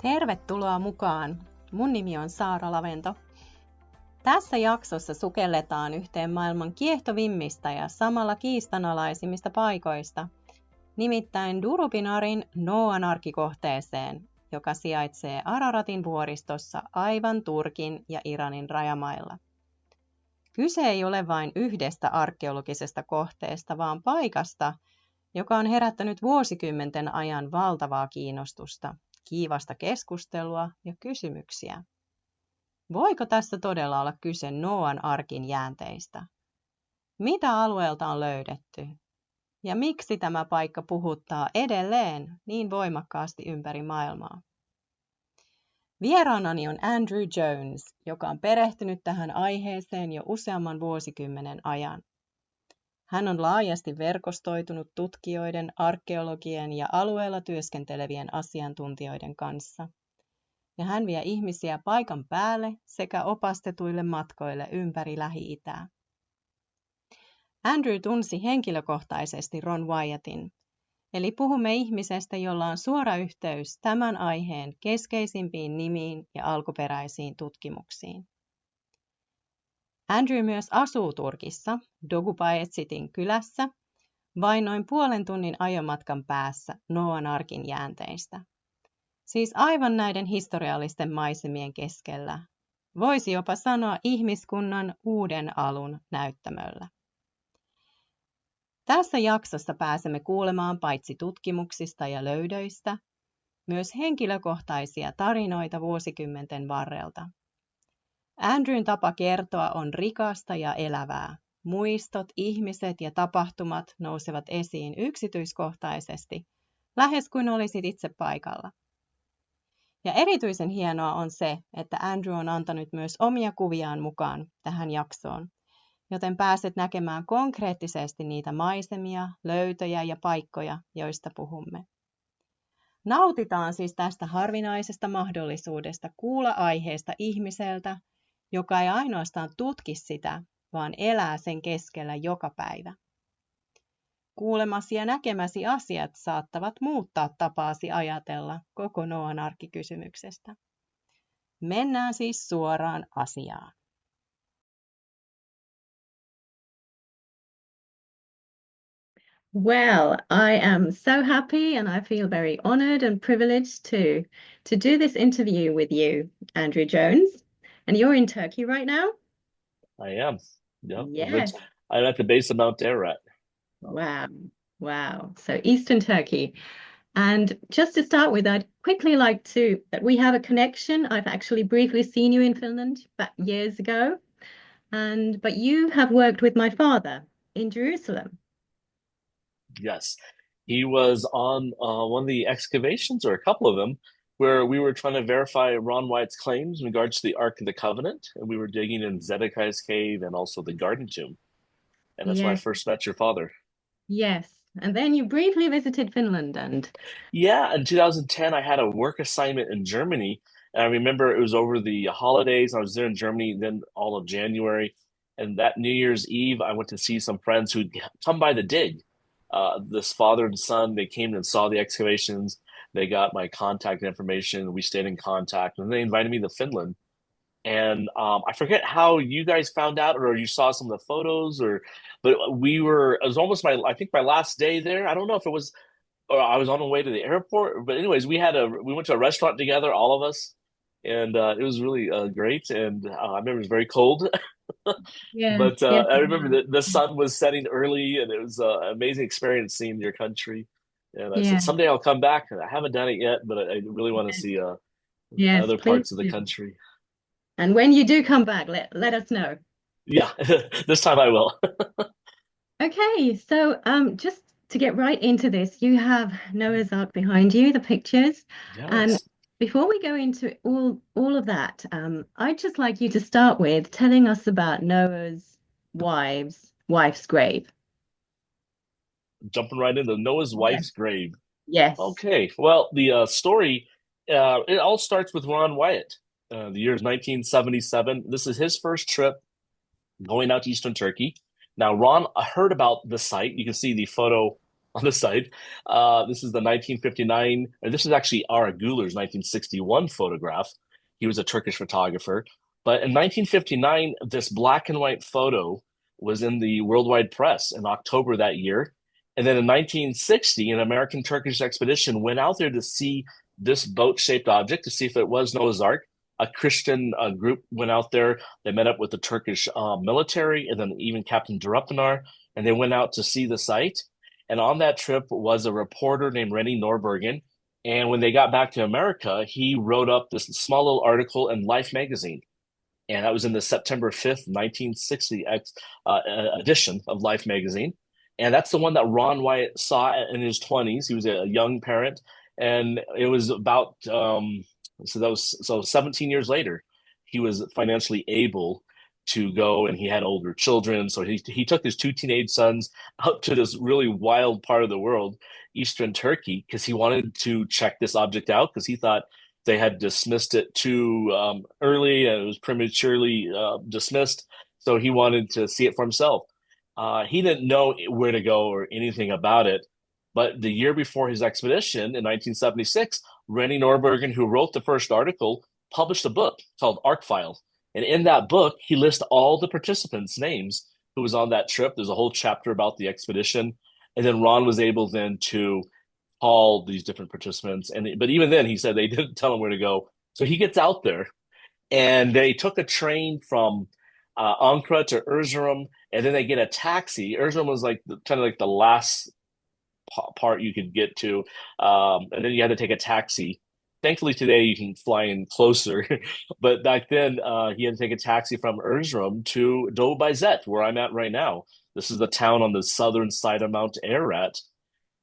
Tervetuloa mukaan! Mun nimi on Saara Lavento. Tässä jaksossa sukelletaan yhteen maailman kiehtovimmista ja samalla kiistanalaisimmista paikoista, nimittäin Durupinarin Nooan arkikohteeseen, joka sijaitsee Araratin vuoristossa aivan Turkin ja Iranin rajamailla. Kyse ei ole vain yhdestä arkeologisesta kohteesta, vaan paikasta, joka on herättänyt vuosikymmenten ajan valtavaa kiinnostusta, kiivasta keskustelua ja kysymyksiä. Voiko tässä todella olla kyse Nooan arkin jäänteistä? Mitä alueelta on löydetty? Ja miksi tämä paikka puhuttaa edelleen niin voimakkaasti ympäri maailmaa? Vieraanani on Andrew Jones, joka on perehtynyt tähän aiheeseen jo useamman vuosikymmenen ajan. Hän on laajasti verkostoitunut tutkijoiden, arkeologien ja alueella työskentelevien asiantuntijoiden kanssa. Ja hän vie ihmisiä paikan päälle sekä opastetuille matkoille ympäri Lähi-itää. Andrew tunsi henkilökohtaisesti Ron Wyattin, eli puhumme ihmisestä, jolla on suora yhteys tämän aiheen keskeisimpiin nimiin ja alkuperäisiin tutkimuksiin. Andrew myös asuu Turkissa, Dokupayetsitin kylässä, vain noin puolen tunnin ajomatkan päässä Nooan arkin jäänteistä. Siis aivan näiden historiallisten maisemien keskellä. Voisi jopa sanoa ihmiskunnan uuden alun näyttämöllä. Tässä jaksossa pääsemme kuulemaan paitsi tutkimuksista ja löydöistä, myös henkilökohtaisia tarinoita vuosikymmenten varrelta. Andrewn tapa kertoa on rikasta ja elävää. Muistot, ihmiset ja tapahtumat nousevat esiin yksityiskohtaisesti, lähes kuin olisit itse paikalla. Ja erityisen hienoa on se, että Andrew on antanut myös omia kuviaan mukaan tähän jaksoon, joten pääset näkemään konkreettisesti niitä maisemia, löytöjä ja paikkoja, joista puhumme. Nautitaan siis tästä harvinaisesta mahdollisuudesta kuulla aiheesta ihmiseltä, joka ei ainoastaan tutki sitä, vaan elää sen keskellä joka päivä. Kuulemasi ja näkemäsi asiat saattavat muuttaa tapaasi ajatella koko Nooan arkikysymyksestä. Mennään siis suoraan asiaan. Well, I am so happy and I feel very honoured and privileged to do this interview with you, Andrew Jones. And you're in Turkey right now? I am. Yep. Yes. I'm at the base of Mount Ararat. Wow. Wow. So Eastern Turkey. And just to start with, I'd quickly like that we have a connection. I've actually briefly seen you in Finland back years ago. But you have worked with my father in Jerusalem. Yes. He was on one of the excavations, or a couple of them, where we were trying to verify Ron Wyatt's claims in regards to the Ark of the Covenant. And we were digging in Zedekiah's cave and also the Garden Tomb. And that's when I first met your father. Yes. And then you briefly visited Finland. Yeah, in 2010, I had a work assignment in Germany. And I remember it was over the holidays. I was there in Germany then all of January. And that New Year's Eve, I went to see some friends who'd come by the dig. This father and son, they came and saw the excavations. They got my contact information. We stayed in contact, and they invited me to Finland. And I forget how you guys found out, or you saw some of the photos, but it was almost my last day there. I don't know if it was, or I was on the way to the airport. But anyways, we went to a restaurant together, all of us, and it was really great. And I remember it was very cold. But I remember the sun was setting early, and it was an amazing experience seeing your country. And I said, someday I'll come back. I haven't done it yet, but I really want to see other parts of the country. And when you do come back, let us know. Yeah, this time I will. Okay, so just to get right into this, you have Noah's Ark behind you, the pictures. Yes. And before we go into all of that, I'd just like you to start with telling us about Noah's wife's grave. Jumping right into Noah's wife's grave. Yes. Okay. Well, the story, it all starts with Ron Wyatt. The year is 1977. This is his first trip going out to Eastern Turkey. Now, Ron heard about the site. You can see the photo on the site. This is the 1959, and this is actually Ara Güler's 1961 photograph. He was a Turkish photographer. But in 1959, this black and white photo was in the worldwide press in October that year. And then in 1960, an American Turkish expedition went out there to see this boat-shaped object, to see if it was Noah's Ark. A Christian group went out there. They met up with the Turkish military and then even Captain Durupinar, and they went out to see the site. And on that trip was a reporter named Rennie Norbergen. And when they got back to America, he wrote up this small little article in Life magazine. And that was in the September 5th, 1960 edition of Life magazine. And that's the one that Ron Wyatt saw in his 20s. He was a young parent. And it was about, so 17 years later, he was financially able to go, and he had older children. So he took his two teenage sons out to this really wild part of the world, Eastern Turkey, because he wanted to check this object out, because he thought they had dismissed it too early and it was prematurely dismissed. So he wanted to see it for himself. He didn't know where to go or anything about it. But the year before his expedition in 1976, Rennie Norbergen, who wrote the first article, published a book called Arkfile. And in that book, he lists all the participants' names who was on that trip. There's a whole chapter about the expedition. And then Ron was able then to call these different participants. But even then, he said they didn't tell him where to go. So he gets out there, and they took a train from Ankara to Erzurum, and then they get a taxi. Erzurum was kind of like the last part you could get to, and then you had to take a taxi. Thankfully today you can fly in closer, but back then he had to take a taxi from Erzurum to Doğu Bayezid, where I'm at right now. This is the town on the southern side of Mount Ararat,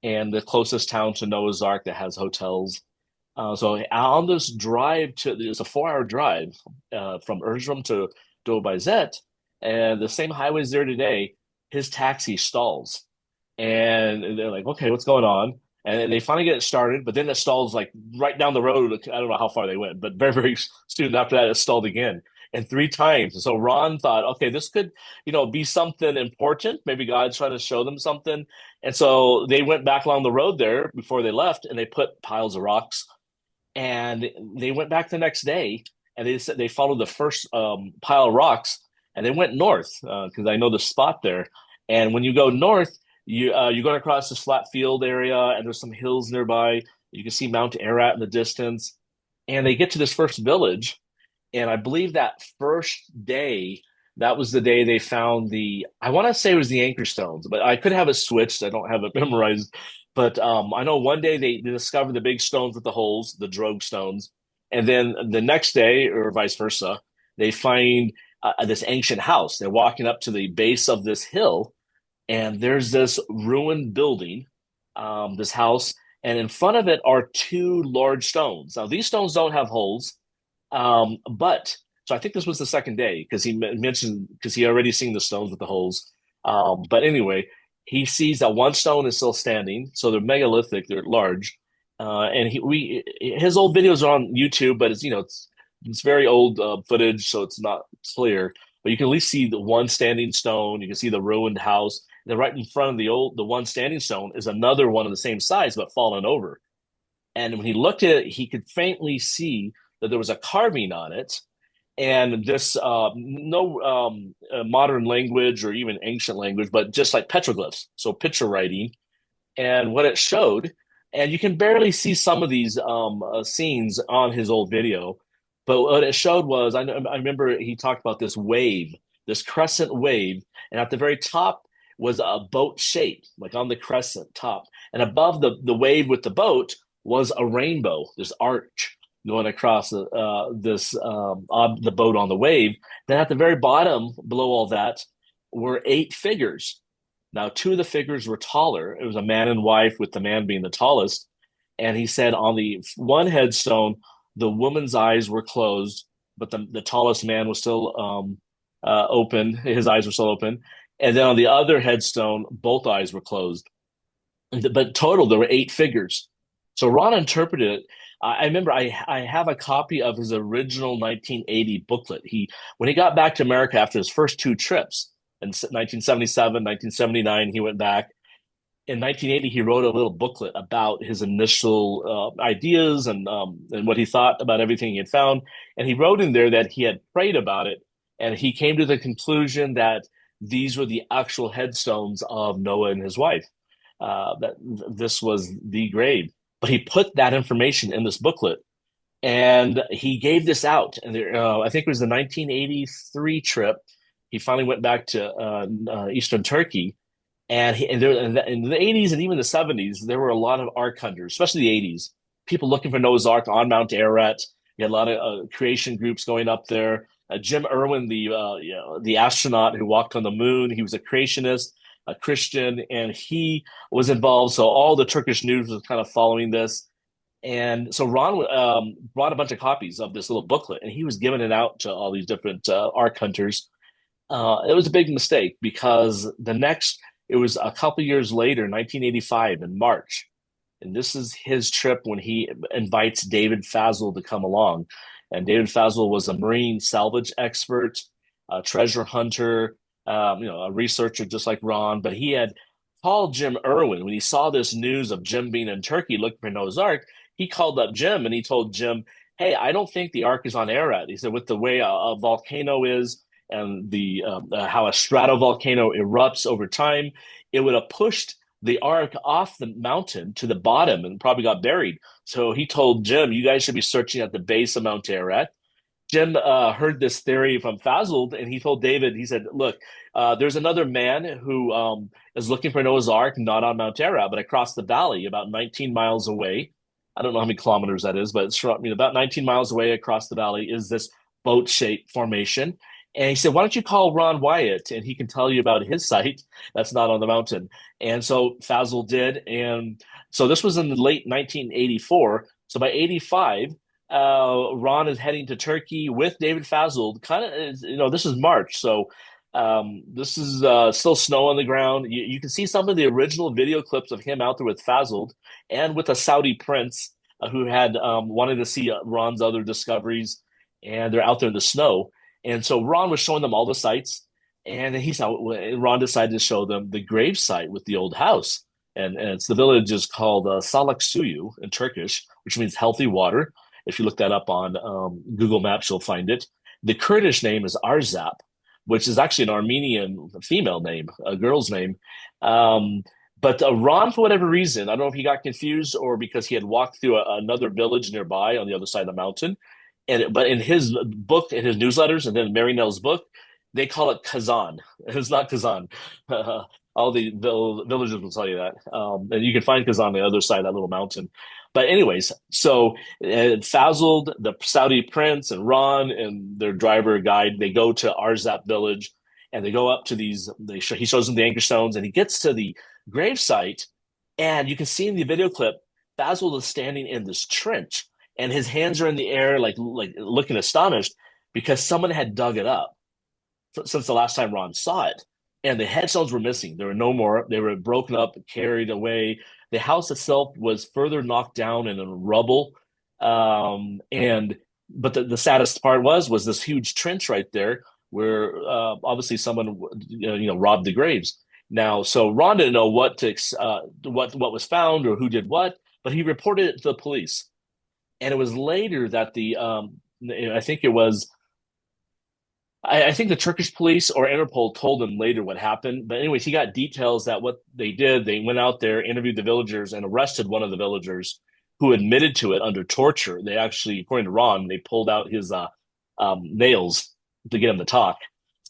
and the closest town to Noah's Ark that has hotels. So on this drive it's a 4-hour drive from Erzurum to Doğu Bayezid, and the same highways there today. His taxi stalls. And they're like, okay, what's going on? And they finally get it started, but then it stalls like right down the road. I don't know how far they went, but very, very soon after that, it stalled again. And 3 times. So Ron thought, okay, this could, be something important. Maybe God's trying to show them something. And so they went back along the road there before they left, and they put piles of rocks. And they went back the next day, and they followed the first pile of rocks, and they went north because I know the spot there. And when you go north, you're going across this flat field area, and there's some hills nearby. You can see Mount Ararat in the distance. And they get to this first village, and I believe that first day, that was the day they found I want to say it was the anchor stones, but I could have it switched. I don't have it memorized. But I know one day they discovered the big stones with the holes, the drogue stones. And then the next day, or vice versa, they find this ancient house. They're walking up to the base of this hill, and there's this ruined building, this house, and in front of it are 2 large stones. Now, these stones don't have holes, but so I think this was the second day, because he mentioned, because he already seen the stones with the holes. But anyway, he sees that one stone is still standing, so they're megalithic, they're large, and his old videos are on YouTube, but it's very old footage, so it's not clear. But you can at least see the one standing stone. You can see the ruined house. Then right in front of the one standing stone is another one of the same size, but fallen over. And when he looked at it, he could faintly see that there was a carving on it. And this, no modern language or even ancient language, but just like petroglyphs, so picture writing. And what it showed, and you can barely see some of these scenes on his old video, but what it showed was, I remember he talked about this wave, this crescent wave, and at the very top was a boat shape, like on the crescent top. And above the wave with the boat was a rainbow, this arch going across the boat on the wave. Then at the very bottom, below all that, were 8 figures. Now, 2 of the figures were taller. It was a man and wife, with the man being the tallest. And he said on the one headstone, the woman's eyes were closed, but the tallest man was still open. His eyes were still open. And then on the other headstone, both eyes were closed. But total, there were 8 figures. So Ron interpreted it. I remember I have a copy of his original 1980 booklet. When he got back to America after his first 2 trips, in 1977, 1979, he went back. in 1980, he wrote a little booklet about his initial ideas and what he thought about everything he had found. And he wrote in there that he had prayed about it, and he came to the conclusion that these were the actual headstones of Noah and his wife. That this was the grave. But he put that information in this booklet, and he gave this out. And I think it was the 1983 trip. He finally went back to Eastern Turkey. And in the 80s and even the 70s, there were a lot of ark hunters, especially the 80s, people looking for Noah's Ark on Mount Ararat. You had a lot of creation groups going up there. Jim Irwin, the astronaut who walked on the moon, he was a creationist, a Christian, and he was involved. So all the Turkish news was kind of following this. And so Ron brought a bunch of copies of this little booklet, and he was giving it out to all these different ark hunters. It was a big mistake because it was a couple years later, 1985 in March. And this is his trip when he invites David Fazel to come along. And David Fazel was a marine salvage expert, a treasure hunter, a researcher just like Ron. But he had called Jim Irwin when he saw this news of Jim being in Turkey looking for Noah's Ark. He called up Jim and he told Jim, "Hey, I don't think the Ark is on Ararat." He said, with the way a volcano is and how a stratovolcano erupts over time, it would have pushed the Ark off the mountain to the bottom and probably got buried. So he told Jim, "You guys should be searching at the base of Mount Ararat." Jim heard this theory from Fazel, and he told David, he said, "Look, there's another man who is looking for Noah's Ark, not on Mount Ararat, but across the valley, about 19 miles away. I don't know how many kilometers that is, but it's about 19 miles away across the valley is this boat-shaped formation." And he said, "Why don't you call Ron Wyatt, and he can tell you about his site that's not on the mountain." And so Fazel did. And so this was in the late 1984. So by 85, Ron is heading to Turkey with David Fazel. This is March. So this is still snow on the ground. You can see some of the original video clips of him out there with Fazel and with a Saudi prince who had wanted to see Ron's other discoveries. And they're out there in the snow. And so Ron was showing them all the sites, and Ron decided to show them the grave site with the old house. And it's the village is called Salak Suyu in Turkish, which means healthy water. If you look that up on Google Maps, you'll find it. The Kurdish name is Arzap, which is actually an Armenian female name, a girl's name. But Ron, for whatever reason, I don't know if he got confused or because he had walked through another village nearby on the other side of the mountain. But in his book, in his newsletters, and then Mary Nell's book, they call it Kazan. It's not Kazan. All the villagers will tell you that. And you can find Kazan on the other side of that little mountain. But anyways, so Fazel, the Saudi prince, and Ron and their driver guide, they go to Arzap village, and they go up to these. He shows them the anchor stones, and he gets to the grave site, and you can see in the video clip, Fazel is standing in this trench. And his hands are in the air, like looking astonished, because someone had dug it up since the last time Ron saw it. And the headstones were missing. There were no more. They were broken up, carried away. The house itself was further knocked down and in rubble. But the saddest part was this huge trench right there where obviously someone robbed the graves. Now, so Ron didn't know what was found or who did what, but he reported it to the police. And it was later that I think the Turkish police or Interpol told him later what happened. But anyways, he got details that what they did, they went out there, interviewed the villagers, and arrested one of the villagers who admitted to it under torture. They actually, according to Ron, they pulled out his nails to get him to talk.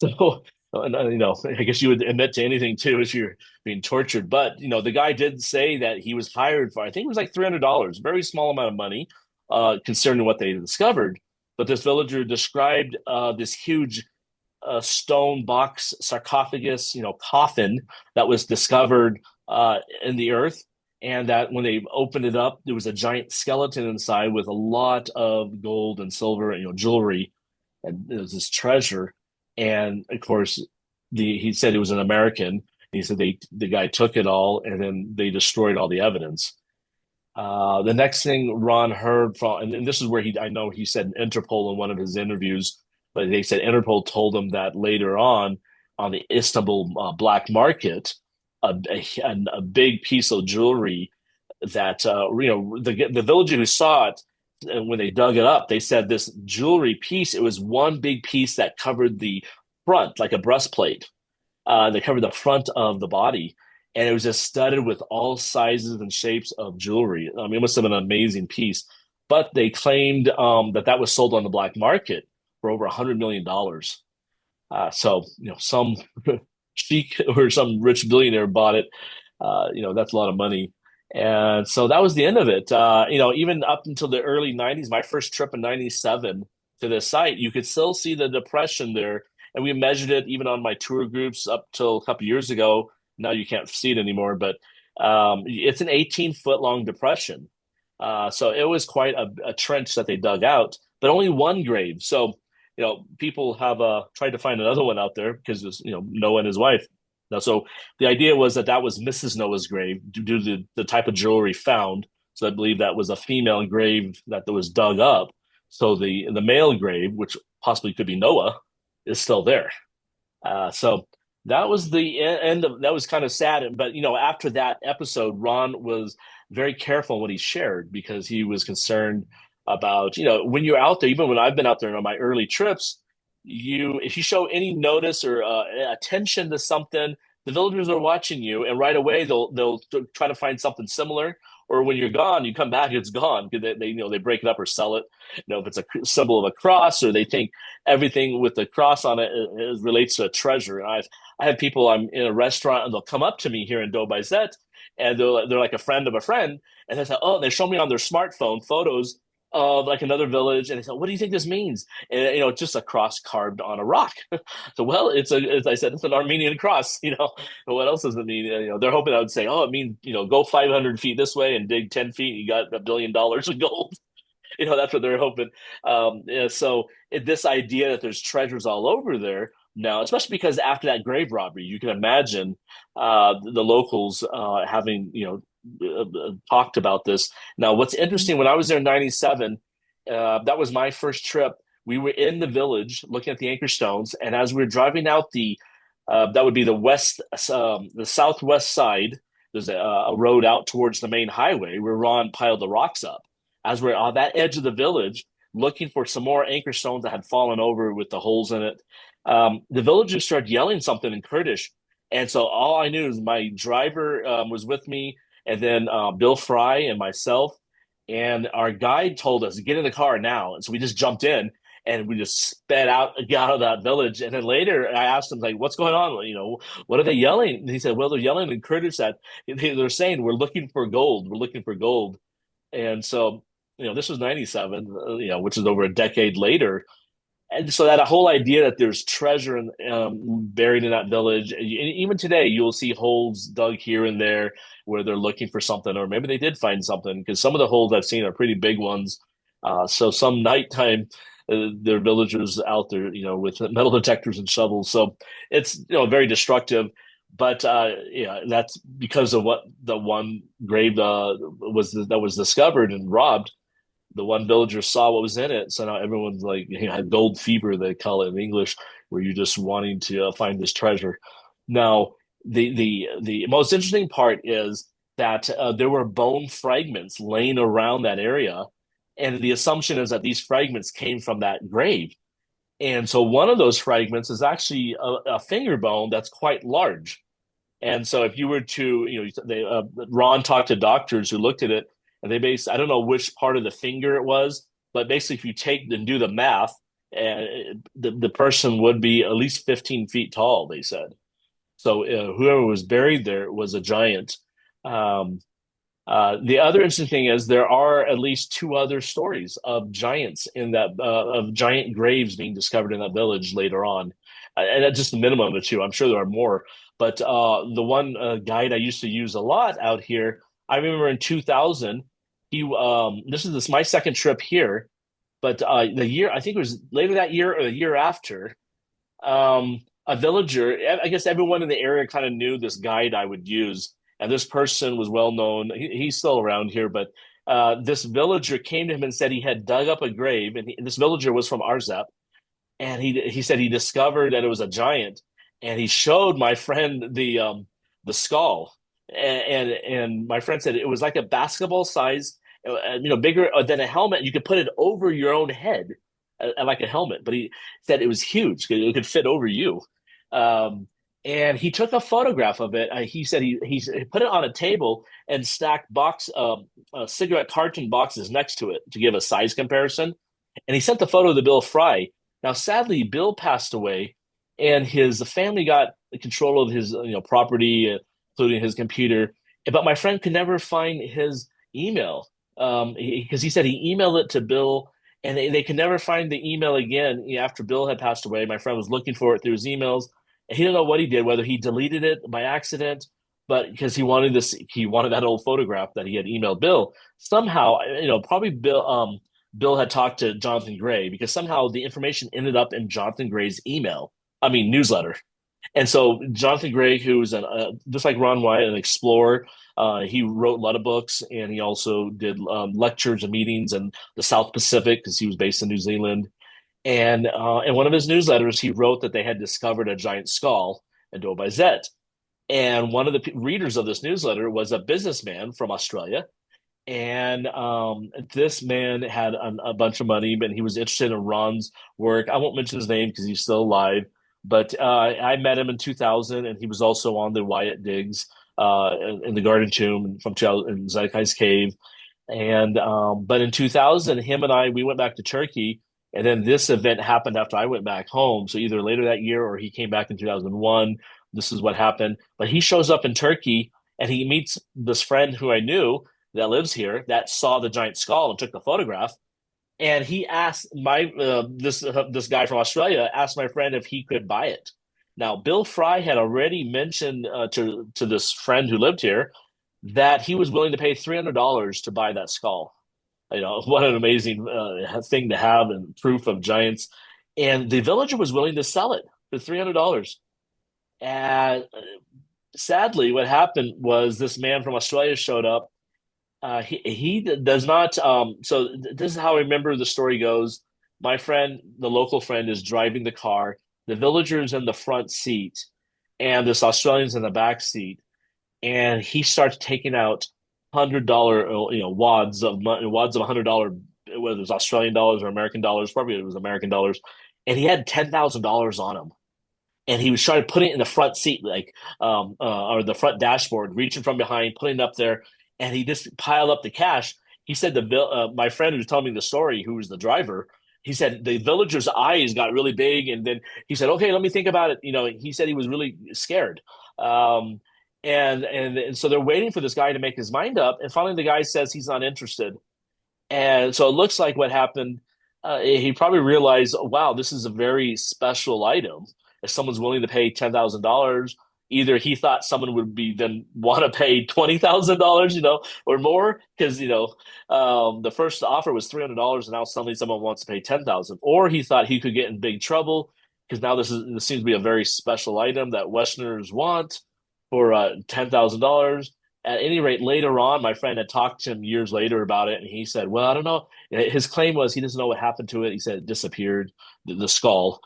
So, I guess you would admit to anything too if you're being tortured. But, the guy did say that he was hired for, I think it was like $300, very small amount of money. Concerning what they discovered. But this villager described this huge stone box sarcophagus, coffin that was discovered in the earth. And that when they opened it up, there was a giant skeleton inside with a lot of gold and silver and jewelry. And it was this treasure. And of course, he said it was an American. He said the guy took it all and then they destroyed all the evidence. The next thing Ron heard from, and this is where I know he said Interpol in one of his interviews, but they said Interpol told him that later on the Istanbul black market, a big piece of jewelry that the villager who saw it, when they dug it up, they said this jewelry piece, it was one big piece that covered the front like a breastplate. They covered the front of the body, and it was just studded with all sizes and shapes of jewelry. I mean, it must have been an amazing piece. But they claimed that was sold on the black market for over $100 million. So, some sheik or some rich billionaire bought it. That's a lot of money. And so that was the end of it. Even up until the early 90s, my first trip in 97 to this site, you could still see the depression there. And we measured it even on my tour groups up till a couple years ago. Now you can't see it anymore, but it's an 18-foot long depression. So it was quite a trench that they dug out, but only one grave. So, people have tried to find another one out there because it was, Noah and his wife. So the idea was that was Mrs. Noah's grave due to the type of jewelry found. So I believe that was a female grave that was dug up. So the male grave, which possibly could be Noah, is still there. So that was the end of that. Was kind of sad. But, after that episode, Ron was very careful in what he shared because he was concerned about, when you're out there, even when I've been out there on my early trips, if you show any notice or attention to something, the villagers are watching you, and right away they'll try to find something similar. Or when you're gone, you come back, it's gone because they break it up or sell it. If it's a symbol of a cross, or they think everything with the cross on it relates to a treasure. I have people, I'm in a restaurant and they'll come up to me here in Dobaiset, and they're like a friend of a friend, and they say, they show me on their smartphone photos of like another village, and they said, "What do you think this means?" And just a cross carved on a rock. So, well, as I said, it's an Armenian cross. What else does it mean? They're hoping I would say, "Oh, it means go 500 feet this way and dig 10 feet, you got $1 billion of gold." That's what they're hoping. So this idea that there's treasures all over there now, especially because after that grave robbery, you can imagine the locals having talked about this. Now, what's interesting, when I was there in 97, that was my first trip. We were in the village looking at the anchor stones, and as we were driving out that would be the southwest side, there's a road out towards the main highway where Ron piled the rocks up. As we're on that edge of the village, looking for some more anchor stones that had fallen over with the holes in it, the villagers started yelling something in Kurdish. And so all I knew is my driver was with me, and then Bill Fry and myself, and our guide told us, "Get in the car now." And so we just jumped in, and we just sped out of that village. And then later I asked him, like, "What's going on? What are they yelling?" And he said, "Well, they're yelling in Kurdish that they're saying, 'We're looking for gold. We're looking for gold.'" And so, this was 97, which is over a decade later. And so that whole idea that there's treasure buried in that village, even today, you'll see holes dug here and there where they're looking for something, or maybe they did find something, because some of the holes I've seen are pretty big ones. So some nighttime, there are villagers out there, with metal detectors and shovels. So it's, very destructive. But that's because of what the one grave that was discovered and robbed. The one villager saw what was in it, so now everyone's like, had gold fever, they call it in English, where you're just wanting to find this treasure. Now, the most interesting part is that there were bone fragments laying around that area, and the assumption is that these fragments came from that grave. And so one of those fragments is actually a finger bone that's quite large. And so if you were to, Ron talked to doctors who looked at it, and I don't know which part of the finger it was, but basically if you take and do the math, the person would be at least 15 feet tall, they said. So whoever was buried there was a giant. The other interesting thing is there are at least 2 other stories of giants of giant graves being discovered in that village later on. And that's just the minimum of 2. I'm sure there are more. But the one guide I used to use a lot out here, I remember in 2000, this is my second trip here, but the year, I think it was later that year or the year after, a villager, I guess everyone in the area kind of knew this guide I would use, and this person was well known. He's still around here, but this villager came to him and said he had dug up a grave, and this villager was from Arzep, and he said he discovered that it was a giant, and he showed my friend the the skull. And my friend said it was like a basketball size, bigger than a helmet. You could put it over your own head, like a helmet. But he said it was huge. It could fit over you. And he took a photograph of it. He said he put it on a table and stacked cigarette carton boxes next to it to give a size comparison. And he sent the photo to Bill Fry. Now, sadly, Bill passed away, and his family got control of his property, including his computer. But my friend could never find his email because he said he emailed it to Bill, and they could never find the email again after Bill had passed away. My friend was looking for it through his emails. He didn't know what he did, whether he deleted it by accident, but because he wanted that old photograph that he had emailed Bill. Somehow, probably Bill had talked to Jonathan Gray, because somehow the information ended up in Jonathan Gray's newsletter. And so Jonathan Gray, who's just like Ron Wyatt, an explorer, he wrote a lot of books, and he also did lectures and meetings in the South Pacific because he was based in New Zealand. And in one of his newsletters, he wrote that they had discovered a giant skull in Dobazet. And one of the readers of this newsletter was a businessman from Australia. And this man had a bunch of money, but he was interested in Ron's work. I won't mention his name because he's still alive. But I met him in 2000, and he was also on the Wyatt digs in the Garden Tomb from in Zeitgeist Cave. And but in 2000, him and we went back to Turkey. And then this event happened after I went back home. So either later that year or he came back in 2001. This is what happened. But he shows up in Turkey, and he meets this friend who I knew that lives here that saw the giant skull and took the photograph. And he asked this guy from Australia asked my friend if he could buy it. Now, Bill Fry had already mentioned to this friend who lived here that he was willing to pay $300 to buy that skull. What an amazing thing to have, and proof of giants. And the villager was willing to sell it for $300. And sadly, what happened was this man from Australia showed up. He does not. So this is how I remember the story goes. My friend, the local friend, is driving the car. The villager's in the front seat, and this Australian's in the back seat. And he starts taking out $100, wads of $100, whether it was Australian dollars or American dollars. Probably it was American dollars. And he had $10,000 on him. And he was trying to put it in the front seat, or the front dashboard, reaching from behind, putting it up there. And he just piled up the cash. He said my friend who was telling me the story, who was the driver, he said the villager's eyes got really big. And then he said, okay, let me think about it. He said he was really scared. And so they're waiting for this guy to make his mind up. And finally, the guy says he's not interested. And so it looks like what happened, he probably realized, wow, this is a very special item. If someone's willing to pay $10,000, either he thought someone would then want to pay $20,000, or more, because the first offer was $300, and now suddenly someone wants to pay $10,000, or he thought he could get in big trouble because now this seems to be a very special item that Westerners want for $10,000. At any rate, later on, my friend had talked to him years later about it, and he said, well, I don't know. His claim was he doesn't know what happened to it. He said it disappeared, the skull.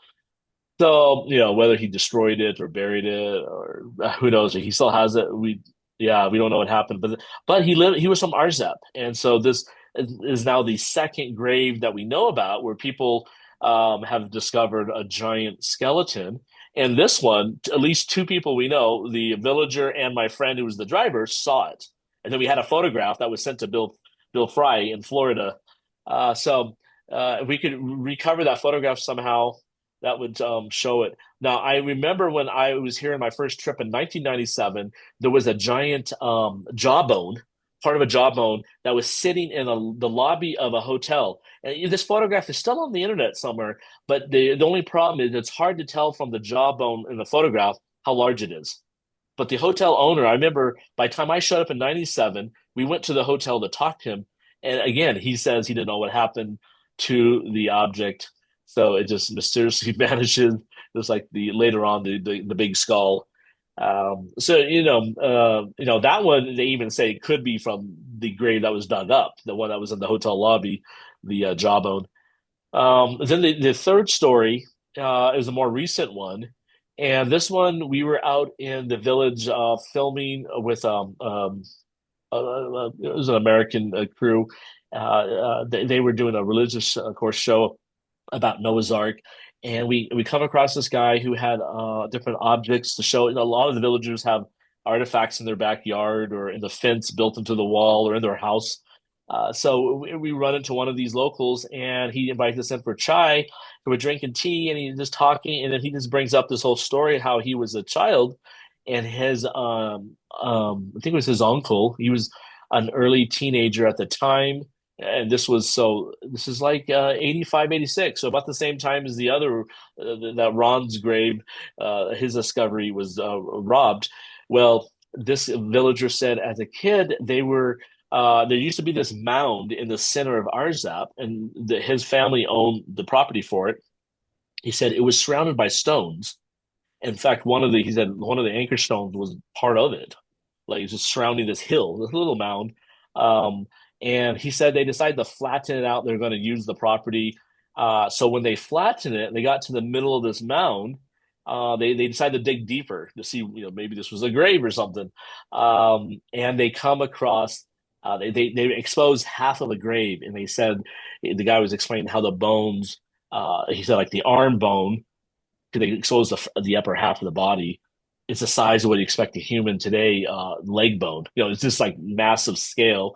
So, whether he destroyed it or buried it, or who knows, he still has it. We don't know what happened, but he was from Arzep. And so this is now the second grave that we know about where people have discovered a giant skeleton. And this one, at least two people we know, the villager and my friend who was the driver, saw it. And then we had a photograph that was sent to Bill Fry in Florida. So if we could recover that photograph somehow, that would show it. Now, I remember when I was here on my first trip in 1997, there was a giant jawbone, part of a jawbone that was sitting in the lobby of a hotel. And this photograph is still on the internet somewhere, but the only problem is it's hard to tell from the jawbone in the photograph how large it is. But the hotel owner, I remember by the time I showed up in 97, we went to the hotel to talk to him. And again, he says he didn't know what happened to the object. So it just mysteriously vanishes, just like later on the big skull. So that one they even say could be from the grave that was dug up, the one that was in the hotel lobby, the jawbone. Then the third story is a more recent one, And this one, we were out in the village filming with it was an American crew. They were doing a religious, of course, show about Noah's Ark, and we come across this guy who had different objects to show. You know, a lot of the villagers have artifacts in their backyard or in the fence built into the wall or in their house. So we run into one of these locals, and he invites us in for chai. So we're drinking tea, and he's just talking, and then he just brings up this whole story how he was a child, and his I think it was his uncle. He was an early teenager at the time, and this is like 85, 86, so about the same time as the other that Ron's grave, his discovery was robbed. Well, this villager said as a kid there used to be this mound in the center of Arzap, and his family owned the property for it. He said it was surrounded by stones. In fact, he said one of the anchor stones was part of it, like it's just surrounding this hill, this little mound. Um, and he said they decided to flatten it out. They're going to use the property. So when they flattened it, they got to the middle of this mound. They decided to dig deeper to see, maybe this was a grave or something. And they come across, they exposed half of the grave, and they said the guy was explaining how the bones, he said like the arm bone, because they exposed the upper half of the body. It's the size of what you expect a human today, leg bone. It's just like massive scale.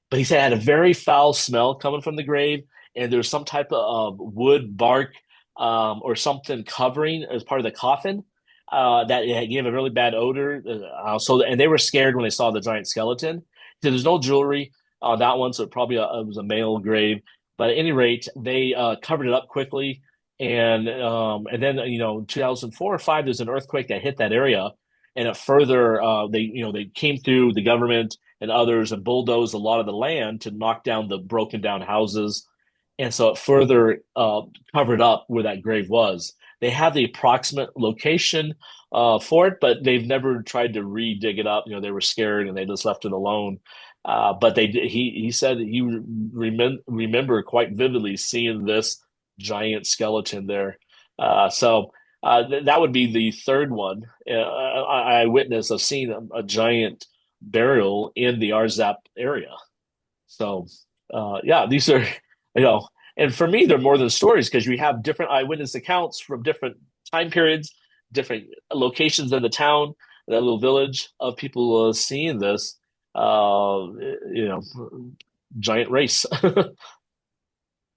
But he said it had a very foul smell coming from the grave, and there was some type of wood, bark, or something covering as part of the coffin that it gave a really bad odor. And they were scared when they saw the giant skeleton. So there's no jewelry on that one, so it was a male grave. But at any rate, they covered it up quickly. And then 2004 or 5, there's an earthquake that hit that area, and it further they came through, the government and others, and bulldozed a lot of the land to knock down the broken down houses, and so it further covered up where that grave was. They have the approximate location for it, but they've never tried to re-dig it up. They were scared and they just left it alone. But he said he remember quite vividly seeing this giant skeleton there. That would be the third one. I witnessed of seeing a giant burial in the Arzap area. So these are, and for me, they're more than stories, because we have different eyewitness accounts from different time periods, different locations in the town, that little village, of people seeing this, giant race.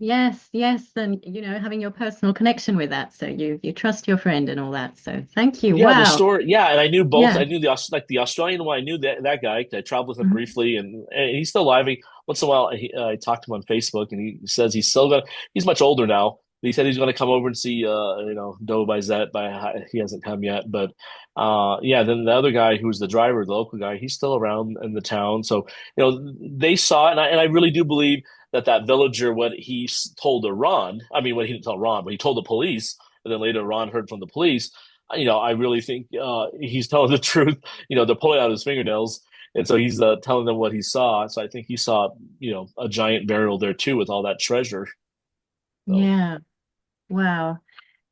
Yes, and having your personal connection with that, so you trust your friend and all that. So thank you. Yeah, wow. the story. Yeah, and I knew both. Yeah. I knew the Australian one. I knew that guy. I traveled with him Mhm. briefly, and he's still alive. Once in a while, I talked to him on Facebook, and he says he's still gonna. He's much older now. He said he's going to come over and see, Doe by Zet, but he hasn't come yet. But then the other guy, who's the driver, the local guy, he's still around in the town. So they saw it, and I really do believe that villager, what he told to Ron. I mean, what he didn't tell Ron, but he told the police, and then later Ron heard from the police. I really think he's telling the truth. They're pulling out his fingernails, and so he's telling them what he saw. So I think he saw, a giant burial there too, with all that treasure. So. Yeah. Wow.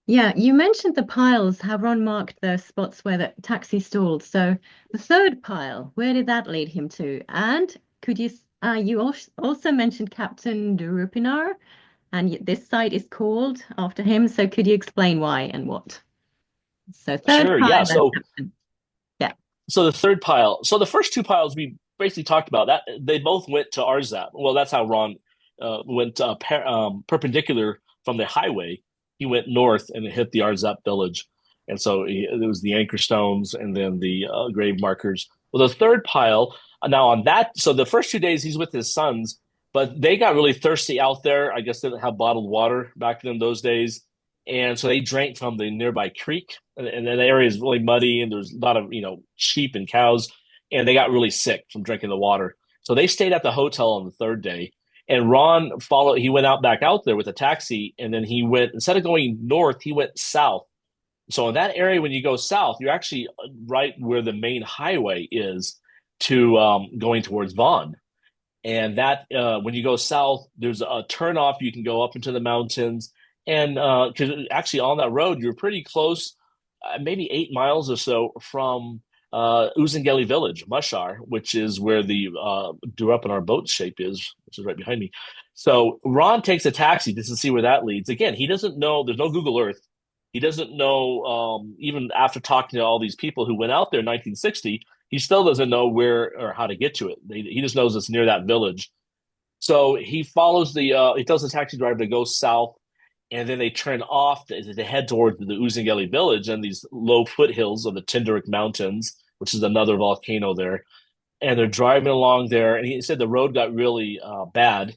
Yeah, you mentioned the piles, how Ron marked the spots where the taxi stalled. So the third pile, where did that lead him to? And could you also mentioned Captain de Rupinar, and this site is called after him. So could you explain why and what? So third Sure, pile. yeah. So yeah. So the third pile. So the first two piles we basically talked about, that they both went to Arzap. Well, that's how Ron went perpendicular from the highway. He went north and hit the Arzap village, and so it was the anchor stones and then the grave markers. Well, the third pile, now on that. So the first 2 days he's with his sons, but they got really thirsty out there. I guess they didn't have bottled water back in those days, and so they drank from the nearby creek. And the area is really muddy, and there's a lot of sheep and cows, and they got really sick from drinking the water. So they stayed at the hotel on the third day. And Ron followed. He went back out there with a taxi, and then he went, instead of going north, he went south. So in that area, when you go south, you're actually right where the main highway is to going towards Vaughan. And that when you go south, there's a turnoff. You can go up into the mountains, and because actually on that road, you're pretty close maybe 8 miles or so from Uzungeli village, Mushar, which is where the Durupanar boat shape is, which is right behind me. So Ron takes a taxi just to see where that leads. Again, he doesn't know, there's no Google Earth. He doesn't know, even after talking to all these people who went out there in 1960, he still doesn't know where or how to get to it. He just knows it's near that village. So he follows he tells the taxi driver to go south, and then they turn off to head towards the Uzungeli village and these low foothills of the Tindarik Mountains, which is another volcano there. And they're driving along there, and he said the road got really bad.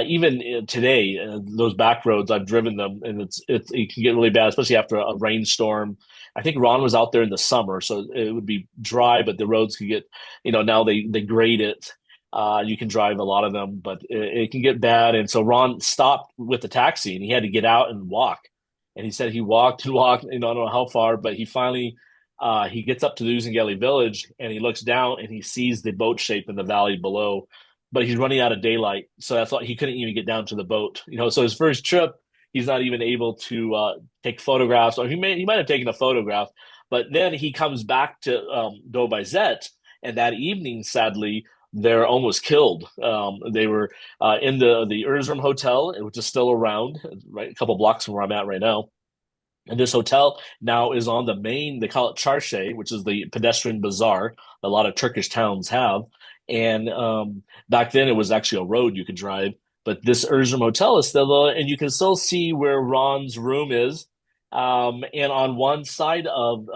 Even today, those back roads, I've driven them, and it can get really bad, especially after a rainstorm. I think Ron was out there in the summer, so it would be dry, but the roads could get, now they grade it. You can drive a lot of them, but it can get bad. And so Ron stopped with the taxi, and he had to get out and walk. And he said he walked and walked, I don't know how far, but he finally he gets up to the Uzungeli village, and he looks down and he sees the boat shape in the valley below. But he's running out of daylight, so that's why he couldn't even get down to the boat. So his first trip, he's not even able to take photographs, or he might have taken a photograph. But then he comes back to Dobaizet, and that evening, sadly, they're almost killed. They were in the Erzurum Hotel, which is still around, right, a couple blocks from where I'm at right now. And this hotel now is on the main, they call it Çarşı, which is the pedestrian bazaar a lot of Turkish towns have. And back then it was actually a road you could drive. But this Erzurum Hotel is still there, and you can still see where Ron's room is. And on one side of,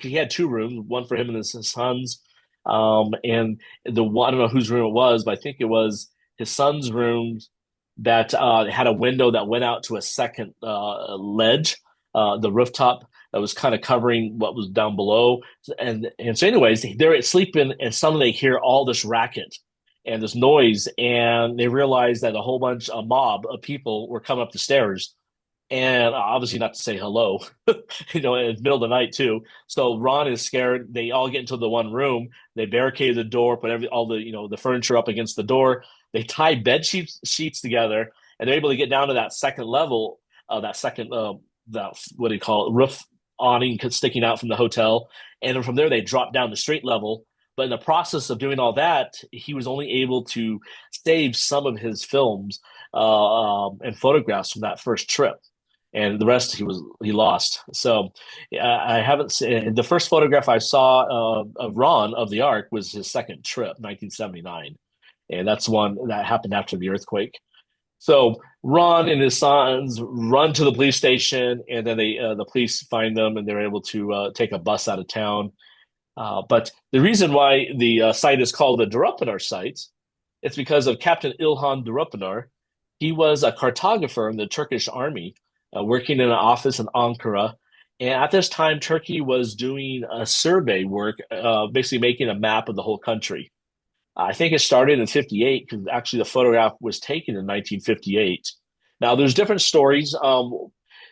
he had 2 rooms, one for him and his sons. And I don't know whose room it was, but I think it was his son's room that had a window that went out to a second ledge, the rooftop that was kind of covering what was down below. And so anyways, they're sleeping, and suddenly they hear all this racket and this noise, and they realize that a mob of people were coming up the stairs. And obviously not to say hello, in the middle of the night too. So Ron is scared. They all get into the one room. They barricade the door, put all the furniture up against the door. They tie bed sheets together, and they're able to get down to that second level, that what do you call it, roof awning sticking out from the hotel. And then from there, they drop down the street level. But in the process of doing all that, he was only able to save some of his films and photographs from that first trip. And the rest he lost. So I haven't seen the first photograph I saw of Ron of the Ark was his second trip, 1979, and that's one that happened after the earthquake. So Ron and his sons run to the police station, and then the police find them, and they're able to take a bus out of town. But the reason why the site is called the Durupanar site, it's because of Captain İlhan Durupanar. He was a cartographer in the Turkish army, working in an office in Ankara. And at this time, Turkey was doing a survey work, basically making a map of the whole country. I think it started in 58, because actually the photograph was taken in 1958. Now, there's different stories.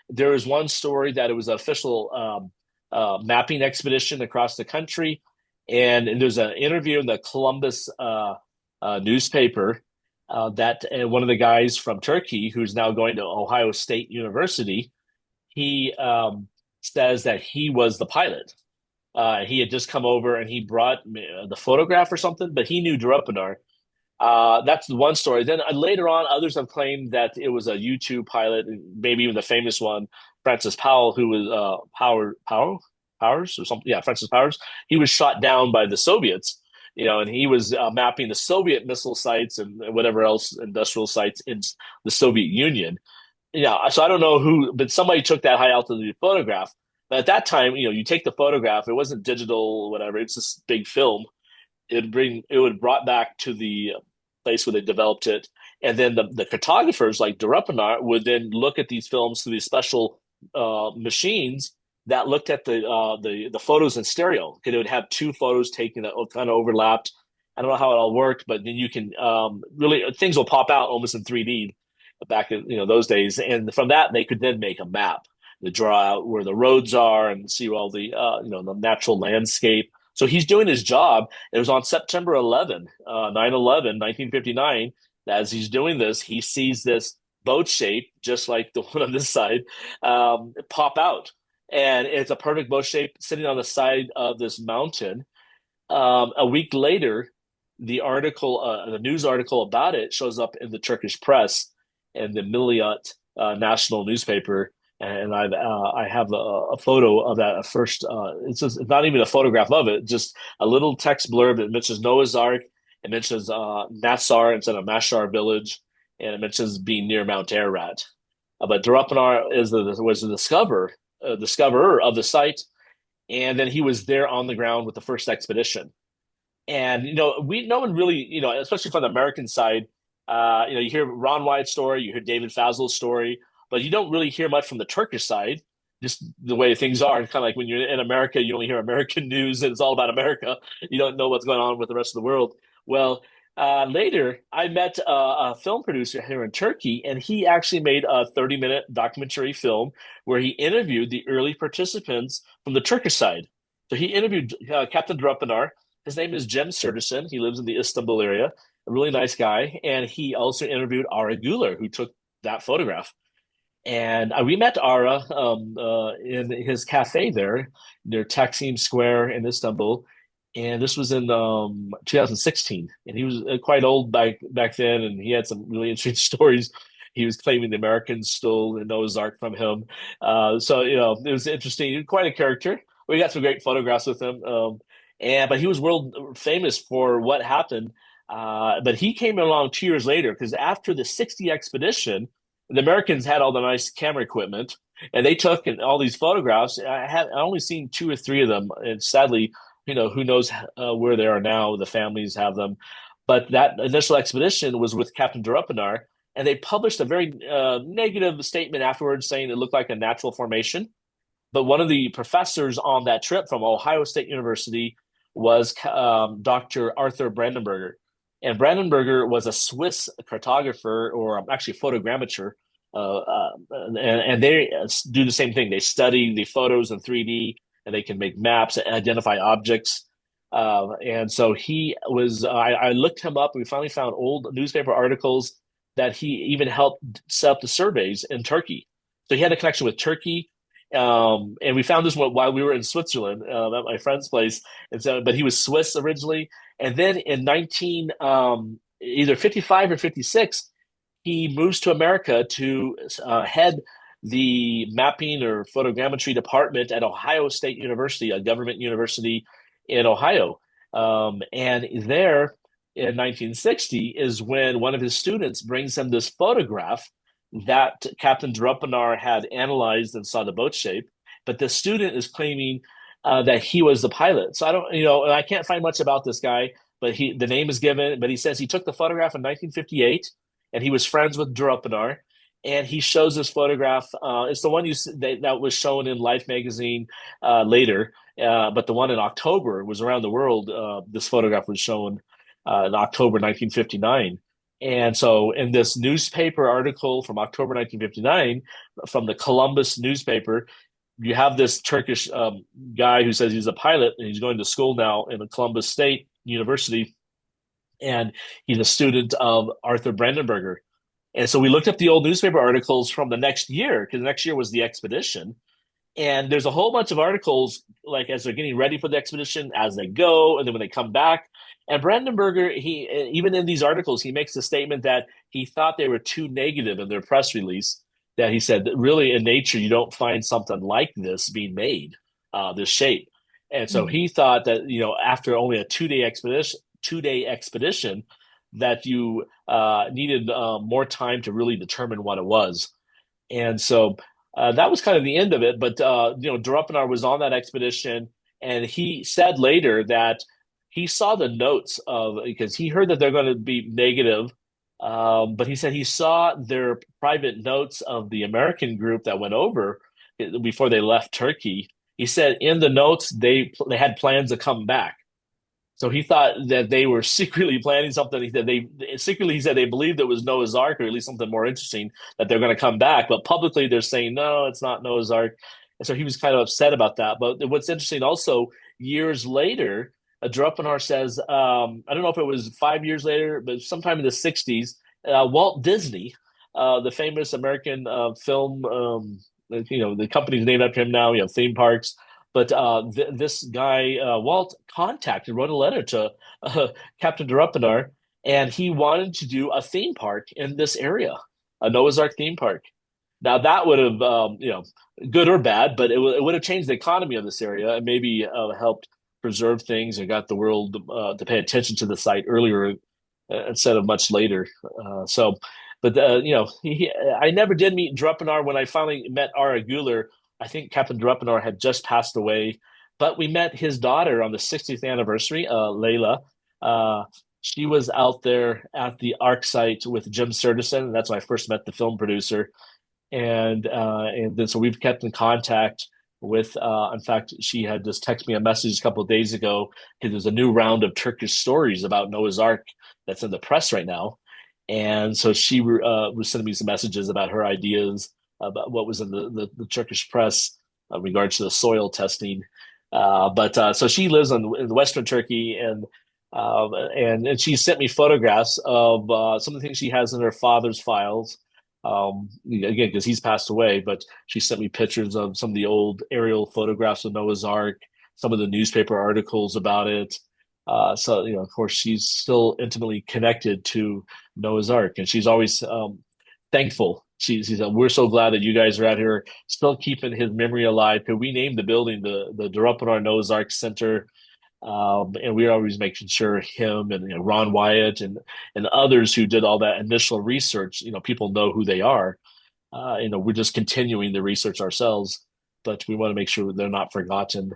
There is one story that it was an official mapping expedition across the country. And there's an interview in the Columbus newspaper that one of the guys from Turkey, who's now going to Ohio State University, he says that he was the pilot. He had just come over and he brought the photograph or something, but he knew Durupanar. That's the one story. Then later on, others have claimed that it was a U-2 pilot, maybe even the famous one, Francis Powell, who was Powers or something. Yeah, Francis Powers. He was shot down by the Soviets. And he was mapping the Soviet missile sites and whatever else industrial sites in the Soviet Union. So I don't know who, but somebody took that high altitude photograph. But at that time, you take the photograph, it wasn't digital or whatever, it's this big film. It would brought back to the place where they developed it. And then the cartographers like Durupanar would then look at these films through these special machines that looked at the photos in stereo. It would have 2 photos taken that kind of overlapped. I don't know how it all worked, but then you can really, things will pop out almost in 3D back in those days. And from that, they could then make a map. They draw out where the roads are and see all the the natural landscape. So he's doing his job. It was on September 11, 9/11, 1959. As he's doing this, he sees this boat shape, just like the one on this side, pop out. and it's a perfect boat shape sitting on the side of this mountain. A week later, the news article about it shows up in the Turkish press and the Milliyet national newspaper. And I have a photo of that at first. It's not even a photograph of it, just a little text blurb. It mentions Noah's Ark. It mentions Nassar instead of Mashar village, and it mentions being near Mount Ararat. But Durapanar was the discoverer of the site, and then he was there on the ground with the first expedition. And no one really, especially from the American side, you hear Ron Wyatt's story, you hear David Fazl's story, but you don't really hear much from the Turkish side. Just the way things are, kind of like when you're in America, you only hear American news, and it's all about America. You don't know what's going on with the rest of the world. Well, later, I met a film producer here in Turkey, and he actually made a 30-minute documentary film where he interviewed the early participants from the Turkish side. So he interviewed Captain Durapanar. His name is Cem Serderson. He lives in the Istanbul area, a really nice guy. And he also interviewed Ara Güler, who took that photograph. And we met Ara in his cafe there near Taksim Square in Istanbul. And this was in 2016. And he was quite old back then, and he had some really interesting stories. He was claiming the Americans stole the Noah's Ark from him. So, it was interesting. Quite a character. We got some great photographs with him. But he was world famous for what happened. But he came along 2 years later, because after the 60 expedition, the Americans had all the nice camera equipment, and they took all these photographs. I only seen 2 or 3 of them, and sadly, who knows where they are now. The families have them. But that initial expedition was with Captain Durapanar, and they published a very negative statement afterwards saying it looked like a natural formation. But one of the professors on that trip from Ohio State University was Dr. Arthur Brandenberger. And Brandenberger was a Swiss cartographer, or actually photogrammeter, and they do the same thing. They study the photos in 3D, and they can make maps and identify objects. And so he was, I looked him up, and we finally found old newspaper articles that he even helped set up the surveys in Turkey. So he had a connection with Turkey. And we found this while we were in Switzerland at my friend's place. And so, but he was Swiss originally. And then in either 55 or 56, he moves to America to head the mapping or photogrammetry department at Ohio State University, a government university in Ohio. And there in 1960 is when one of his students brings him this photograph that Captain Durapanar had analyzed and saw the boat shape. But the student is claiming that he was the pilot. So I don't, I can't find much about this guy, but the name is given. But he says he took the photograph in 1958, and he was friends with Durapanar. And he shows this photograph. It's the one that was shown in Life magazine later, but the one in October was around the world. This photograph was shown in October 1959. And so in this newspaper article from October 1959, from the Columbus newspaper, you have this Turkish guy who says he's a pilot, and he's going to school now in the Columbus State University, and he's a student of Arthur Brandenberger. And so we looked up the old newspaper articles from the next year, because the next year was the expedition. And there's a whole bunch of articles, like as they're getting ready for the expedition, as they go, and then when they come back. And Brandenberger, even in these articles, he makes the statement that he thought they were too negative in their press release, that he said that really in nature, you don't find something like this being made, this shape. And so he thought that, after only a 2-day expedition, that you needed more time to really determine what it was. And so that was kind of the end of it. But, Durapanar was on that expedition, and he said later that he saw the notes because he heard that they're going to be negative, but he said he saw their private notes of the American group that went over before they left Turkey. He said in the notes, they had plans to come back. So he thought that they were secretly planning something. He said they believed it was Noah's Ark, or at least something more interesting, that they're going to come back. But publicly, they're saying, no, it's not Noah's Ark. And so he was kind of upset about that. But what's interesting also, years later, Durapanar says, I don't know if it was 5 years later, but sometime in the 60s, Walt Disney, the famous American film the company's named after him now. We have theme parks. But this guy, Walt, wrote a letter to Captain Drupinar, and he wanted to do a theme park in this area, a Noah's Ark theme park. Now that would have, good or bad, but it would have changed the economy of this area and maybe helped preserve things and got the world to pay attention to the site earlier instead of much later. I never did meet Drupinar. When I finally met Ara Guler, I think Captain Drupinar had just passed away, but we met his daughter on the 60th anniversary, Layla. She was out there at the Ark site with Jim Certison, and that's when I first met the film producer. And then so we've kept in contact with, in fact, she had just texted me a message a couple of days ago because there's a new round of Turkish stories about Noah's Ark that's in the press right now. And so she was sending me some messages about her ideas about what was in the Turkish press in regards to the soil testing. So she lives in Western Turkey, and she sent me photographs of some of the things she has in her father's files. Again, because he's passed away, but she sent me pictures of some of the old aerial photographs of Noah's Ark, some of the newspaper articles about it. Of course, she's still intimately connected to Noah's Ark, and she's always thankful. She said, "We're so glad that you guys are out here still keeping his memory alive." Because we named the building the Drupinar Noah's Ark Center, and we're always making sure him and Ron Wyatt and others who did all that initial research, people know who they are. We're just continuing the research ourselves, but we want to make sure they're not forgotten.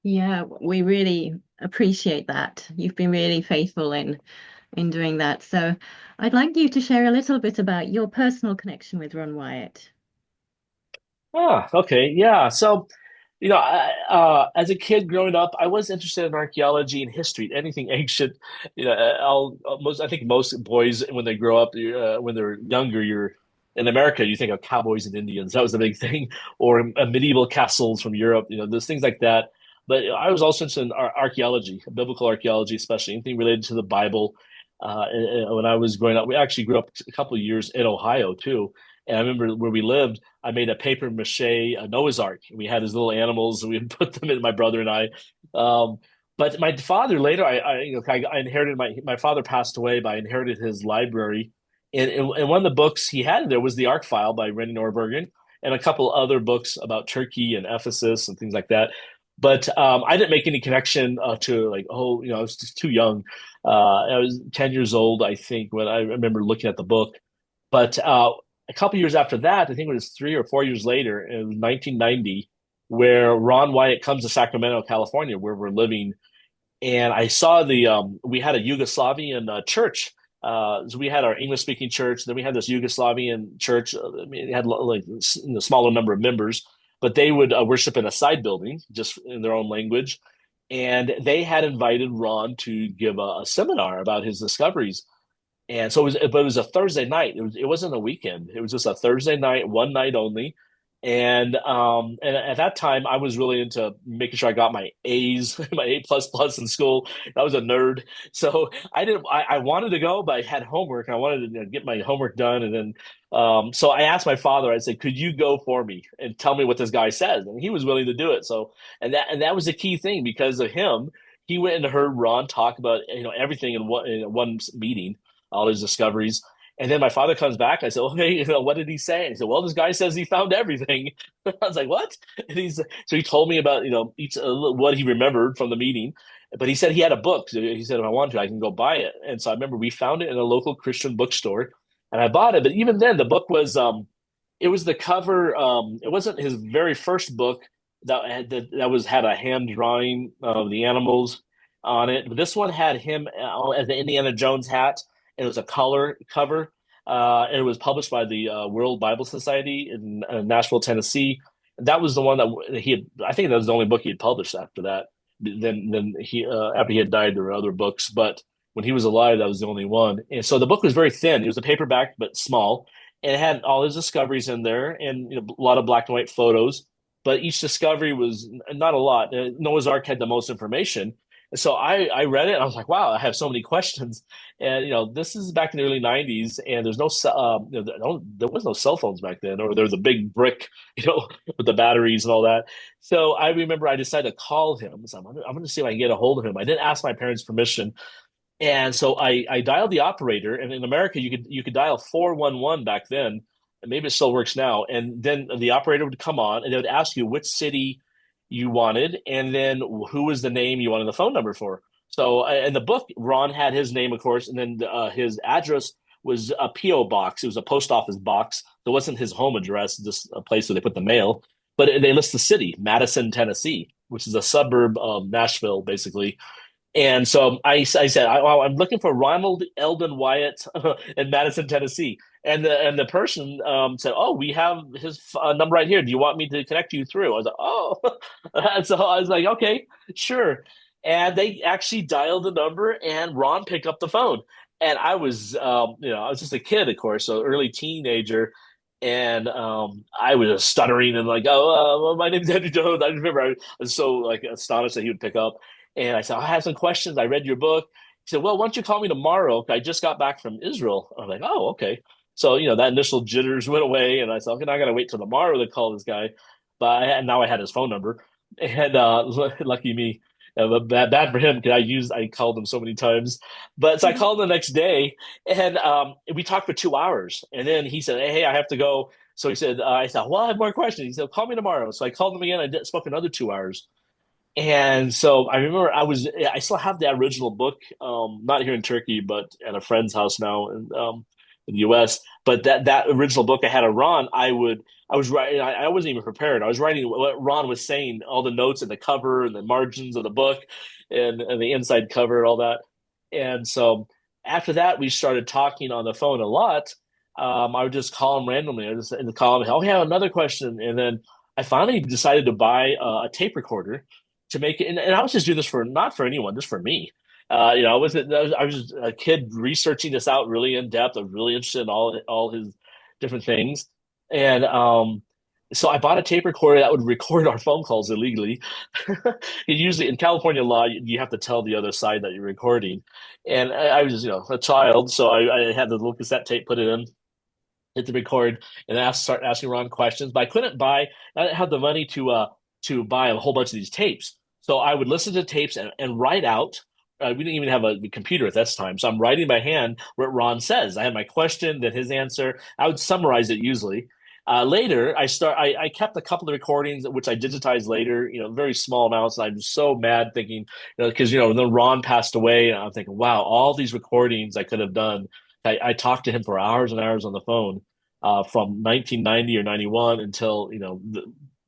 Yeah, we really appreciate that. You've been really faithful in doing that. So I'd like you to share a little bit about your personal connection with Ron Wyatt. Okay. Yeah. So, as a kid growing up, I was interested in archaeology and history, anything ancient. I think most boys, when they grow up, when they're younger, you're in America, you think of cowboys and Indians. That was the big thing, or medieval castles from Europe. There's things like that. But I was also interested in archaeology, biblical archaeology, especially anything related to the Bible. When I was growing up, we actually grew up a couple of years in Ohio too. And I remember where we lived, I made a paper mache Noah's Ark. We had these little animals, and we would put them in, my brother and I. But my father later, I inherited my father passed away, but I inherited his library. And one of the books he had in there was the Ark File by Rennie Norbergen, and a couple other books about Turkey and Ephesus and things like that. But I didn't make any connection to I was just too young. I was 10 years old, I think, when I remember looking at the book. But a couple years after that, I think it was 3 or 4 years later, in 1990, where Ron Wyatt comes to Sacramento, California, where we're living. And I saw we had a Yugoslavian church. So we had our English-speaking church. Then we had this Yugoslavian church. It had a smaller number of members, but they would worship in a side building, just in their own language. And they had invited Ron to give a seminar about his discoveries. And so it was a Thursday night. It wasn't a weekend. It was just a Thursday night, one night only. And at that time, I was really into making sure I got my A's, my A++ in school. I was a nerd, so I wanted to go, but I had homework. I wanted to get my homework done, and then so I asked my father. I said, "Could you go for me and tell me what this guy says?" And he was willing to do it. So that was the key thing, because of him. He went and heard Ron talk about everything in one meeting, all his discoveries. And then my father comes back. I said, "Okay, what did he say?" And he said, "Well, this guy says he found everything." I was like, "What?" And so he told me about each what he remembered from the meeting. But he said he had a book. So he said, "If I want to, I can go buy it." And so I remember we found it in a local Christian bookstore, and I bought it. But even then, the book was it was the cover. It wasn't his very first book that had a hand drawing of the animals on it. But this one had him as the Indiana Jones hat. It was a color cover. And it was published by the World Bible Society in Nashville, Tennessee. That was the one that he had. I think that was the only book he had published after that. Then he after he had died, there were other books, but when he was alive, that was the only one. And so the book was very thin. It was a paperback, but small, and it had all his discoveries in there, and a lot of black and white photos. But each discovery was not a lot. Noah's Ark had the most information. So I read it and I was like, wow, I have so many questions. And this is back in the early '90s, and there's there was no cell phones back then, or there was a big brick, with the batteries and all that. So I remember I decided to call him. So I'm going to see if I can get a hold of him. I didn't ask my parents' permission, and so I dialed the operator. And in America, you could dial 411 back then, and maybe it still works now. And then the operator would come on, and they would ask you which city you wanted, and then who was the name you wanted the phone number for. So in the book, Ron had his name, of course, and then his address was a P.O. box. It was a post office box. It wasn't his home address, just a place where they put the mail. But they list the city, Madison, Tennessee, which is a suburb of Nashville, basically. And so I said, I'm looking for Ronald Eldon Wyatt in Madison, Tennessee. And the person said, oh, we have his number right here. Do you want me to connect you through? I was like, oh. And so I was like, okay, sure. And they actually dialed the number, and Ron picked up the phone. And I was, I was just a kid, of course, so early teenager. And I was just stuttering and like, oh, my name's Andrew Jones. I remember I was so like astonished that he would pick up. And I said, I have some questions. I read your book. He said, well, why don't you call me tomorrow? I just got back from Israel. I'm like, oh, okay. So, that initial jitters went away. And I said, okay, I got to wait till tomorrow to call this guy. But now I had his phone number. And lucky me. But bad for him because I called him so many times. But so I called him the next day, and we talked for 2 hours. And then he said, hey, I have to go. So he said, I said, well, I have more questions. He said, call me tomorrow. So I called him again. I spoke another 2 hours. And so I remember I still have the original book, not here in Turkey, but at a friend's house now in the US. But that original book I had of Ron, I was writing, I wasn't even prepared. I was writing what Ron was saying, all the notes and the cover and the margins of the book and the inside cover and all that. And so after that, we started talking on the phone a lot. I would just call him randomly. I just call him, oh, yeah, another question. And then I finally decided to buy a tape recorder to make it. And I was just doing this not for anyone, just for me. I was just a kid researching this out really in depth. I was really interested in all his different things. And so I bought a tape recorder that would record our phone calls illegally. Usually in California law, you have to tell the other side that you're recording. And I was, a child, so I had the little cassette tape, put it in, hit the record, and start asking Ron questions. But I didn't have the money to buy a whole bunch of these tapes. So I would listen to tapes and write out. We didn't even have a computer at this time. So I'm writing by hand what Ron says. I had my question, then his answer. I would summarize it usually. Later, I kept a couple of recordings, which I digitized later, very small amounts. And I'm so mad thinking, because, then Ron passed away. And I'm thinking, wow, all these recordings I could have done. I talked to him for hours and hours on the phone from 1990 or 91 until,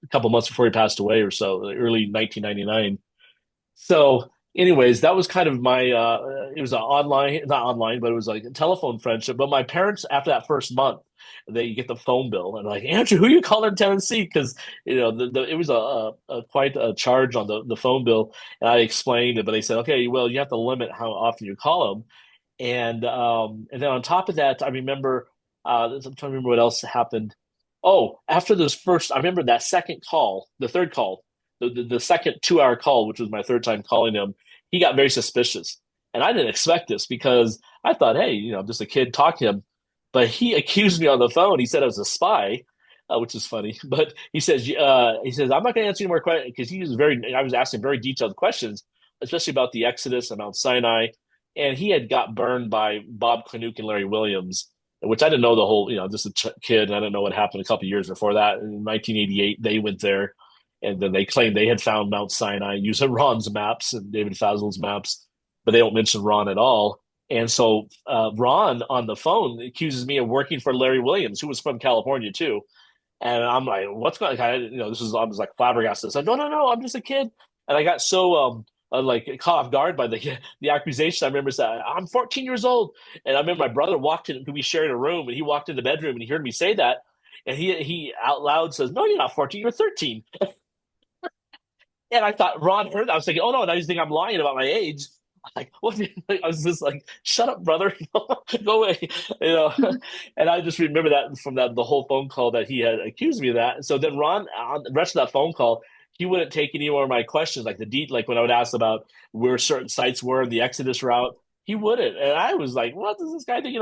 a couple months before he passed away or so, early 1999. So anyways, that was kind of my, it was not online, but it was like a telephone friendship. But my parents, after that first month, they get the phone bill and like, Andrew, who you calling in Tennessee? Because, it was quite a charge on the phone bill. And I explained it, but they said, okay, well, you have to limit how often you call them. And then on top of that, I remember, I'm trying to remember what else happened. Oh, after this first, I remember that second call, the third call, the second 2 hour call, which was my third time calling him, he got very suspicious. And I didn't expect this because I thought, hey, I'm just a kid talking to him. But he accused me on the phone. He said I was a spy, which is funny. But he says, I'm not going to answer any more questions because I was asking very detailed questions, especially about the Exodus and Mount Sinai. And he had got burned by Bob Canook and Larry Williams, which I didn't know the whole, just a kid. And I didn't know what happened a couple of years before that. In 1988, they went there. And then they claimed they had found Mount Sinai using Ron's maps and David Fazel's maps, but they don't mention Ron at all. And so Ron on the phone accuses me of working for Larry Williams, who was from California too. And I'm like, what's going on? I was like flabbergasted. I said, no, I'm just a kid. And I got so like caught off guard by the accusation. I remember saying, I'm 14 years old. And I remember my brother walked in, we shared a room, and he walked in the bedroom and he heard me say that. And he out loud says, no, you're not 14, you're 13. And I thought Ron heard that. I was thinking, oh no, now you think I'm lying about my age. I'm like, what? I was just like, shut up, brother, go away, And I just remember that from the whole phone call that he had accused me of that. And so then Ron, on the rest of that phone call, he wouldn't take any more of my questions, like like when I would ask about where certain sites were in the Exodus route, he wouldn't. And I was like, what is this guy thinking?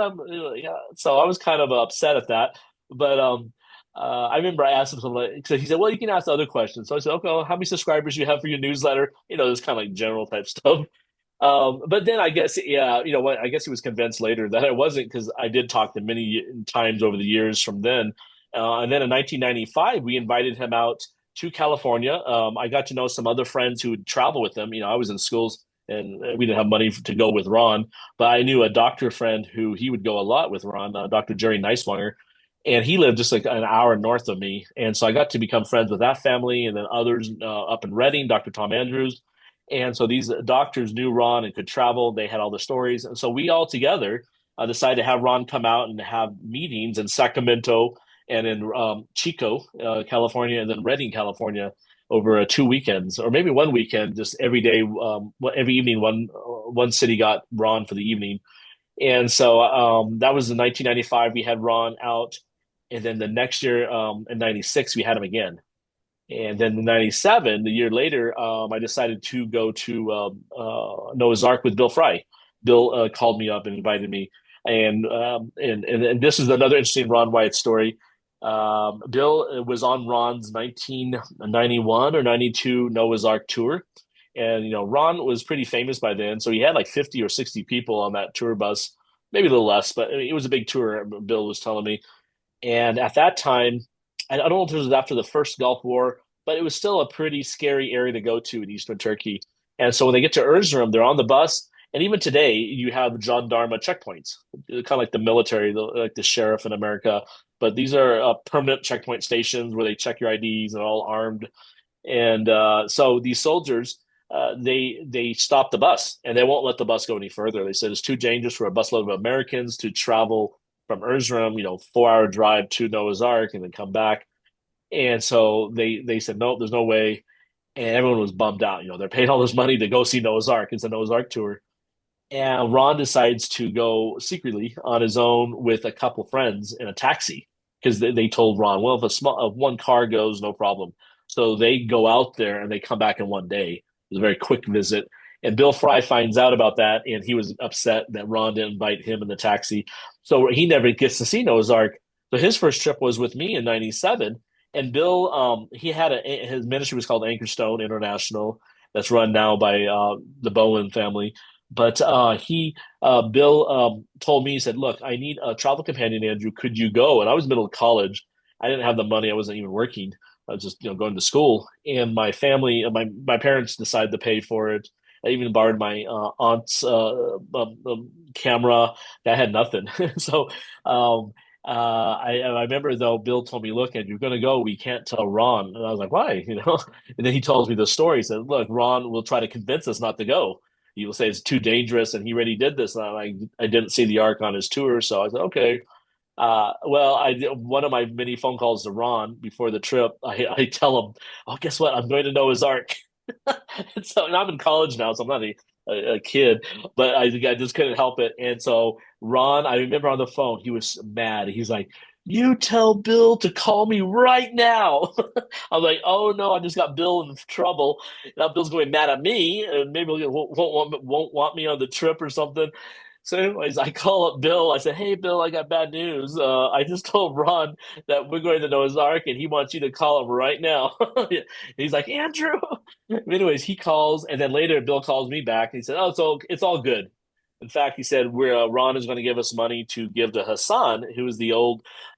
Yeah. So I was kind of upset at that. But I remember I asked him something like, so he said, well, you can ask other questions. So I said, okay, well, how many subscribers do you have for your newsletter? This kind of like general type stuff. But then I guess, yeah, what, I guess he was convinced later that I wasn't, because I did talk to him many times over the years from then. And then in 1995, we invited him out to California. I got to know some other friends who would travel with him. I was in schools and we didn't have money to go with Ron, but I knew a doctor friend who he would go a lot with Ron, Dr. Jerry Neiswanger, and he lived just like an hour north of me. And so I got to become friends with that family, and then others up in Reading, Dr. Tom Andrews. And so these doctors knew Ron and could travel. They had all the stories. And so we all together decided to have Ron come out and have meetings in Sacramento and in Chico, California, and then Redding, California, over 2 weekends, or maybe one weekend, just every day, every evening, one city got Ron for the evening. And so that was in 1995. We had Ron out. And then the next year, in 96, we had him again. And then in 97, the year later, I decided to go to Noah's Ark with Bill Fry. Bill called me up and invited me. And this is another interesting Ron Wyatt story. Bill was on Ron's 1991 or 92 Noah's Ark tour. And, Ron was pretty famous by then. So he had like 50 or 60 people on that tour bus, maybe a little less, but it was a big tour, Bill was telling me. And at that time, I don't know if it was after the first Gulf War, but it was still a pretty scary area to go to in eastern Turkey. And so when they get to Erzurum, they're on the bus. And even today, you have gendarme checkpoints, kind of like the military, like the sheriff in America. But these are permanent checkpoint stations where they check your IDs and all armed. And so these soldiers, they stop the bus, and they won't let the bus go any further. They said it's too dangerous for a busload of Americans to travel from Erzurum, 4-hour drive to Noah's Ark and then come back. And so they said, no, there's no way. And everyone was bummed out. They're paying all this money to go see Noah's Ark. It's a Noah's Ark tour. And Ron decides to go secretly on his own with a couple friends in a taxi, because they told Ron, well, if one car goes, no problem. So they go out there and they come back in one day. It was a very quick visit. And Bill Fry finds out about that, and he was upset that Ron didn't invite him in the taxi. So he never gets to see Noah's Ark. So his first trip was with me in 97. And Bill, he had his ministry was called Anchorstone International. That's run now by the Bowen family. But Bill told me, he said, look, I need a travel companion, Andrew. Could you go? And I was middle of college. I didn't have the money. I wasn't even working. I was just going to school. And my family, my parents decided to pay for it. I even borrowed my aunt's camera. I had nothing. So I remember, though, Bill told me, look, Andrew, you're going to go. We can't tell Ron. And I was like, why? And then he tells me the story. He said, look, Ron will try to convince us not to go. He will say it's too dangerous, and he already did this. And I didn't see the Ark on his tour. So I said, okay. Well, I did one of my many phone calls to Ron before the trip. I tell him, oh, guess what? I'm going to Noah's Ark. And I'm in college now, so I'm not a kid, but I just couldn't help it. And so Ron, I remember on the phone, he was mad. He's like, you tell Bill to call me right now. I'm like, oh no, I just got Bill in trouble. Now Bill's going mad at me, and maybe he won't want me on the trip or something. So anyways, I call up Bill. I said, hey, Bill, I got bad news. I just told Ron that we're going to Noah's Ark, and he wants you to call him right now. He's like, Andrew. Anyways, he calls, and then later Bill calls me back. And he said, oh, it's all good. In fact, he said, Ron is going to give us money to give to Hassan, who was the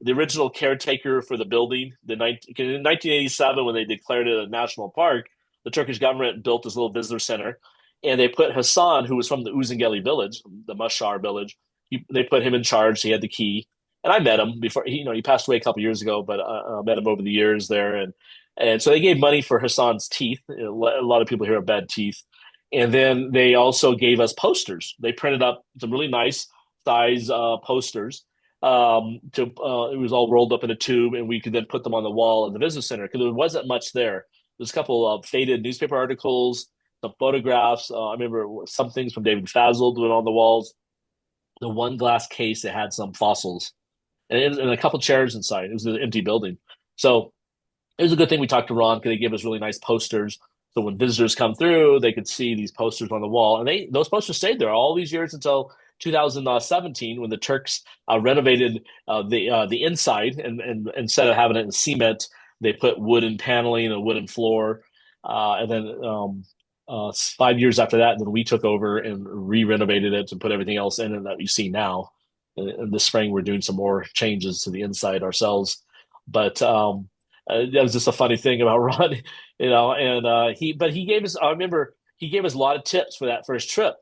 original caretaker for the building. In 1987, when they declared it a national park, the Turkish government built this little visitor center. And they put Hassan, who was from the Uzungeli village, the Mashar village. They put him in charge. So he had the key. And I met him before. He passed away a couple years ago, but I met him over the years there. And so they gave money for Hassan's teeth. A lot of people here have bad teeth. And then they also gave us posters. They printed up some really nice size posters. It was all rolled up in a tube, and we could then put them on the wall in the visitor center, because there wasn't much there. There's a couple of faded newspaper articles, some photographs. I remember some things from David Fazold went on the walls. The one glass case that had some fossils, and a couple chairs inside. It was an empty building. So it was a good thing we talked to Ron because they gave us really nice posters. So when visitors come through, they could see these posters on the wall, and those posters stayed there all these years until 2017 when the Turks renovated the inside, and instead of having it in cement, they put wooden paneling and a wooden floor. And then 5 years after that, then we took over and re-renovated it and put everything else in it that you see now. In the spring, we're doing some more changes to the inside ourselves, but that was just a funny thing about Ron, and he gave us. I remember he gave us a lot of tips for that first trip.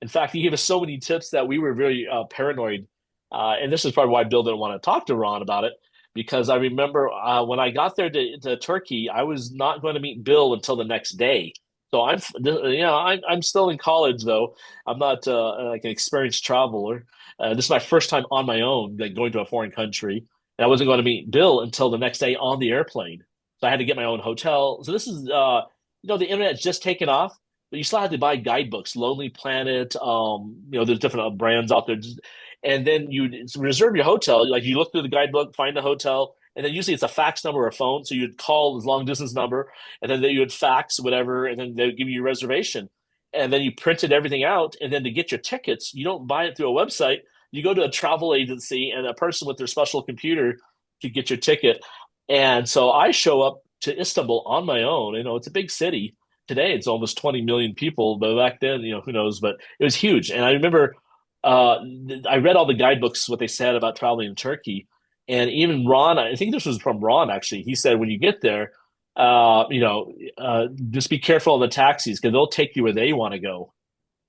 In fact, he gave us so many tips that we were very paranoid, and this is probably why Bill didn't want to talk to Ron about it, because I remember when I got there to Turkey, I was not going to meet Bill until the next day. So I'm still in college though. I'm not like an experienced traveler. This is my first time on my own, like going to a foreign country. And I wasn't going to meet Bill until the next day on the airplane. So I had to get my own hotel. So this is, the internet's just taken off, but you still had to buy guidebooks, Lonely Planet. There's different brands out there. And then you reserve your hotel. Like you look through the guidebook, find the hotel, and then usually it's a fax number or a phone. So you'd call this long distance number, and then you would fax whatever, and then they'd give you a reservation. And then you printed everything out. And then to get your tickets, you don't buy it through a website. You go to a travel agency, and a person with their special computer could get your ticket. And so I show up to Istanbul on my own. It's a big city. Today, it's almost 20 million people. But back then, who knows? But it was huge. And I remember I read all the guidebooks, what they said about traveling in Turkey. And even Ron, I think this was from Ron, actually. He said, when you get there, just be careful of the taxis because they'll take you where they want to go.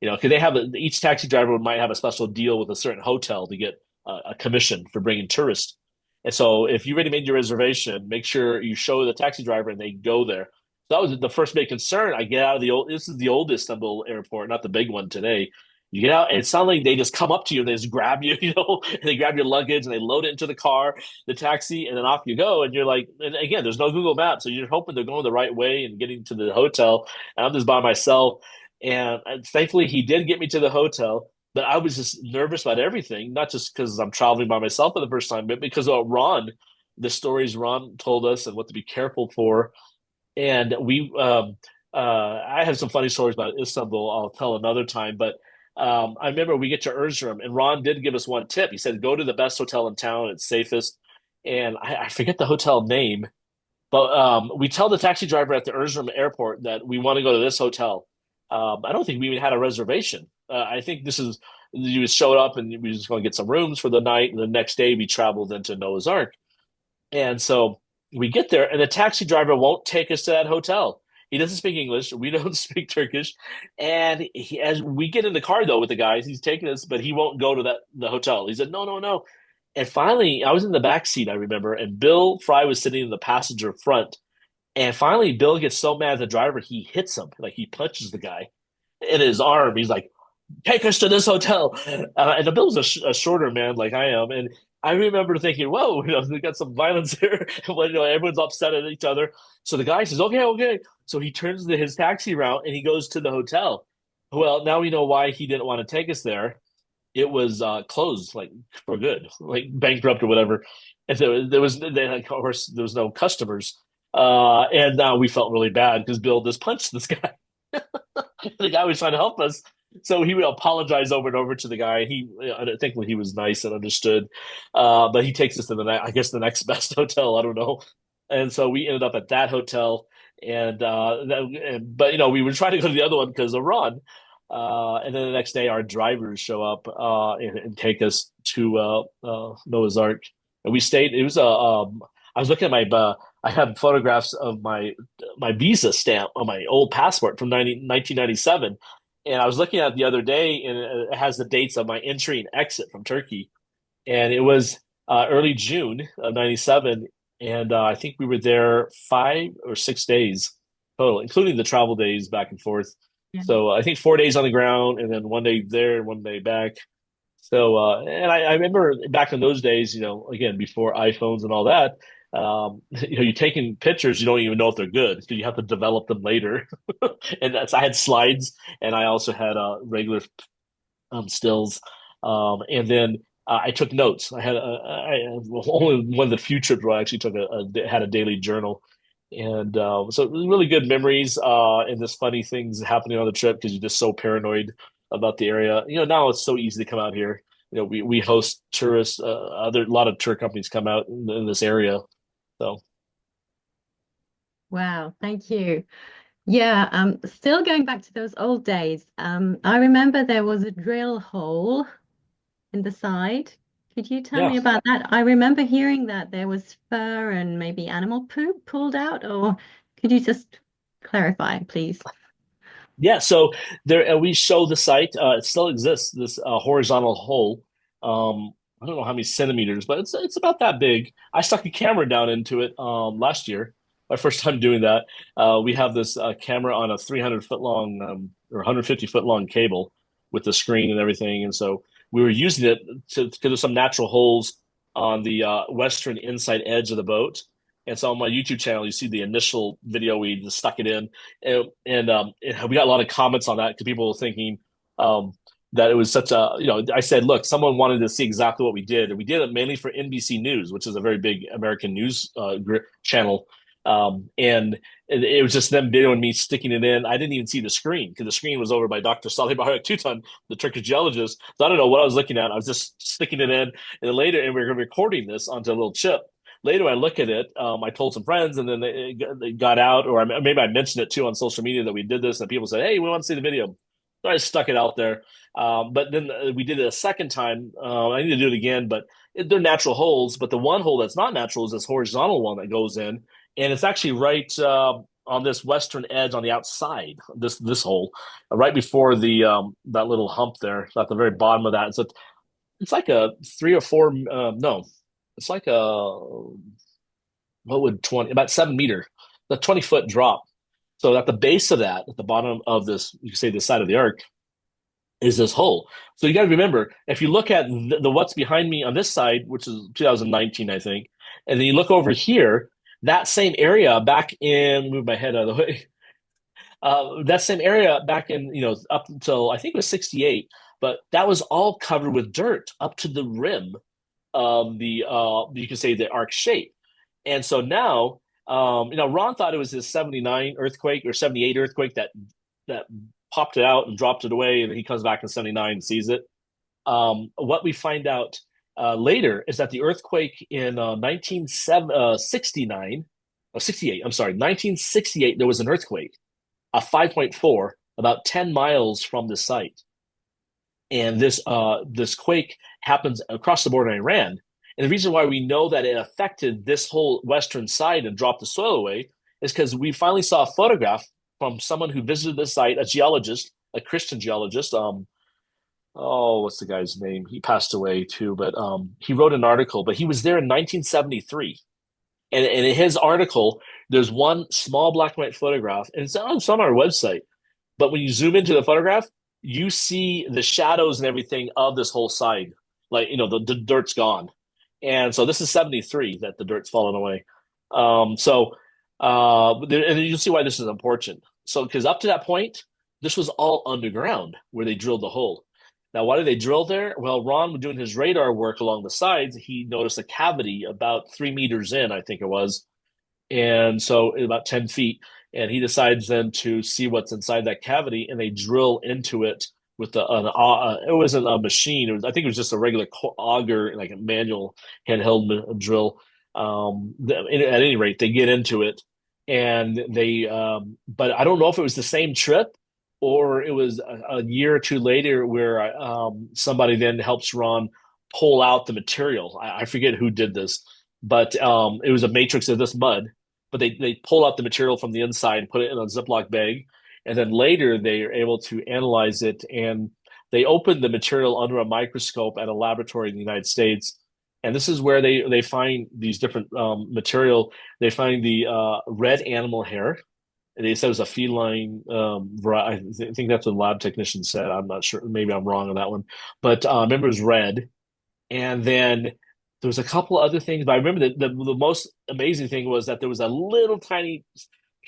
Because they have each taxi driver might have a special deal with a certain hotel to get a commission for bringing tourists. And so if you already made your reservation, make sure you show the taxi driver and they go there. So that was the first big concern. I get out of this is the old Istanbul airport, not the big one today. You get out, and it's not like they just come up to you and they just grab you, and they grab your luggage and they load it into the car, the taxi, and then off you go. And you're like, and again, there's no Google Maps, so you're hoping they're going the right way and getting to the hotel. And I'm just by myself. And thankfully, he did get me to the hotel, but I was just nervous about everything, not just because I'm traveling by myself for the first time, but because of Ron, the stories Ron told us and what to be careful for. And I have some funny stories about Istanbul I'll tell another time, but I remember we get to Erzurum, and Ron did give us one tip. He said, go to the best hotel in town, it's safest. And I forget the hotel name, but we tell the taxi driver at the Erzurum airport that we want to go to this hotel. I don't think we even had a reservation. I think you showed up and we were just going to get some rooms for the night. And the next day we traveled into Noah's Ark. And so we get there and the taxi driver won't take us to that hotel. He doesn't speak English. We don't speak Turkish. And as we get in the car though with the guys, he's taking us, but he won't go to the hotel. He said, no, no, no. And finally, I was in the back seat, I remember, and Bill Fry was sitting in the passenger front. And finally, Bill gets so mad at the driver, he hits him. Like he punches the guy in his arm. He's like, take us to this hotel. And the Bill's a shorter man like I am. And I remember thinking, whoa, we got some violence here. Everyone's upset at each other. So the guy says, okay, okay. So he turns his taxi route and he goes to the hotel. Well, now we know why he didn't want to take us there. It was closed, like for good, like bankrupt or whatever. And so of course, there was no customers. And we felt really bad because Bill just punched this guy. The guy was trying to help us. So he would apologize over and over to the guy. I think he was nice and understood. But he takes us to the next best hotel. I don't know. And so we ended up at that hotel. But we were trying to go to the other one because of Ron. And then the next day, our drivers show up and take us to Noah's Ark. And we stayed. It was I was looking at I have photographs of my visa stamp on my old passport from 1997. And I was looking at it the other day, and it has the dates of my entry and exit from Turkey. And it was early June of 97. And I think we were there 5 or 6 days total, including the travel days back and forth. Yeah. So I think 4 days on the ground and then 1 day there and 1 day back. So, and I remember back in those days, again, before iPhones and all that, you're taking pictures, you don't even know if they're good because you have to develop them later. And I had slides and I also had regular stills. And then I took notes. I had only one of the few trips where I actually had a daily journal. And so really good memories and just funny things happening on the trip because you're just so paranoid about the area. Now it's so easy to come out here. We host tourists. A lot of tour companies come out in this area. So Wow, thank you. Yeah, still going back to those old days. I remember there was a drill hole in the side. Could you tell yeah. me about that? I remember hearing that there was fur and maybe animal poop pulled out, or could you just clarify, please? Yeah, so there we show the site. It still exists. This horizontal hole. I don't know how many centimeters, but it's about that big. I stuck a camera down into it last year. My first time doing that. We have this camera on a 300-foot long or 150-foot long cable with the screen and everything, and so we were using it because there's some natural holes on the western inside edge of the boat. And so on my YouTube channel, you see the initial video we just stuck it in, and we got a lot of comments on that because people were thinking that it was such a, I said, look, someone wanted to see exactly what we did, and we did it mainly for NBC News, which is a very big American news channel, and it was just them videoing me sticking it in. I didn't even see the screen because the screen was over by Dr. Salih Tutan, the Turkish geologist. So I don't know what I was looking at. I was just sticking it in, and then later, and we were recording this onto a little chip. Later, I look at it. I told some friends, and then they got out, or maybe I mentioned it too on social media that we did this, and people said, "Hey, we want to see the video." So I stuck it out there. But then we did it a second time. I need to do it again, but they're natural holes. But the one hole that's not natural is this horizontal one that goes in, and it's actually right on this western edge on the outside. This hole, right before the that little hump there, at the very bottom of that. So it's like a 3 or 4. No, it's like a what would 20 about 7 meter, the 20-foot drop. So at the base of that, at the bottom of this, you can say the side of the ark, is this hole. So you got to remember, if you look at the what's behind me on this side, which is 2019, I think, and then you look over here, that same area back in, move my head out of the way, that same area back in, up until I think it was 68, but that was all covered with dirt up to the rim of the, you can say the arc shape. And so now, Ron thought it was his 79 earthquake or 78 earthquake that popped it out and dropped it away, and he comes back in 79 and sees it. What we find out later is that the earthquake in 1969, 68, I'm sorry, 1968, there was an earthquake, a 5.4, about 10 miles from the site. And this quake happens across the border in Iran. And the reason why we know that it affected this whole western side and dropped the soil away is because we finally saw a photograph from someone who visited the site, a geologist, a Christian geologist. What's the guy's name? He passed away too, but he wrote an article. But he was there in 1973, and in his article, there's one small black and white photograph, and it's on our website. But when you zoom into the photograph, you see the shadows and everything of this whole side, like the dirt's gone. And so this is 73 that the dirt's fallen away. And you'll see why this is important. So, because up to that point, this was all underground where they drilled the hole. Now, why did they drill there? Well, Ron was doing his radar work along the sides. He noticed a cavity about 3 meters in, I think it was. And so about 10 feet. And he decides then to see what's inside that cavity, and they drill into it with it wasn't a machine. I think it was just a regular auger, like a manual handheld drill. At any rate, they get into it, and but I don't know if it was the same trip or it was a year or two later where somebody then helps Ron pull out the material. I forget who did this, but it was a matrix of this mud. But they pull out the material from the inside and put it in a Ziploc bag. And then later they are able to analyze it, and they open the material under a microscope at a laboratory in the United States. And this is where they find these different material. They find the red animal hair. And they said it was a feline variety. I think that's what the lab technician said. I'm not sure. Maybe I'm wrong on that one. But I remember it was red. And then there was a couple other things. But I remember that the most amazing thing was that there was a little tiny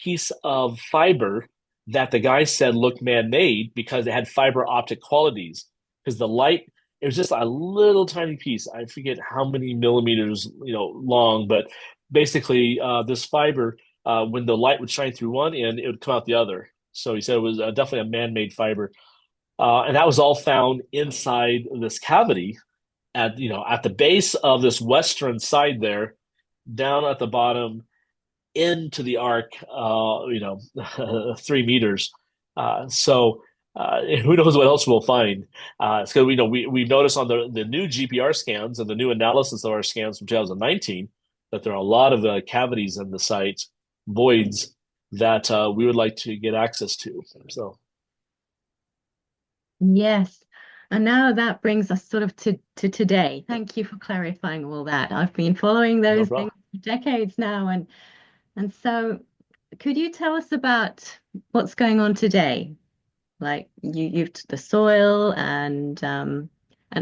piece of fiber that the guy said looked man-made because it had fiber optic qualities. Because the light, it was just a little tiny piece. I forget how many millimeters, long, but basically this fiber when the light would shine through one end, it would come out the other. So he said it was definitely a man-made fiber. And that was all found inside this cavity at the base of this western side there, down at the bottom into the ark, 3 meters. So who knows what else we'll find? It's because we noticed on the new GPR scans and the new analysis of our scans from 2019 that there are a lot of cavities in the site, voids that we would like to get access to. So yes. And now that brings us sort of to today. Thank you for clarifying all that. I've been following those things for decades now, and so could you tell us about what's going on today? Like you've the soil and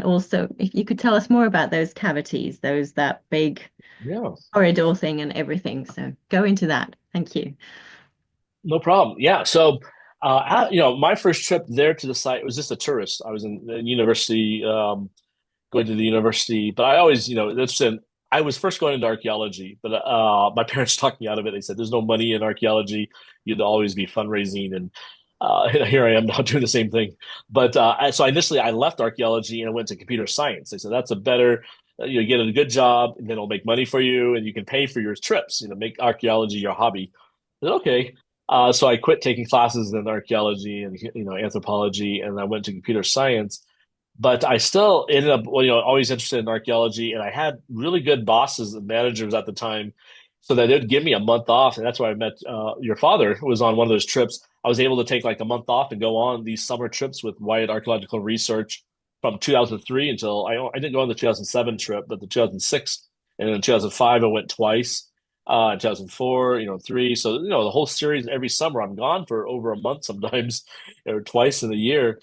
also if you could tell us more about those cavities, that big corridor thing and everything. So go into that. Thank you. No problem. Yeah. So my first trip there to the site was just a tourist. I was in university, going to the university, but I always, I was first going into archaeology, but my parents talked me out of it. They said, there's no money in archaeology. You'd always be fundraising. And here I am now doing the same thing. But so initially I left archaeology and I went to computer science. They said, that's a better, you get a good job and then it'll make money for you and you can pay for your trips, make archaeology your hobby. I said, okay. So I quit taking classes in archaeology and anthropology, and I went to computer science. But I still ended up, always interested in archaeology, and I had really good bosses and managers at the time, so that they'd give me a month off, and that's where I met your father, who was on one of those trips. I was able to take like a month off and go on these summer trips with Wyatt Archaeological Research from 2003 until I didn't go on the 2007 trip, but the 2006 and then 2005 I went twice. 2004, 3. So, the whole series every summer, I'm gone for over a month sometimes, or twice in a year.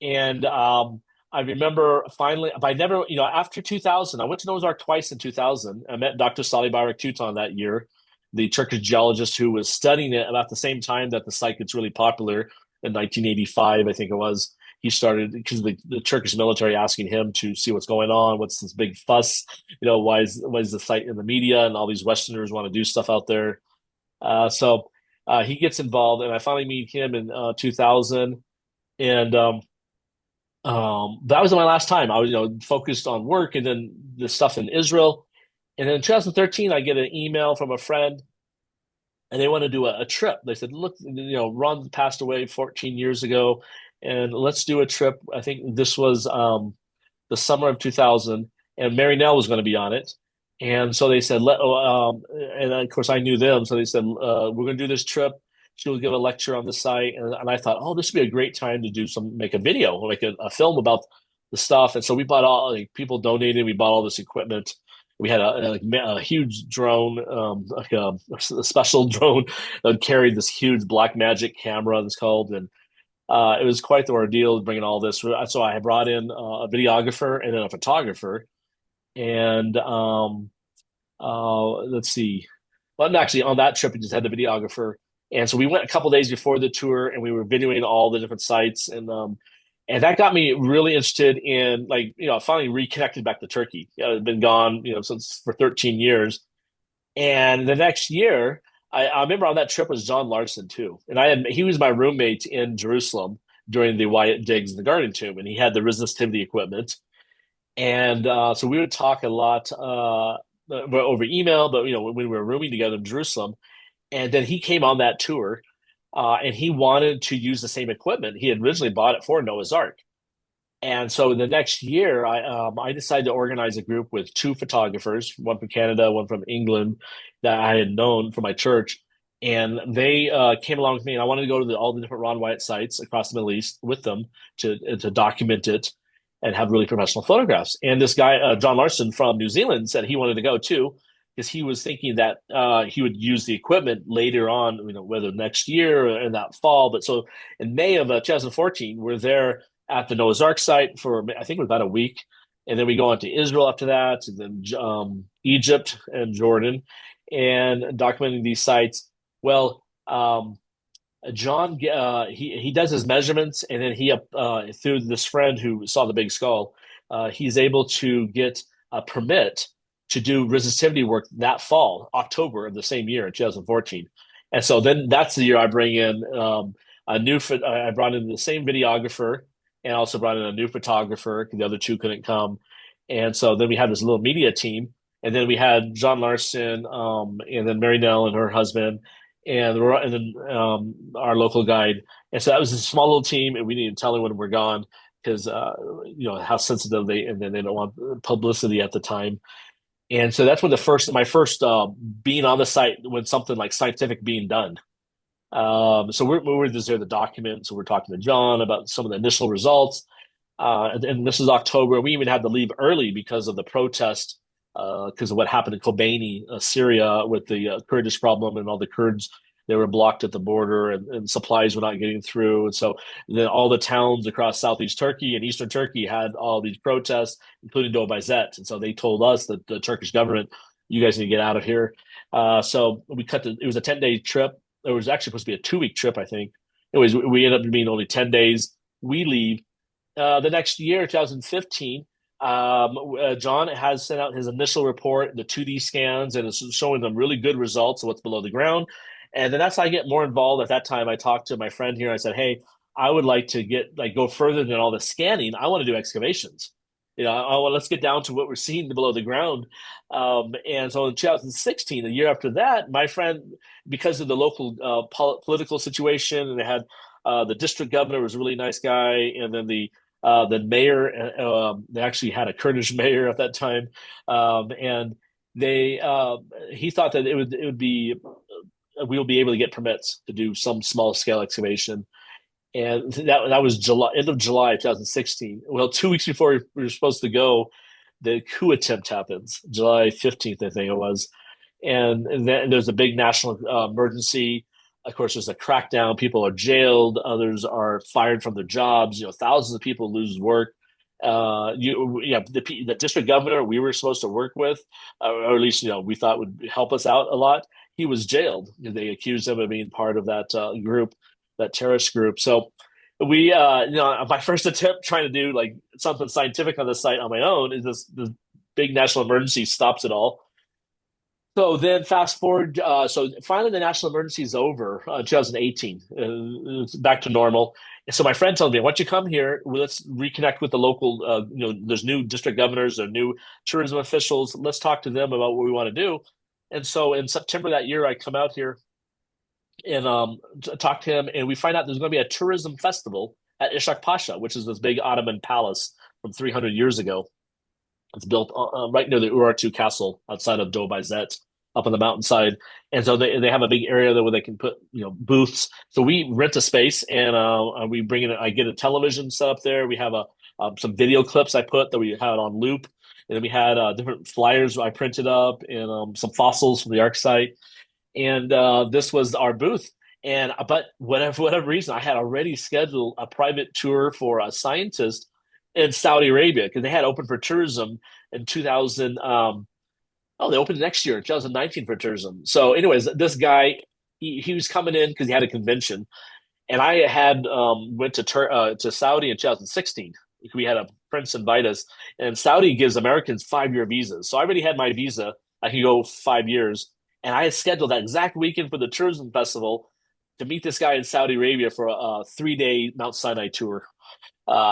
And I remember finally, but I never, after 2000, I went to Noah's Ark twice in 2000. I met Dr. Salih Bayrak Tutan that year, the Turkish geologist who was studying it about the same time that the site gets really popular in 1985, I think it was. He started because the Turkish military asking him to see what's going on. What's this big fuss? Why is the site in the media and all these Westerners want to do stuff out there? So he gets involved, and I finally meet him in 2000. And that was my last time. I was focused on work and then the stuff in Israel. And then in 2013, I get an email from a friend, and they want to do a trip. They said, "Look, Ron passed away 14 years ago. And let's do a trip." I think this was the summer of 2000, and Mary Nell was going to be on it. And so they said, and of course I knew them. So they said, we're going to do this trip. She will give a lecture on the site. And I thought, oh, this would be a great time to make a video, like a film about the stuff. And so we bought people donated. We bought all this equipment. We had a huge drone, like a special drone that carried this huge Blackmagic camera, it's called. And it was quite the ordeal bringing all this. So I brought in a videographer and then a photographer. And let's see. Well, actually, on that trip, we just had the videographer. And so we went a couple days before the tour, and we were videoing all the different sites. And that got me really interested in, finally reconnected back to Turkey. I'd been gone, since for 13 years. And the next year, I remember on that trip was John Larson too, and he was my roommate in Jerusalem during the Wyatt digs in the Garden Tomb, and he had the resistivity equipment, and so we would talk a lot over email, but when we were rooming together in Jerusalem, and then he came on that tour, and he wanted to use the same equipment. He had originally bought it for Noah's Ark. And so the next year, I decided to organize a group with 2 photographers, one from Canada, one from England, that I had known from my church. And they came along with me, and I wanted to go to all the different Ron Wyatt sites across the Middle East with them to document it and have really professional photographs. And this guy, John Larson from New Zealand, said he wanted to go too, because he was thinking that he would use the equipment later on, whether next year or in that fall. But so in May of 2014, we're there at the Noah's Ark site for, I think it was about a week. And then we go on to Israel after that, and then Egypt and Jordan, and documenting these sites. Well, John, he does his measurements, and then he, through this friend who saw the big skull, he's able to get a permit to do resistivity work that fall, October of the same year, in 2014. And so then that's the year I bring in I brought in the same videographer and also brought in a new photographer because the other two couldn't come. And so then we had this little media team. And then we had John Larson, and then Mary Nell and her husband, and then our local guide. And so that was a small little team, and we didn't tell anyone we're gone because how sensitive and then they don't want publicity at the time. And so that's when my first being on the site when something like scientific being done. So we're just there to document. So we're talking to John about some of the initial results. And this is October. We even had to leave early because of the protest, because of what happened in Kobani, Syria, with the Kurdish problem and all the Kurds. They were blocked at the border, and supplies were not getting through. And so then all the towns across southeast Turkey and eastern Turkey had all these protests, including Doğu. And so they told us that the Turkish government, you guys need to get out of here. So it was a 10-day trip. It was actually supposed to be a 2-week trip, I think. Anyways, we ended up being only 10 days. We leave. The next year, 2015, John has sent out his initial report, the 2D scans, and it's showing them really good results of what's below the ground. And then that's how I get more involved. At that time, I talked to my friend here. I said, hey, I would like to go further than all the scanning. I want to do excavations. Let's get down to what we're seeing below the ground. And so in 2016, the year after that, my friend, because of the local political situation, and they had the district governor was a really nice guy, and then the mayor, they actually had a Kurdish mayor at that time, and he thought that it would be we'll be able to get permits to do some small scale excavation. And that was end of July 2016. Well, 2 weeks before we were supposed to go, the coup attempt happens, July 15th, I think it was. And then there's a big national emergency. Of course, there's a crackdown. People are jailed. Others are fired from their jobs. Thousands of people lose work. The district governor we were supposed to work with, or at least we thought would help us out a lot. He was jailed. They accused him of being part of that group, that terrorist group. So we, my first attempt trying to do like something scientific on the site on my own is this big national emergency stops it all. So then fast forward, so finally the national emergency is over, 2018, it's back to normal. And so my friend told me, why don't you come here, let's reconnect with the local, there's new district governors, there are new tourism officials, let's talk to them about what we want to do. And so in September that year, I come out here and talk to him, and we find out there's going to be a tourism festival at Ishak Pasha, which is this big Ottoman palace from 300 years ago. It's built right near the Urartu Castle outside of Doğu, up on the mountainside. And so they have a big area there where they can put booths. So we rent a space, and we bring in. I get a television set up there. We have some video clips I put that we had on loop. And then we had different flyers I printed up, and some fossils from the Ark site. And this was our booth. But for whatever reason, I had already scheduled a private tour for a scientist in Saudi Arabia because they had opened for tourism in 2000. They opened next year, 2019, for tourism. So, anyways, this guy he was coming in because he had a convention, and I had went to Saudi in 2016. We had a prince invite us, and Saudi gives Americans 5-year visas. So I already had my visa. I can go 5 years. And I had scheduled that exact weekend for the tourism festival to meet this guy in Saudi Arabia for a 3-day Mount Sinai tour.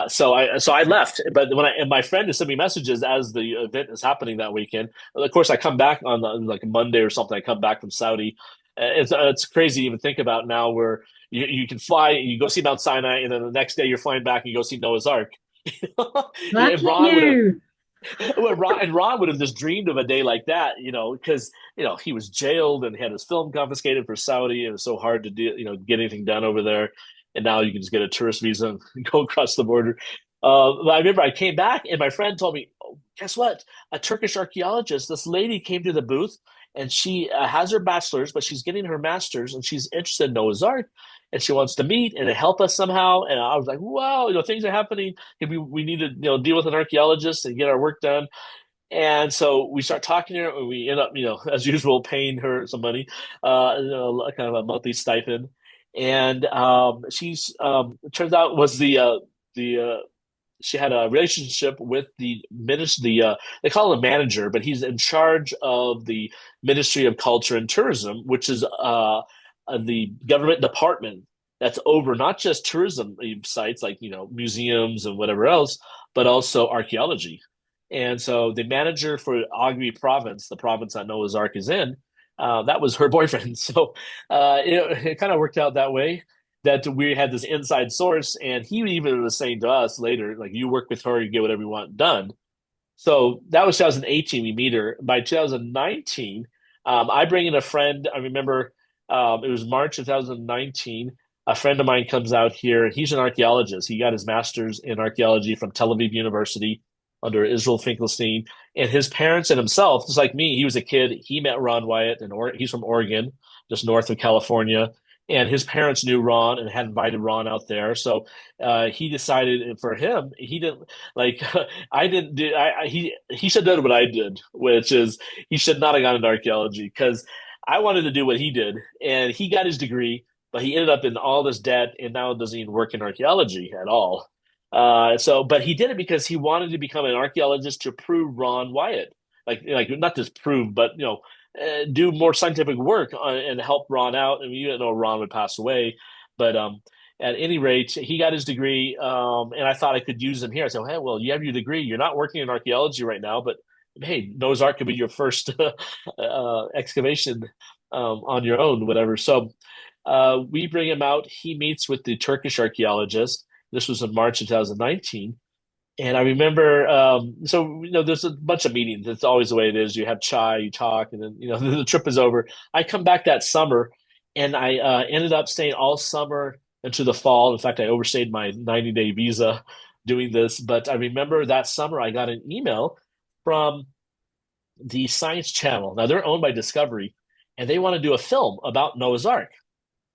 So I left, but and my friend has sent me messages as the event is happening that weekend. Of course, I come back on like a Monday or something. I come back from Saudi. It's crazy to even think about now, where you can fly, you go see Mount Sinai, and then the next day you're flying back and you go see Noah's Ark. Lucky you. Ron would have just dreamed of a day like that, because he was jailed and had his film confiscated for Saudi. It was so hard to get anything done over there, and now you can just get a tourist visa and go across the border. But I remember I came back, and my friend told me, oh, guess what? A Turkish archaeologist, this lady came to the booth, and she has her bachelor's, but she's getting her master's, and she's interested in Noah's Ark, and she wants to meet and to help us somehow. And I was like, wow, things are happening. We need to deal with an archaeologist and get our work done. And so we start talking to her, and we end up, as usual, paying her some money, kind of a monthly stipend. And she's turns out was she had a relationship with the minister, they call him a manager, but he's in charge of the Ministry of Culture and Tourism, which is the government department that's over not just tourism sites like, museums and whatever else, but also archaeology. And so the manager for Agri province, the province that Noah's Ark is in, that was her boyfriend. So it kind of worked out that way, that we had this inside source. And he even was saying to us later, like, you work with her, you get whatever you want done. So that was 2018, we meet her. By 2019, I bring in a friend. I remember it was March 2019. A friend of mine comes out here. He's an archaeologist. He got his master's in archaeology from Tel Aviv University under Israel Finkelstein. And his parents and himself, just like me, he was a kid. He met Ron Wyatt, and he's from Oregon, just north of California. And his parents knew Ron and had invited Ron out there. So he decided for him, he didn't like, I didn't do, he should have done what I did, which is he should not have gone into archaeology, because I wanted to do what he did. And he got his degree, but he ended up in all this debt and now doesn't even work in archaeology at all. But he did it because he wanted to become an archaeologist to prove Ron Wyatt, like not just prove, but do more scientific work and help Ron out. I mean, you didn't know Ron would pass away, but at any rate, he got his degree, and I thought I could use him here. I said, hey, well, you have your degree. You're not working in archaeology right now, but hey, Noah's Ark could be your first excavation on your own, whatever. So we bring him out. He meets with the Turkish archaeologist. This was in March 2019. And I remember, there's a bunch of meetings. It's always the way it is. You have chai, you talk, and then, the trip is over. I come back that summer, and I ended up staying all summer into the fall. In fact, I overstayed my 90-day visa doing this. But I remember that summer I got an email from the Science Channel. Now, they're owned by Discovery, and they want to do a film about Noah's Ark.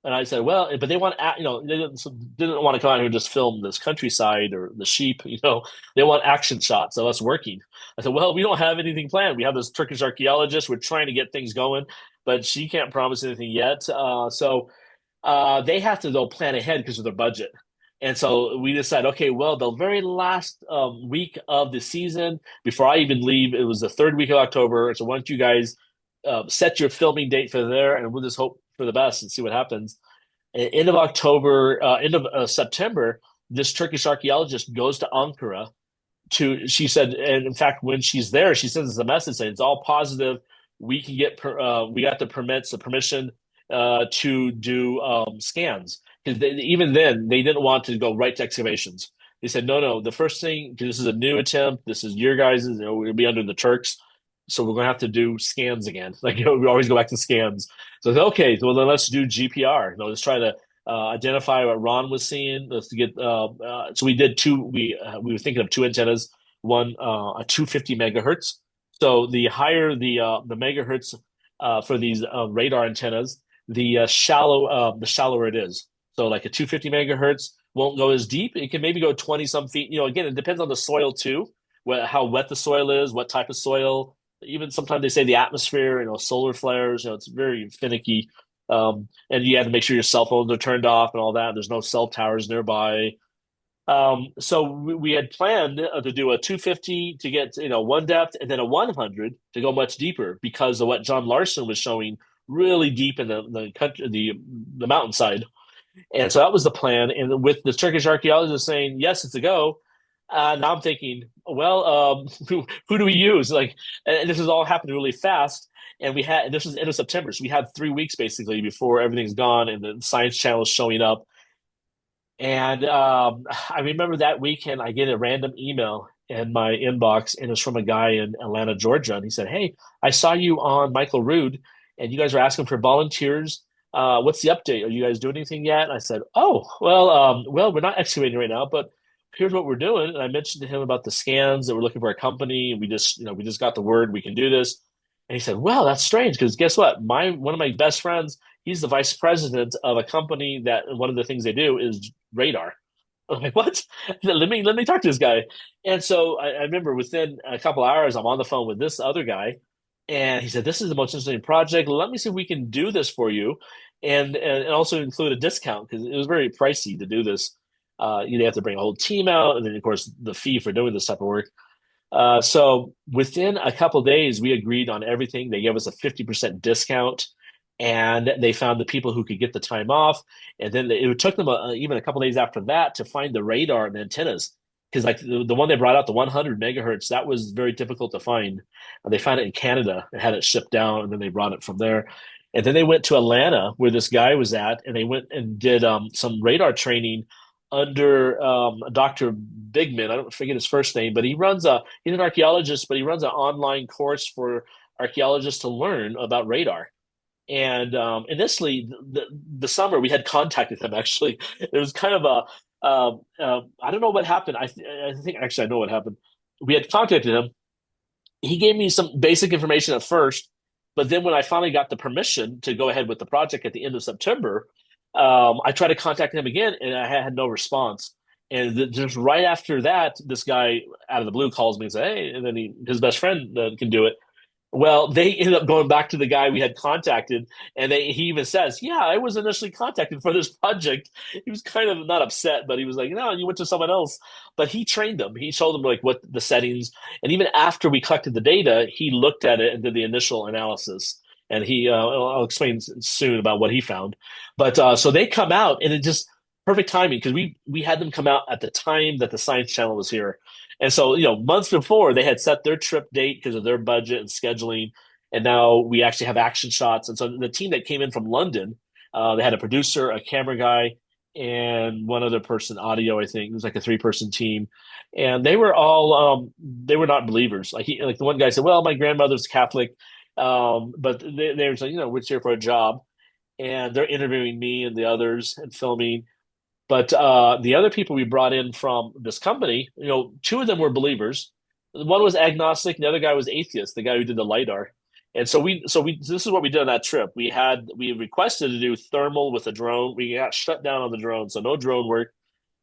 And I said, well, but they want, they didn't want to come out here and just film this countryside or the sheep, they want action shots of us working. I said, well, we don't have anything planned. We have this Turkish archaeologist. We're trying to get things going, but she can't promise anything yet. So they have to, though, plan ahead because of their budget. And so we decided, okay, well, the very last week of the season, before I even leave, it was the third week of October. So why don't you guys set your filming date for there, and we'll just hope for the best and see what happens. End of September, this Turkish archaeologist goes to Ankara she said, and in fact, when she's there, she sends us a message saying it's all positive. We can get, we got the permission to do scans. Because even then, they didn't want to go right to excavations. They said, no, the first thing, because this is a new attempt, this is your guys', we'll be under the Turks. So we're going to have to do scans again. We always go back to scans. So okay, well then let's do GPR. Let's try to identify what Ron was seeing. Let's get. So we did two. We were thinking of two antennas. One a 250 megahertz. So the higher the megahertz for these radar antennas, the shallower it is. So like a 250 megahertz won't go as deep. It can maybe go 20 some feet. Again, it depends on the soil too, how wet the soil is, what type of soil. Even sometimes they say the atmosphere, solar flares, it's very finicky. And you have to make sure your cell phones are turned off and all that. There's no cell towers nearby. So we had planned to do a 250 to get, one depth, and then a 100 to go much deeper because of what John Larson was showing really deep in the country, the mountainside. And so that was the plan. And with the Turkish archaeologist saying, yes, it's a go. Now I'm thinking, well, who do we use? And this has all happened really fast. And this was end of September. So we had 3 weeks basically before everything's gone and the Science Channel is showing up. And I remember that weekend, I get a random email in my inbox, and it's from a guy in Atlanta, Georgia. And he said, hey, I saw you on Michael Rood, and you guys are asking for volunteers. What's the update? Are you guys doing anything yet? And I said, oh, well, we're not excavating right now, but here's what we're doing. And I mentioned to him about the scans, that we're looking for a company. And we just got the word we can do this. And he said, well, that's strange, because guess what? One of my best friends, he's the vice president of a company that one of the things they do is radar. I'm like, what? Let me talk to this guy. And so I remember within a couple hours, I'm on the phone with this other guy, and he said, this is the most interesting project. Let me see if we can do this for you, and also include a discount, because it was very pricey to do this. You have to bring a whole team out, and then of course the fee for doing this type of work. So within a couple of days, we agreed on everything. They gave us a 50% discount. and they found the people who could get the time off. And then it took them even a couple days after that to find the radar and the antennas. Because like the one they brought out, the 100 megahertz, that was very difficult to find. They found it in Canada and had it shipped down, and then they brought it from there. And then they went to Atlanta, where this guy was at, and they went and did some radar training under Dr. Bigman. I don't forget his first name, but he's an archaeologist, but he runs an online course for archaeologists to learn about radar. And initially, the summer we had contacted him. Actually, it was kind of I don't know what happened. I think actually I know what happened. We had contacted him. He gave me some basic information at first, but then when I finally got the permission to go ahead with the project at the end of September, I tried to contact him again, and I had no response. And just right after that, this guy out of the blue calls me and says, "Hey," and then his best friend can do it. Well, they ended up going back to the guy we had contacted, and he even says, "Yeah, I was initially contacted for this project." He was kind of not upset, but he was like, "No, you went to someone else." But he trained them. He showed them like what the settings, and even after we collected the data, he looked at it and did the initial analysis. And I'll explain soon about what he found. But so they come out, and it just perfect timing because we had them come out at the time that the Science Channel was here. And so, months before they had set their trip date because of their budget and scheduling. And now we actually have action shots. And so the team that came in from London, they had a producer, a camera guy, and one other person, audio, I think. It was like a 3-person team. And they were all, they were not believers. Like the one guy said, "Well, my grandmother's Catholic." But they were like, we're here for a job. And they're interviewing me and the others and filming. But the other people we brought in from this company, 2 of them were believers. One was agnostic, and the other guy was atheist, the guy who did the LiDAR. And so this is what we did on that trip. We requested to do thermal with a drone. We got shut down on the drone, so no drone work.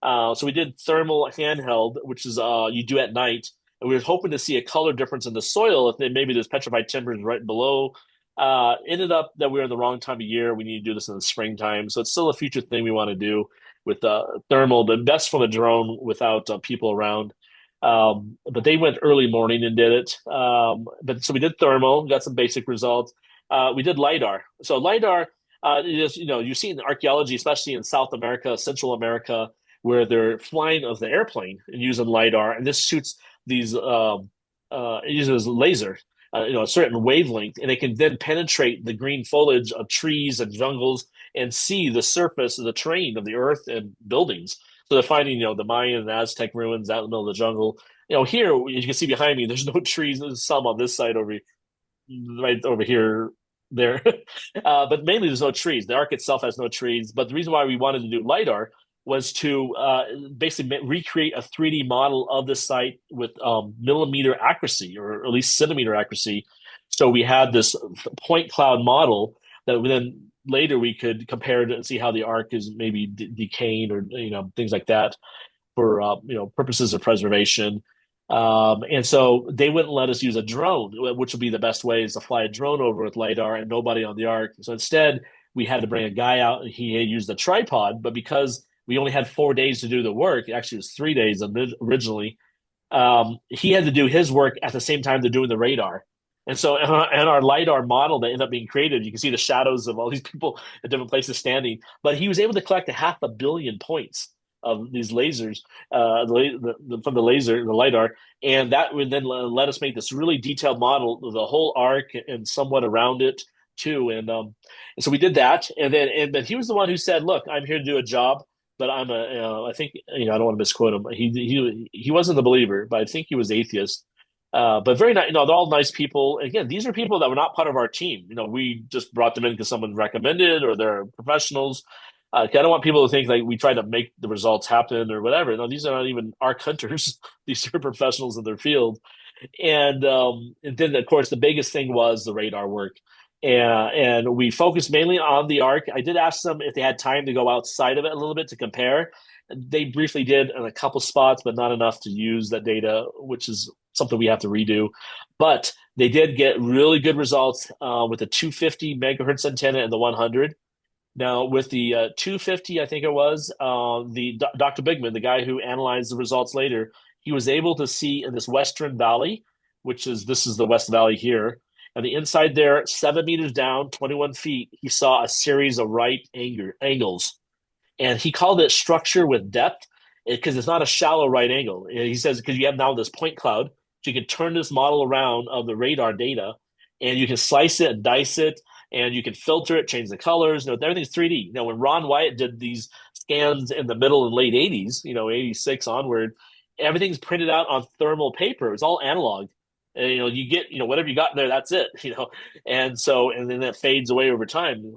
So we did thermal handheld, which is you do at night. And we were hoping to see a color difference in the soil if maybe there's petrified timbers right below. Ended up that we were in the wrong time of year. We need to do this in the springtime. So it's still a future thing we want to do with thermal, but best from a drone without people around. But they went early morning and did it. But so we did thermal, got some basic results. We did LiDAR. So LiDAR, you see in archaeology, especially in South America, Central America, where they're flying of the airplane and using LiDAR, and this shoots these, it uses laser, a certain wavelength, and it can then penetrate the green foliage of trees and jungles and see the surface of the terrain of the earth and buildings. So they're finding, the Mayan and Aztec ruins out in the middle of the jungle. Here, as you can see behind me, there's no trees. There's some on this side right over here, there. But mainly there's no trees. The Ark itself has no trees. But the reason why we wanted to do LiDAR was to basically recreate a 3D model of the site with millimeter accuracy, or at least centimeter accuracy. So we had this point cloud model that then later we could compare it and see how the Ark is maybe decaying or things like that for purposes of preservation. And so they wouldn't let us use a drone, which would be the best way is to fly a drone over with LiDAR and nobody on the Ark. So instead, we had to bring a guy out, and he had used a tripod, but because we only had 4 days to do the work, actually it was 3 days originally, he had to do his work at the same time they're doing the radar. And so in our LiDAR model that ended up being created, you can see the shadows of all these people at different places standing. But he was able to collect 500 million points of these lasers from the LiDAR. And that would then let us make this really detailed model of the whole Ark and somewhat around it too. And so we did that. But he was the one who said, "Look, I'm here to do a job, but I'm I think, I don't want to misquote him. He wasn't a believer, but I think he was atheist. But very nice, they're all nice people. Again, these are people that were not part of our team. We just brought them in because someone recommended or they're professionals. I don't want people to think like we try to make the results happen or whatever. No, these are not even Ark hunters. These are professionals in their field. And then, of course, the biggest thing was the radar work. And we focused mainly on the Ark. I did ask them if they had time to go outside of it a little bit to compare. They briefly did in a couple spots, but not enough to use that data, which is something we have to redo. But they did get really good results with the 250 megahertz antenna and the 100. Now, with the 250, I think it was, Dr. Bigman, the guy who analyzed the results later, he was able to see in this Western Valley, this is the West Valley here, And the inside there, 7 meters down, 21 feet, he saw a series of right angles. And he called it structure with depth because it's not a shallow right angle. He says because you have now this point cloud, so you can turn this model around of the radar data, and you can slice it and dice it, and you can filter it, change the colors. Everything's 3D. When Ron Wyatt did these scans in the middle and late 80s, 86 onward, everything's printed out on thermal paper. It's all analog. And, you get, whatever you got there, that's it, And then that fades away over time,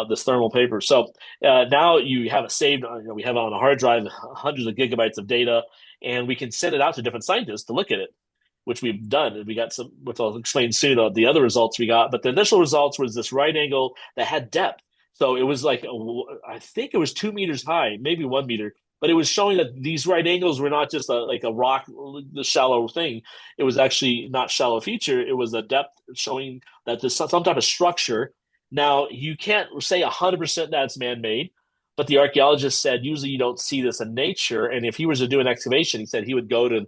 this thermal paper. So now you have it saved, we have it on a hard drive, hundreds of gigabytes of data, and we can send it out to different scientists to look at it, which we've done. And we got some, which I'll explain soon, the other results we got. But the initial results was this right angle that had depth. So it was like, I think it was 2 meters high, maybe 1 meter. But it was showing that these right angles were not just like a rock, the shallow thing. It was actually not shallow feature. It was a depth showing that there's some type of structure. Now, you can't say 100% that's man-made, but the archaeologist said usually you don't see this in nature. And if he was to do an excavation, he said he would go to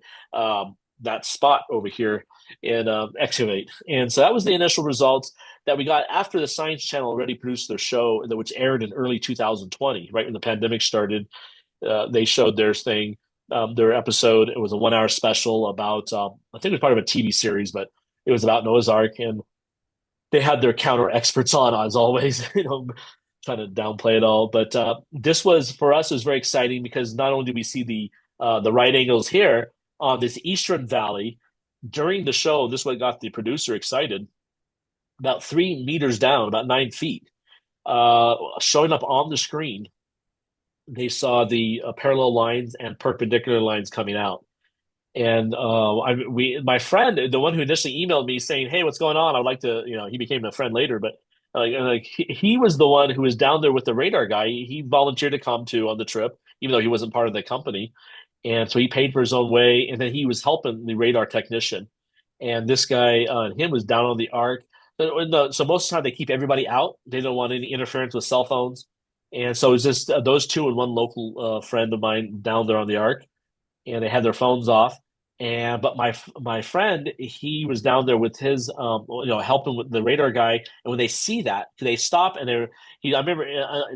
that spot over here and excavate. And so that was the initial results that we got after the Science Channel already produced their show, which aired in early 2020, right when the pandemic started. They showed their thing, their episode. It was a 1 hour special about, I think it was part of a TV series, but it was about Noah's Ark. And they had their counter experts on, as always, trying to downplay it all. But this was, for us, it was very exciting because not only did we see the right angles here on this eastern valley during the show, this is what got the producer excited, about 3 meters down, about 9 feet, showing up on the screen. They saw the parallel lines and perpendicular lines coming out. And my friend, the one who initially emailed me saying, "Hey, what's going on? I'd like to," he became a friend later, but he was the one who was down there with the radar guy. He volunteered to come on the trip, even though he wasn't part of the company. And so he paid for his own way. And then he was helping the radar technician. And this guy, him was down on the Ark. So most of the time they keep everybody out. They don't want any interference with cell phones. And so it's just those two and one local friend of mine down there on the Ark, and they had their phones off. But my friend, he was down there with his helping with the radar guy. And when they see that, they stop and I remember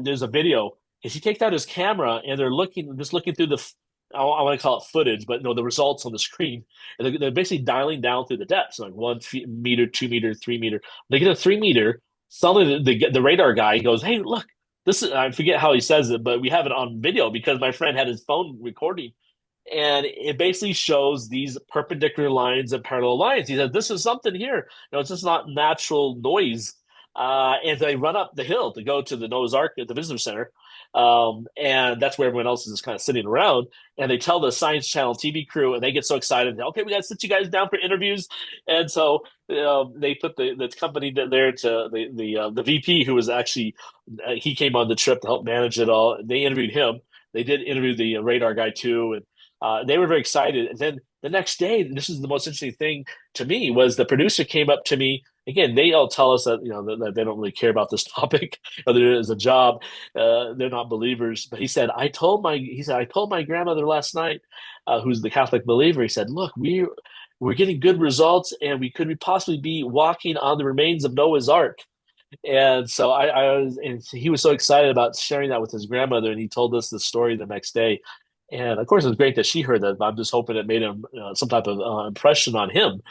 there's a video. He takes out his camera and they're looking through I want to call it footage, but no, the results on the screen. And they're basically dialing down through the depths, like 1 meter, 2 meter, 3 meter. When they get to 3 meter, suddenly the radar guy goes, "Hey, look. This is," I forget how he says it, but we have it on video because my friend had his phone recording. And it basically shows these perpendicular lines and parallel lines. He said, "This is something here. It's just not natural noise." And they run up the hill to go to the Noah's Ark at the visitor center. And that's where everyone else is just kind of sitting around. And they tell the Science Channel TV crew, and they get so excited. "Okay, we got to sit you guys down for interviews." And so they put the company there to the VP, who was actually, he came on the trip to help manage it all. They interviewed him. They did interview the radar guy too. And they were very excited. And then the next day, this is the most interesting thing to me, was the producer came up to me. Again, they all tell us that that they don't really care about this topic, whether it is a job. They're not believers. But he said, I told my grandmother last night, who's the Catholic believer. He said, "Look, we're getting good results, and we could possibly be walking on the remains of Noah's Ark." And so and he was so excited about sharing that with his grandmother, and he told us the story the next day. And of course, it was great that she heard that. I'm just hoping it made him some type of impression on him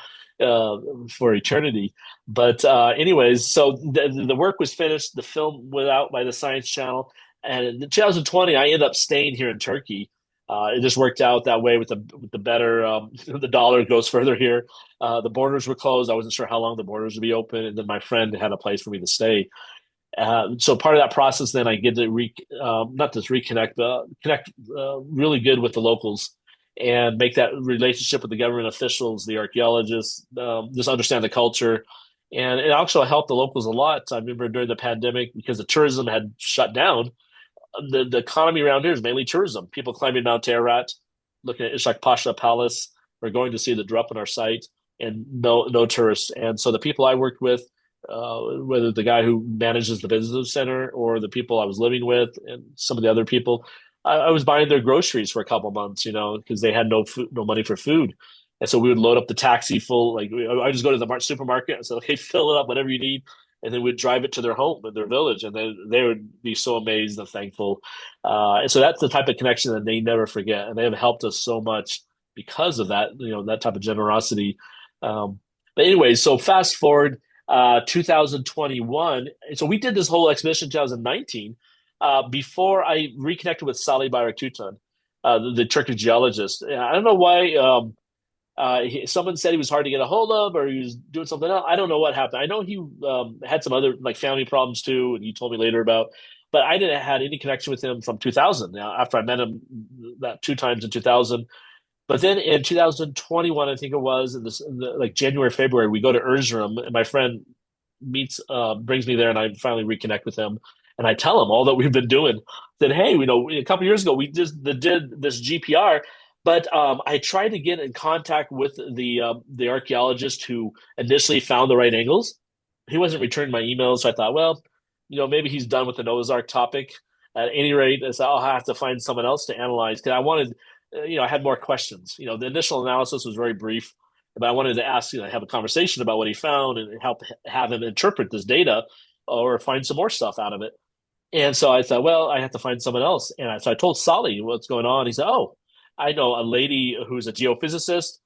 for eternity. But anyways, so the work was finished. The film went out by the Science Channel. And in 2020, I ended up staying here in Turkey. It just worked out that way with the better, the dollar goes further here. The borders were closed. I wasn't sure how long the borders would be open. And then my friend had a place for me to stay. So part of that process, then I get to not just reconnect, but connect really good with the locals and make that relationship with the government officials, the archaeologists, just understand the culture. And it actually helped the locals a lot. I remember during the pandemic, because the tourism had shut down, the economy around here is mainly tourism. People climbing Mount Ararat, looking at Ishak Pasha Palace, or going to see the Drup on our site, and no tourists. And so the people I worked with, whether the guy who manages the business center or the people I was living with and some of the other people, I was buying their groceries for a couple months, because they had no money for food. And so we would load up the taxi full, like I just go to the supermarket and say, okay, fill it up, whatever you need. And then we'd drive it to their home in their village, and then they would be so amazed and thankful. And so that's the type of connection that they never forget, and they have helped us so much because of that, that type of generosity. But anyway, so fast forward 2021. So we did this whole expedition in 2019 before I reconnected with Salih Bayraktutan, the Turkish geologist. I don't know why. Someone said he was hard to get a hold of, or he was doing something else. I don't know what happened. I know he had some other like family problems too, and he told me later about. But I didn't have any connection with him from 2000. Now, after I met him that 2 times in 2000, but then in 2021, I think it was like January, February, we go to Erzurum, and my friend brings me there, and I finally reconnect with him, and I tell him all that we've been doing. Said, hey, a couple of years ago we just did this GPR. But I tried to get in contact with the archaeologist who initially found the right angles. He wasn't returning my emails, so I thought, well, maybe he's done with the Noah's Ark topic. At any rate, so I'll have to find someone else to analyze, because I wanted, I had more questions. The initial analysis was very brief, but I wanted to ask, have a conversation about what he found and help have him interpret this data or find some more stuff out of it. And so I thought, well, I have to find someone else. And so I told Salih what's going on. He said, oh, I know a lady who's a geophysicist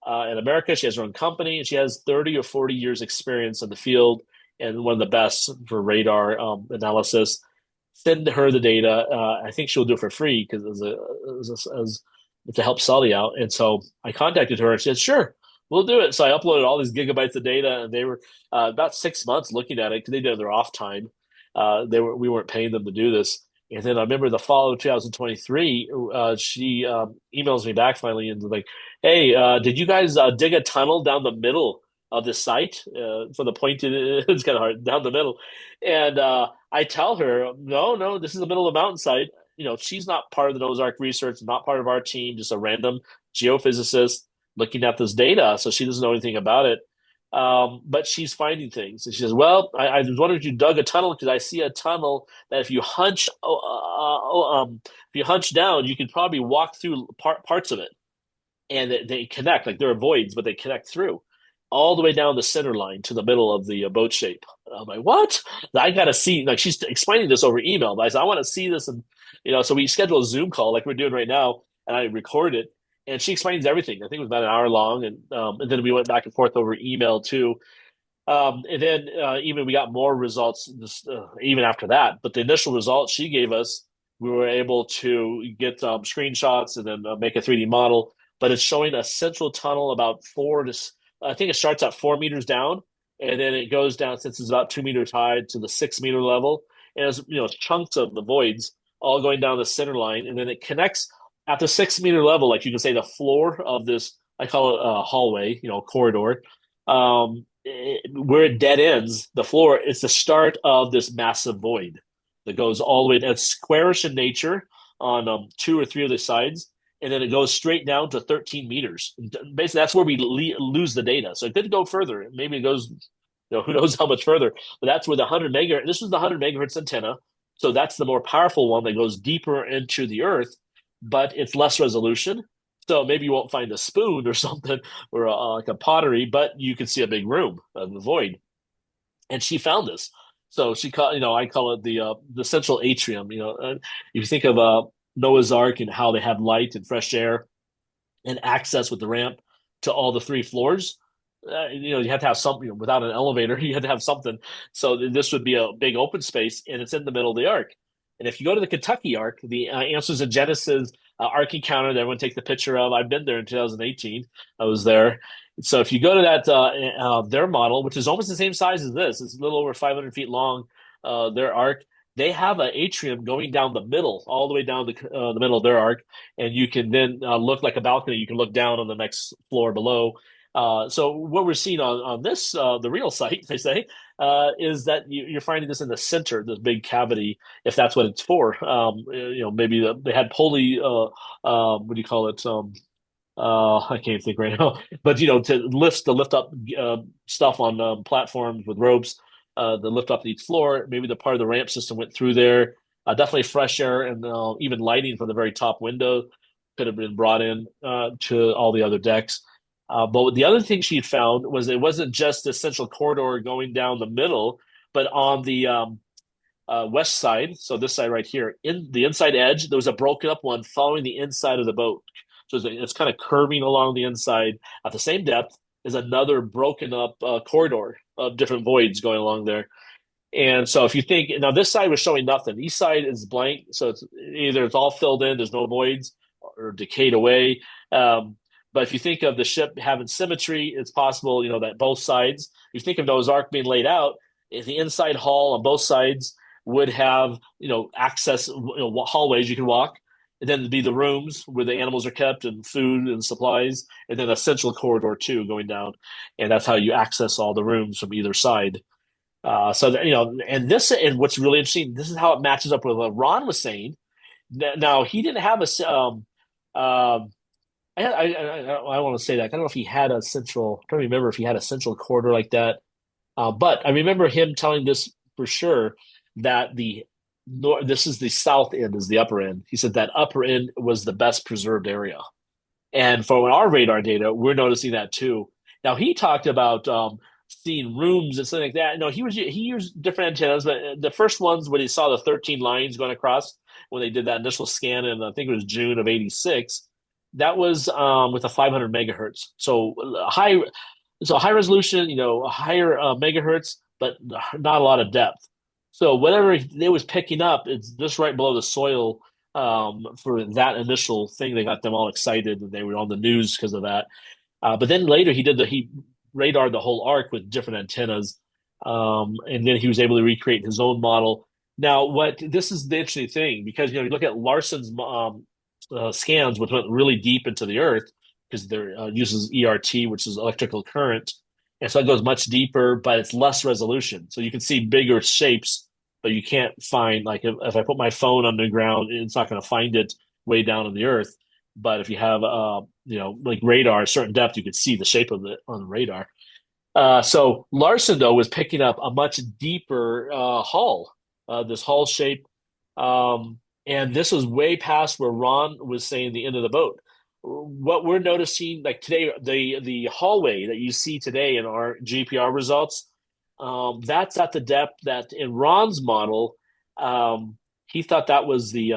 in America. She has her own company, and she has 30 or 40 years experience in the field, and one of the best for radar analysis. Send her the data. I think she'll do it for free because to help Salih out. And so I contacted her, and she said, sure, we'll do it. So I uploaded all these gigabytes of data, and they were about 6 months looking at it because they did their off time. We weren't paying them to do this. And then I remember the fall of 2023, she emails me back finally and like, hey, did you guys dig a tunnel down the middle of the site? For the pointed, it's kind of hard, down the middle. And I tell her, no, this is the middle of the mountainside. She's not part of the Noah's Ark research, not part of our team, just a random geophysicist looking at this data. So she doesn't know anything about it. But she's finding things, and she says, well, I was wondering if you dug a tunnel, because I see a tunnel that if you hunch down, you can probably walk through parts of it, and they connect, like there are voids, but they connect through all the way down the center line to the middle of the boat shape. I'm like, what? I gotta see, like, she's explaining this over email, but I said, I want to see this. And so we schedule a Zoom call like we're doing right now, and I record it. And she explains everything. I think it was about an hour long, and then we went back and forth over email too. And then even we got more results even after that. But the initial results she gave us, we were able to get screenshots and then make a 3D model. But it's showing a central tunnel about I think it starts at 4 meters down, and then it goes down, since it's about 2 meters high, to the 6 meter level. And it's chunks of the voids all going down the center line, and then it connects at the 6 meter level, like you can say the floor of this, I call it a hallway, corridor, where it dead ends, the floor is the start of this massive void that goes all the way. It's squarish in nature on 2 or 3 of the sides, and then it goes straight down to 13 meters. Basically, that's where we lose the data. So it could go further. Maybe it goes, who knows how much further. But that's where the 100 megahertz, this was the 100 megahertz antenna. So that's the more powerful one that goes deeper into the earth, but it's less resolution. So maybe you won't find a spoon or something, or like a pottery, but you can see a big room of the void. And she found this. So she I call it the central atrium. If you think of Noah's Ark and how they have light and fresh air and access with the ramp to all the 3 floors, you have to have something. Without an elevator, you had to have something. So this would be a big open space, and it's in the middle of the Ark. And if you go to the Kentucky Ark, the Answers in Genesis Ark encounter that everyone takes the picture of, I've been there in 2018. I was there. So if you go to that, their model, which is almost the same size as this, it's a little over 500 feet long, their Ark, they have an atrium going down the middle, all the way down the middle of their Ark. And you can then look like a balcony. You can look down on the next floor below. So what we're seeing on this, the real site, they say, is that you're finding this in the center, this big cavity, if that's what it's for. Maybe they had what do you call it? I can't think right now, but to lift up stuff on platforms with ropes, the lift up each floor. Maybe the part of the ramp system went through there. Definitely fresh air and even lighting from the very top window could have been brought in to all the other decks. But the other thing she had found was it wasn't just the central corridor going down the middle, but on the west side, so this side right here, in the inside edge, there was a broken up one following the inside of the boat. So it's kind of curving along the inside at the same depth is another broken up corridor of different voids going along there. And so if you think now this side was showing nothing, east side is blank, so it's either it's all filled in, there's no voids or decayed away. But if you think of the ship having symmetry, it's possible, that both sides. If you think of Noah's Ark being laid out, if the inside hull on both sides would have, access, hallways you can walk, and then there'd be the rooms where the animals are kept and food and supplies, and then a central corridor too going down, and that's how you access all the rooms from either side. So that, and what's really interesting, this is how it matches up with what Ron was saying. Now he didn't have I want to say that I don't know if he had a central. I don't remember if he had a central corridor like that. But I remember him telling this for sure that this is the south end, is the upper end. He said that upper end was the best preserved area. And from our radar data, we're noticing that too. Now he talked about seeing rooms and something like that. No, he used different antennas, but the first ones when he saw the 13 lines going across when they did that initial scan in, I think it was June of '86, that was with a 500 megahertz. So high resolution, higher megahertz, but not a lot of depth. So whatever it was picking up, it's just right below the soil for that initial thing. They got them all excited and they were on the news because of that. But then later he radared the whole ark with different antennas. And then he was able to recreate his own model. Now, this is the interesting thing, because, you look at Larson's scans, which went really deep into the earth, because there uses ERT, which is electrical current. And so it goes much deeper, but it's less resolution. So you can see bigger shapes, but you can't find, like if I put my phone on the ground, it's not going to find it way down in the earth. But if you have, like radar, a certain depth, you can see the shape of it on the radar. So Larson, though, was picking up a much deeper hull, this hull shape. And this was way past where Ron was saying the end of the boat. What we're noticing, like today, the hallway that you see today in our GPR results, that's at the depth that in Ron's model, he thought that was the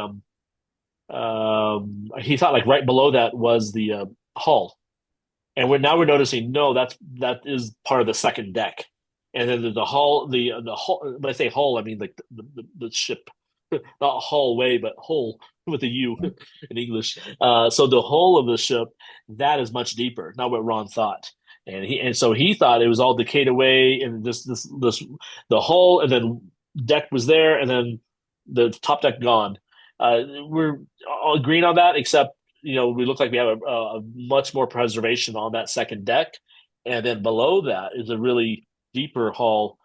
he thought like right below that was the hull, and we're noticing no, that is part of the second deck, and then the hull, the hull. When I say hull, I mean like the ship. Not hallway, but hull with a U in English. So the hull of the ship, that is much deeper, not what Ron thought. And so he thought it was all decayed away, and this the hull and then deck was there, and then the top deck gone. We're all agreeing on that, except we look like we have a much more preservation on that second deck, and then below that is a really deeper hull.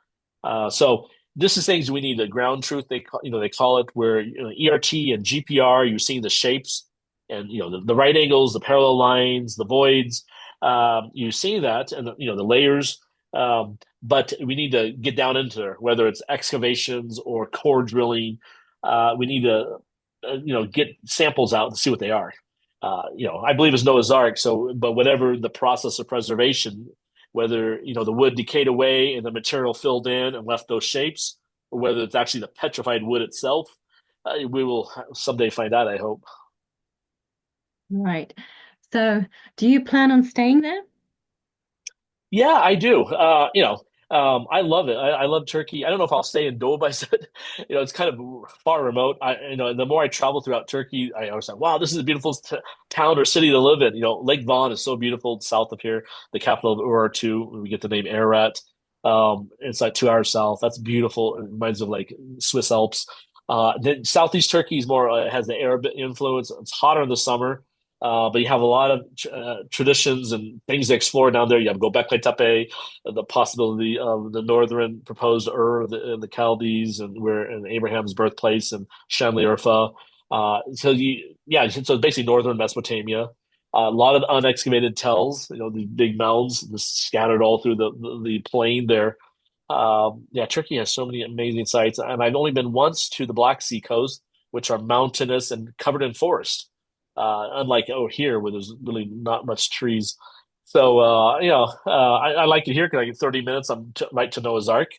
So this is things we need. The ground truth, they call it, where ERT and GPR, you're seeing the shapes and the right angles, the parallel lines, the voids. You see that, and the layers. But we need to get down into there, whether it's excavations or core drilling. We need to get samples out and see what they are. I believe it's Noah's Ark. So, but whatever the process of preservation, whether the wood decayed away and the material filled in and left those shapes, or whether it's actually the petrified wood itself, we will someday find out, I hope. Right. So do you plan on staying there? Yeah, I do. I love it. I love Turkey. I don't know if I'll stay in Doğu, but it's kind of far remote. The more I travel throughout Turkey, I always say, wow, this is a beautiful town or city to live in. Lake Van is so beautiful south of here, the capital of Urartu. We get the name Ararat. It's like 2 hours south. That's beautiful. It reminds of like Swiss Alps. Then Southeast Turkey is more has the Arab influence. It's hotter in the summer. But you have a lot of traditions and things to explore down there. You have Göbekli Tepe, the possibility of the northern proposed Ur, the Chaldees, and we're in Abraham's birthplace, and Şanlıurfa. So it's basically northern Mesopotamia. A lot of unexcavated tells, the big mounds just scattered all through the plain there. Turkey has so many amazing sites, and I've only been once to the Black Sea coast, which are mountainous and covered in forest. Unlike here, where there's really not much trees. So, I like it here because I get 30 minutes. I'm right to Noah's Ark.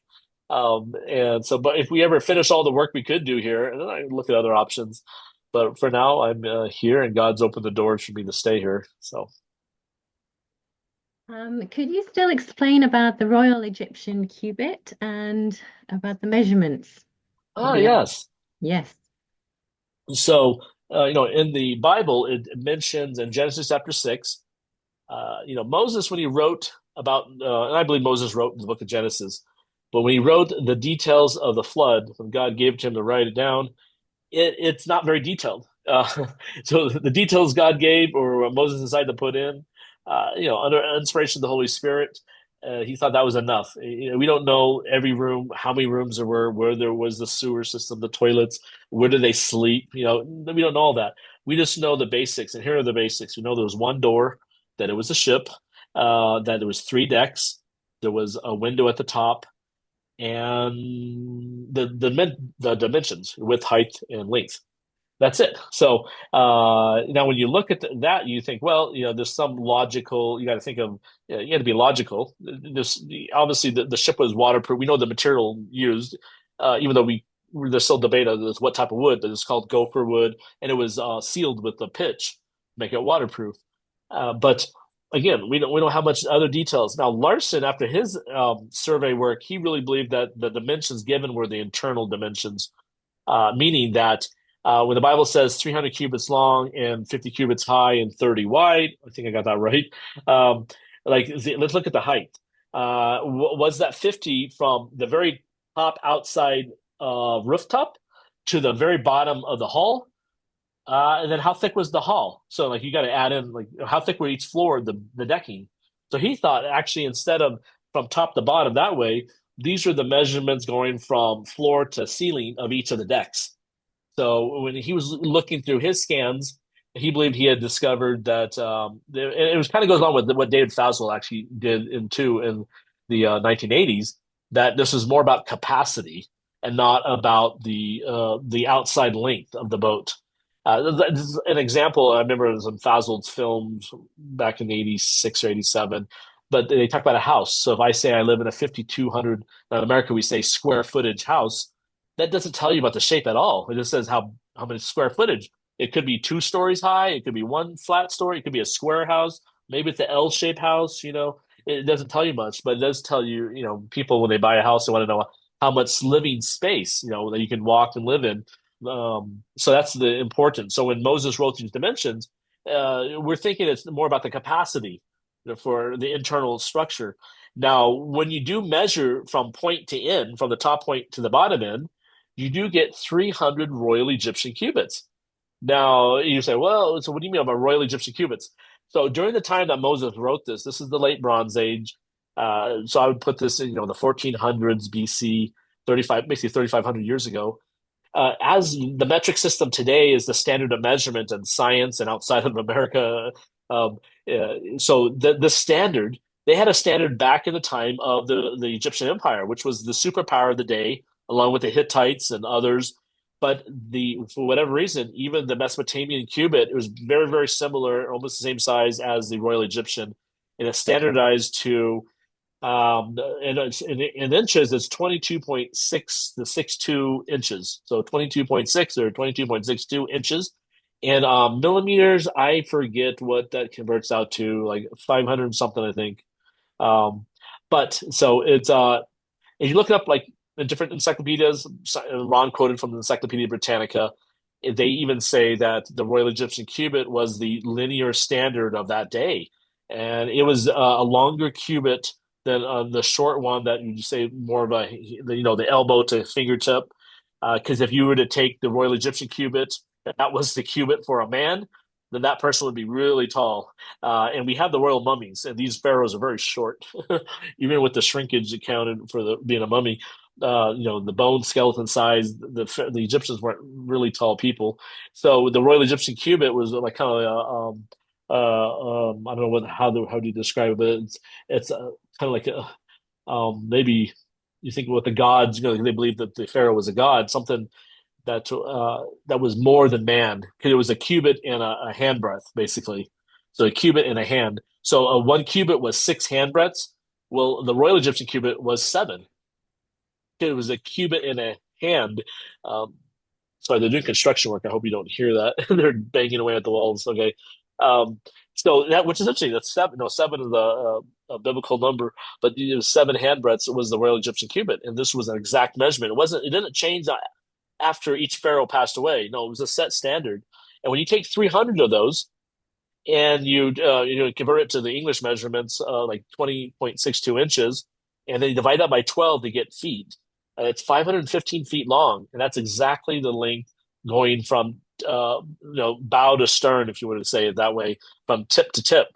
And so, but if we ever finish all the work we could do here, and then I look at other options. But for now, I'm here, and God's opened the doors for me to stay here. So, Could you still explain about the Royal Egyptian cubit and about the measurements? Yes. Yes. So, in the Bible, it mentions in Genesis chapter 6, Moses, when he wrote about, and I believe Moses wrote in the book of Genesis, but when he wrote the details of the flood, when God gave it to him to write it down, it's not very detailed. So the details God gave or what Moses decided to put in, under inspiration of the Holy Spirit, he thought that was enough. We don't know every room, how many rooms there were, where there was the sewer system, the toilets, where do they sleep? We don't know all that. We just know the basics, and here are the basics. We know there was one door, that it was a ship, that there was 3 decks, there was a window at the top, and the dimensions, width, height, and length. That's it. So now when you look at that, you think, well, there's some logical, you got to think of, you got to be logical. Obviously, the ship was waterproof. We know the material used, even though there's still debate on what type of wood, but it's called gopher wood, and it was sealed with the pitch, make it waterproof. But again, we don't have much other details. Now, Larson, after his survey work, he really believed that the dimensions given were the internal dimensions, meaning that when the Bible says 300 cubits long and 50 cubits high and 30 wide, I think I got that right. Let's look at the height. Was that 50 from the very top outside rooftop to the very bottom of the hall? And then how thick was the hall? So you got to add in how thick were each floor, the decking. So he thought actually instead of from top to bottom that way, these are the measurements going from floor to ceiling of each of the decks. So when he was looking through his scans, he believed he had discovered that it was kind of goes along with what David Fazell actually did in the 1980s, that this is more about capacity and not about the outside length of the boat. An example, I remember it was in Fazell's films back in 86 or 87, but they talk about a house. So if I say I live in a 5,200, in America we say square footage house, that doesn't tell you about the shape at all. It just says how many square footage. It could be 2 stories high. It could be 1 flat story. It could be a square house. Maybe it's an L-shaped house. It doesn't tell you much, but it does tell you, people when they buy a house, they want to know how much living space, that you can walk and live in. So that's the importance. So when Moses wrote these dimensions, we're thinking it's more about the capacity for the internal structure. Now, when you do measure from point to end, from the top point to the bottom end, you do get 300 Royal Egyptian cubits. Now, you say, well, so what do you mean about Royal Egyptian cubits? So during the time that Moses wrote this is the late Bronze Age. So I would put this in, the 1400s BC, basically 3,500 years ago. As the metric system today is the standard of measurement in science and outside of America. So the standard, they had a standard back in the time of the Egyptian Empire, which was the superpower of the day, along with the Hittites and others. But for whatever reason, even the Mesopotamian cubit, it was very, very similar, almost the same size as the Royal Egyptian. And it's standardized to, in inches, it's 22.6 inches. So 22.6 or 22.62 inches. And millimeters, I forget what that converts out to, like 500 something, I think. But so it's, if you look it up, like in different encyclopedias, Ron quoted from the Encyclopedia Britannica, they even say that the Royal Egyptian cubit was the linear standard of that day. And it was a longer cubit than the short one that you say more of the elbow to fingertip. Because if you were to take the Royal Egyptian cubit, that was the cubit for a man, then that person would be really tall. And we have the royal mummies, and these pharaohs are very short, even with the shrinkage accounted for being a mummy. The bone skeleton size, the Egyptians weren't really tall people. So the Royal Egyptian cubit was like kind of I don't know how do you describe it, but it's kind of like maybe you think with the gods, they believe that the pharaoh was a god, something that was more than man, because it was a cubit and a handbreadth basically. So a cubit in a hand. So one cubit was 6 handbreadths. Well, the Royal Egyptian cubit was 7. It was a cubit in a hand. Sorry, they're doing construction work. I hope you don't hear that. They're banging away at the walls. Okay. Um, so that, which is interesting. That's 7. No, 7 is a biblical number, but it was 7 handbreadths. It was the Royal Egyptian cubit, and this was an exact measurement. It wasn't. It didn't change after each pharaoh passed away. No, it was a set standard. And when you take 300 of those and you convert it to the English measurements, like 20.62 inches, and then you divide that by 12 to get feet. It's 515 feet long, and that's exactly the length going from bow to stern, if you were to say it that way, from tip to tip.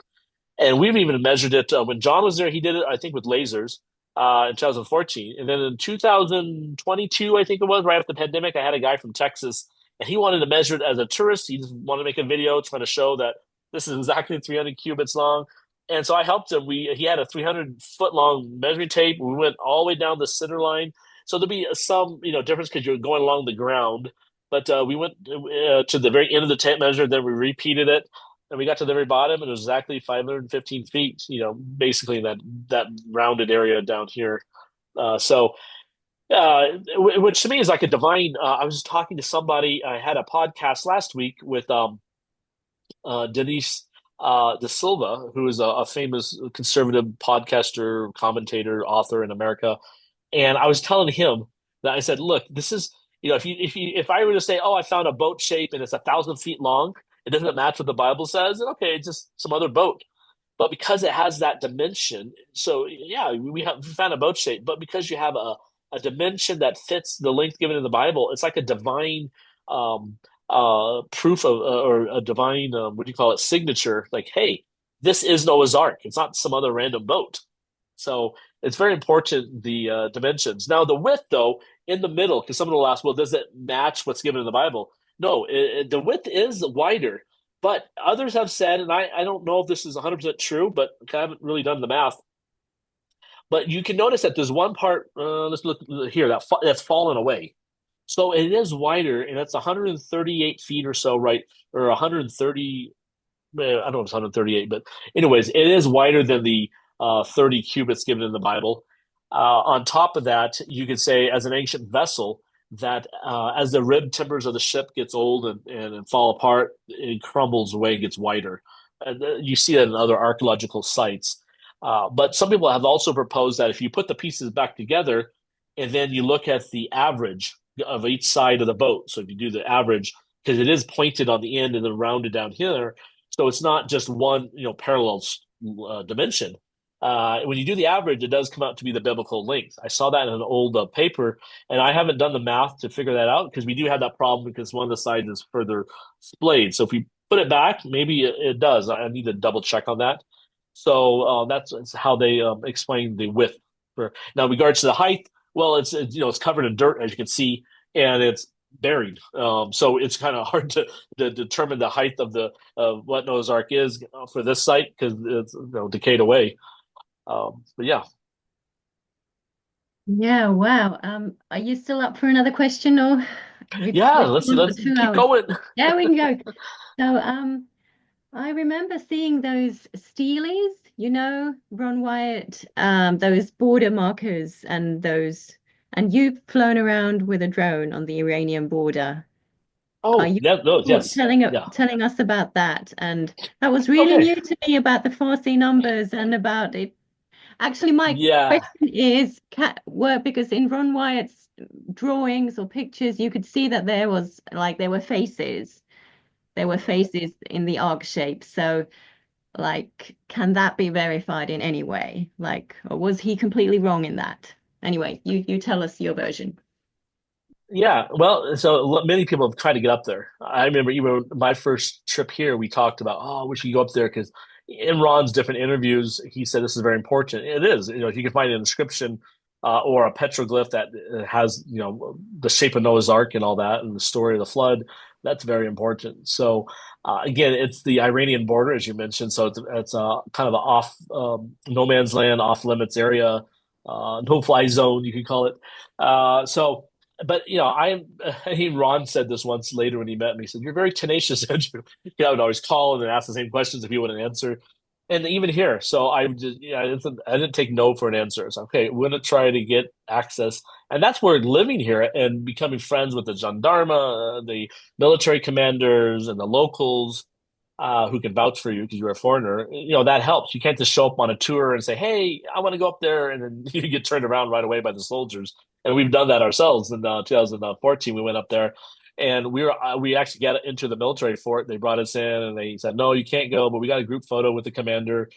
And we've even measured it when John was there. He did it, I think, with lasers in 2014, and then in 2022, I think it was right after the pandemic. I had a guy from Texas, and he wanted to measure it as a tourist. He just wanted to make a video trying to show that this is exactly 300 cubits long. And so I helped him. He had a 300-foot long measuring tape. We went all the way down the center line. So there'll be some, difference because you're going along the ground. But we went to the very end of the tape measure, then we repeated it, and we got to the very bottom, and it was exactly 515 feet. Basically that rounded area down here. Which to me is like a divine. I was just talking to somebody. I had a podcast last week with Denise De Silva, who is a famous conservative podcaster, commentator, author in America. And I was telling him that I said, look, this is, if I were to say, oh, I found a boat shape and it's 1,000 feet long, it doesn't match what the Bible says. And okay, it's just some other boat. But because it has that dimension, so yeah, we found a boat shape. But because you have a dimension that fits the length given in the Bible, it's like a divine proof of, or a divine, what do you call it, signature. Like, hey, this is Noah's Ark. It's not some other random boat. So it's very important, the dimensions. Now, the width, though, in the middle, because someone will ask, well, does it match what's given in the Bible? No, the width is wider. But others have said, and I don't know if this is 100% true, but I haven't really done the math. But you can notice that there's one part, let's look here, that's fallen away. So it is wider, and it's 138 feet or so, right? Or 130, I don't know if it's 138, but anyways, it is wider than the 30 cubits given in the Bible. On top of that, you could say as an ancient vessel that as the rib timbers of the ship gets old and fall apart, it crumbles away and gets wider. And you see that in other archaeological sites. But some people have also proposed that if you put the pieces back together and then you look at the average of each side of the boat, so if you do the average, because it is pointed on the end and then rounded down here, so it's not just one parallel dimension. When you do the average, it does come out to be the biblical length. I saw that in an old paper, and I haven't done the math to figure that out because we do have that problem because one of the sides is further splayed. So if we put it back, maybe it does. I need to double check on that. So that's how they explain the width. Now, in regards to the height, well, it's covered in dirt, as you can see, and it's buried. So it's kind of hard to determine the height of what Noah's Ark is for this site because it's decayed away. But yeah. Yeah, wow. Are you still up for another question or yeah, let's keep going. Yeah, we can go. So I remember seeing those steelies, Ron Wyatt, those border markers and you've flown around with a drone on the Iranian border. Oh, yes. Telling us about that? And that was really new to me about the Farsi numbers and about it. Actually, my question is, because in Ron Wyatt's drawings or pictures, you could see that there were faces. There were faces in the arc shape. So, can that be verified in any way? Or was he completely wrong in that? Anyway, you tell us your version. Yeah, well, so many people have tried to get up there. I remember even my first trip here, we talked about, we should go up there because in Ron's different interviews, he said this is very important. It is. If you can find an inscription or a petroglyph that has, the shape of Noah's Ark and all that and the story of the flood, that's very important. So again, it's the Iranian border, as you mentioned. So it's kind of an off no man's land, off limits area, no fly zone, you could call it. So but Ron said this once later when he met me. He said, "You're very tenacious, Andrew." I would always call and ask the same questions if he wouldn't answer. And even here, so I didn't take no for an answer. So okay, we're gonna try to get access, and that's where living here and becoming friends with the gendarme, the military commanders, and the locals who can vouch for you because you're a foreigner. That helps. You can't just show up on a tour and say, "Hey, I want to go up there," and then you get turned around right away by the soldiers. And we've done that ourselves in 2014. We went up there, and we actually got into the military fort. They brought us in, and they said, "No, you can't go," but we got a group photo with the commander.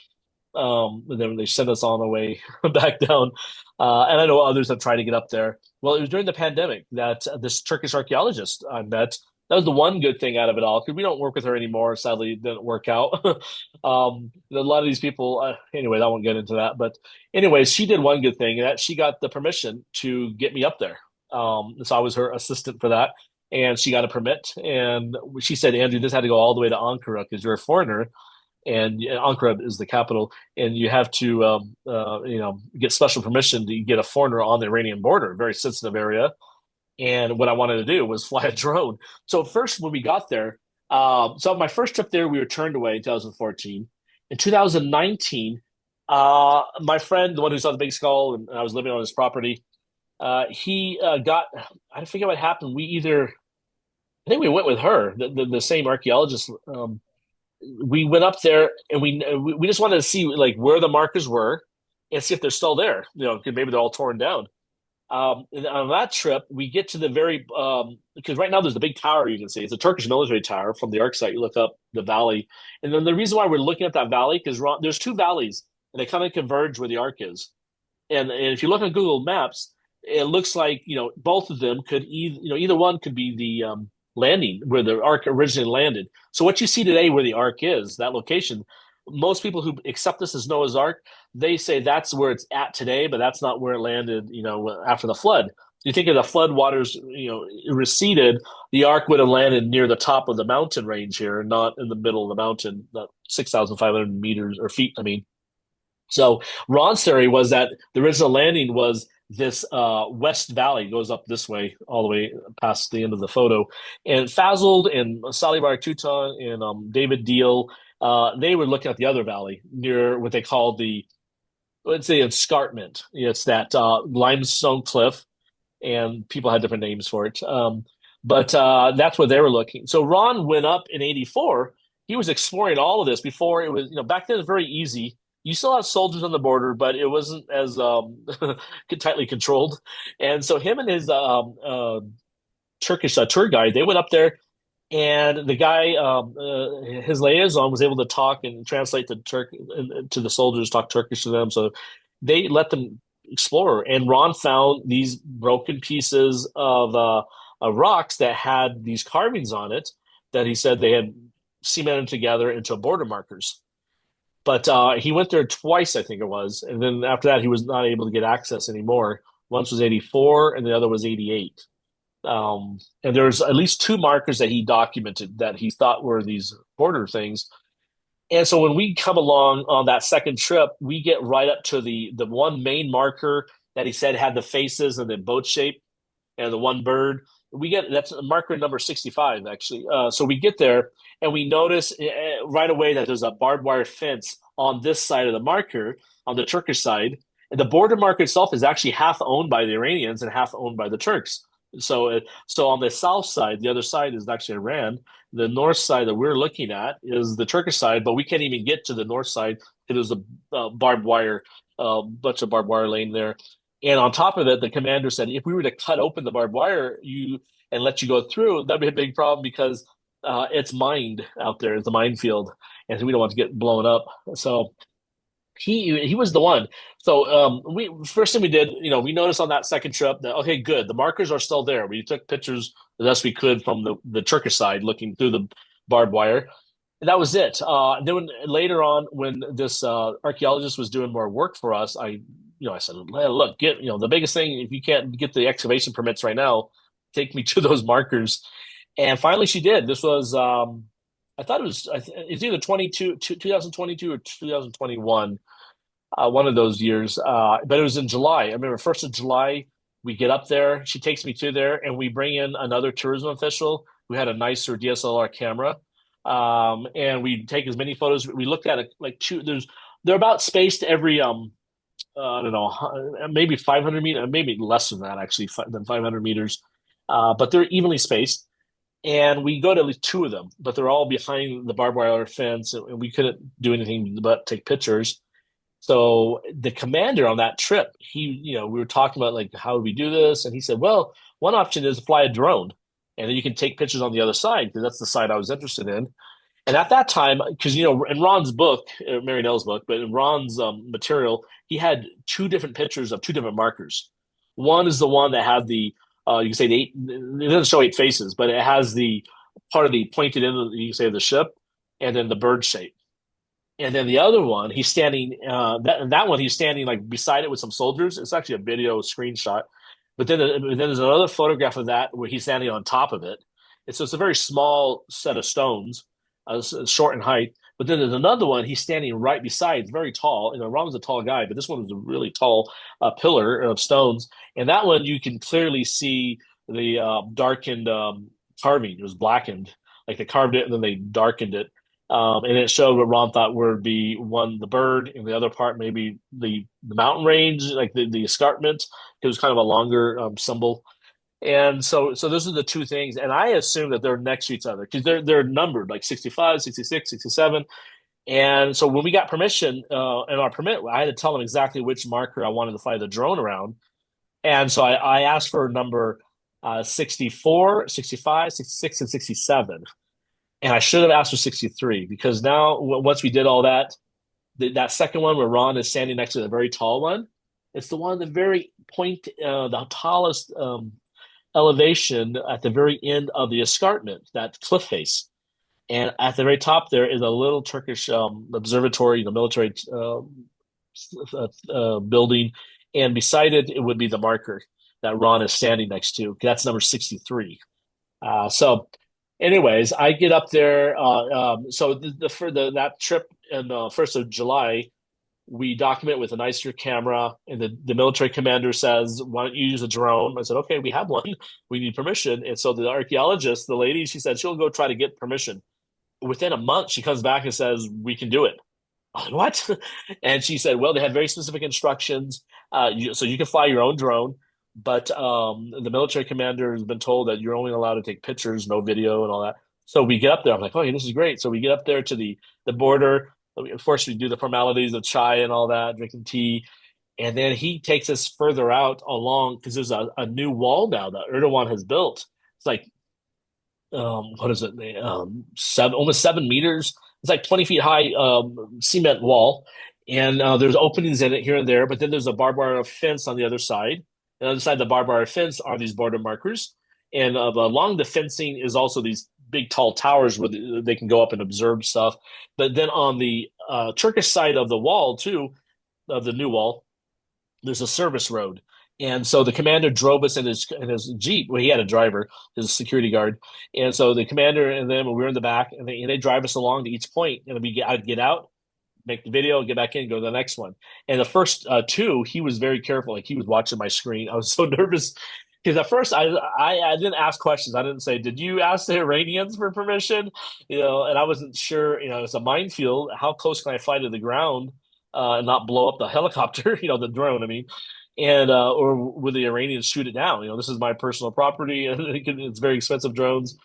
And then they sent us on the way back down. And I know others have tried to get up there. Well, it was during the pandemic that this Turkish archaeologist I met. That was the one good thing out of it all, because we don't work with her anymore. Sadly, it didn't work out. A lot of these people, anyway, I won't get into that. But anyways, she did one good thing, and that she got the permission to get me up there. So I was her assistant for that. And she got a permit. And she said, "Andrew, this had to go all the way to Ankara because you're a foreigner. And Ankara is the capital, and you have to, get special permission to get a foreigner on the Iranian border, very sensitive area." And what I wanted to do was fly a drone. So first, when we got there, so my first trip there, we were turned away in 2014. In 2019, my friend, the one who saw the big skull, and I was living on his property, he I forget what happened. I think we went with her, the same archaeologist. We went up there, and we just wanted to see like where the markers were and see if they're still there. Because maybe they're all torn down. And on that trip, we get to the very because right now there's the big tower you can see. It's a Turkish military tower from the Ark site. You look up the valley, and then the reason why we're looking at that valley because there's two valleys, and they kind of converge where the Ark is. And if you look on Google Maps, it looks like both of them could either one could be the landing where the Ark originally landed. So what you see today, where the Ark is, that location, most people who accept this as Noah's Ark, they say that's where it's at today, but that's not where it landed, after the flood. You think if the flood waters, receded, the Ark would have landed near the top of the mountain range here, not in the middle of the mountain, not 6,500 meters or feet, I mean. So Ron's theory was that the original landing was this West Valley, goes up this way, all the way past the end of the photo. And Fazled and Salih Tutan and David Deal, they were looking at the other valley near what they call let's say escarpment. It's that limestone cliff, and people had different names for it. But that's where they were looking. So Ron went up in 84. He was exploring all of this before it was, back then it was very easy. You still have soldiers on the border, but it wasn't as tightly controlled. And so him and his Turkish tour guide, they went up there, and the guy, his liaison, was able to talk and translate to the soldiers, talk Turkish to them. So they let them explore. And Ron found these broken pieces of rocks that had these carvings on it that he said they had cemented together into border markers. But he went there twice, I think it was. And then after that, he was not able to get access anymore. Once was 84 and the other was 88. And there's at least two markers that he documented that he thought were these border things. And so when we come along on that second trip, we get right up to the one main marker that he said had the faces and the boat shape and the one bird. That's marker number 65, actually. So we get there, and we notice right away that there's a barbed wire fence on this side of the marker, on the Turkish side. And the border marker itself is actually half owned by the Iranians and half owned by the Turks. So on the south side, the other side is actually Iran. The north side that we're looking at is the Turkish side, but we can't even get to the north side. It was a barbed wire, bunch of barbed wire laying there. And on top of it, the commander said, if we were to cut open the barbed wire and let you go through, that'd be a big problem because it's mined out there. It's a minefield, and so we don't want to get blown up. So he was the one. So first thing we did, we noticed on that second trip that, okay, good, the markers are still there. We took pictures the best we could from the Turkish side, looking through the barbed wire. And that was it. Then later on, when this archaeologist was doing more work for us, I said, look, get, the biggest thing, if you can't get the excavation permits right now, take me to those markers. And finally she did. This was, I thought it's either 2022 or 2021, one of those years. But it was in July. I remember 1st of July, We get up there. She takes me to there, and we bring in another tourism official who had a nicer DSLR camera. And we take as many photos. We looked at it like they're about spaced every I don't know, maybe 500 meters, maybe less than that actually, than 500 meters. But they're evenly spaced. And we go to at least two of them, but they're all behind the barbed wire fence, and we couldn't do anything but take pictures. So the commander on that trip, we were talking about like, how do we do this? And he said, well, one option is to fly a drone, and then you can take pictures on the other side, because that's the side I was interested in. And at that time, because, in Ron's book, Mary Nell's book, but in Ron's material, he had two different pictures of two different markers. One is the one that had the, you can say it doesn't show 8 faces, but it has the part of the pointed end, you can say, of the ship, and then the bird shape. And then the other one, he's standing, that one, he's standing like beside it with some soldiers. It's actually a video screenshot. But then there's another photograph of that where he's standing on top of it. So it's a very small set of stones, short in height. But then there's another one, he's standing right beside, very tall. Ron was a tall guy, but this one was a really tall pillar of stones. And that one, you can clearly see the darkened carving. It was blackened. Like they carved it and then they darkened it. And it showed what Ron thought would be one, the bird, and the other part, maybe the mountain range, like the escarpment. It was kind of a longer symbol. And so those are the two things. And I assume that they're next to each other because they're numbered like 65, 66, 67. And so when we got permission and our permit, I had to tell them exactly which marker I wanted to fly the drone around. And so I asked for number 64, 65, 66, and 67. And I should have asked for 63 because now once we did all that, that second one where Ron is standing next to the very tall one, it's the one at the very point, the tallest elevation at the very end of the escarpment, that cliff face. And at the very top there is a little Turkish observatory, the military building. And beside it, it would be the marker that Ron is standing next to. That's number 63. So anyways, I get up there. So for that trip in 1st of July, we document with a nicer camera, and the military commander says, why don't you use a drone? I said, okay, we have one. We need permission. And so the archaeologist, the lady, she said she'll go try to get permission. Within a month, she comes back and says, we can do it. I'm like, what? And she said, well, they had very specific instructions. So you can fly your own drone. But the military commander has been told that you're only allowed to take pictures, no video and all that. So we get up there. I'm like, oh, yeah, this is great. So we get up there to the border. Of course, we do the formalities of chai and all that, drinking tea. And then he takes us further out along because there's a new wall now that Erdogan has built. It's like, what is it? Almost 7 meters. It's like 20 feet high cement wall. And there's openings in it here and there. But then there's a barbed wire fence on the other side. And on the other side of the barbed wire fence are these border markers. And along the fencing is also these big, tall towers where they can go up and observe stuff. But then on the Turkish side of the wall, too, of the new wall, there's a service road. And so the commander drove us in his Jeep. Well, he had a driver, his security guard. And so the commander and them, we were in the back, and they drive us along to each point. And I'd get out, make the video, get back in, go to the next one. And the first two, he was very careful. Like he was watching my screen. I was so nervous because at first I didn't ask questions. I didn't say, did you ask the Iranians for permission? And I wasn't sure, it's a minefield. How close can I fly to the ground and not blow up the helicopter, the drone, I mean. And or will the Iranians shoot it down? This is my personal property, and it's very expensive drones.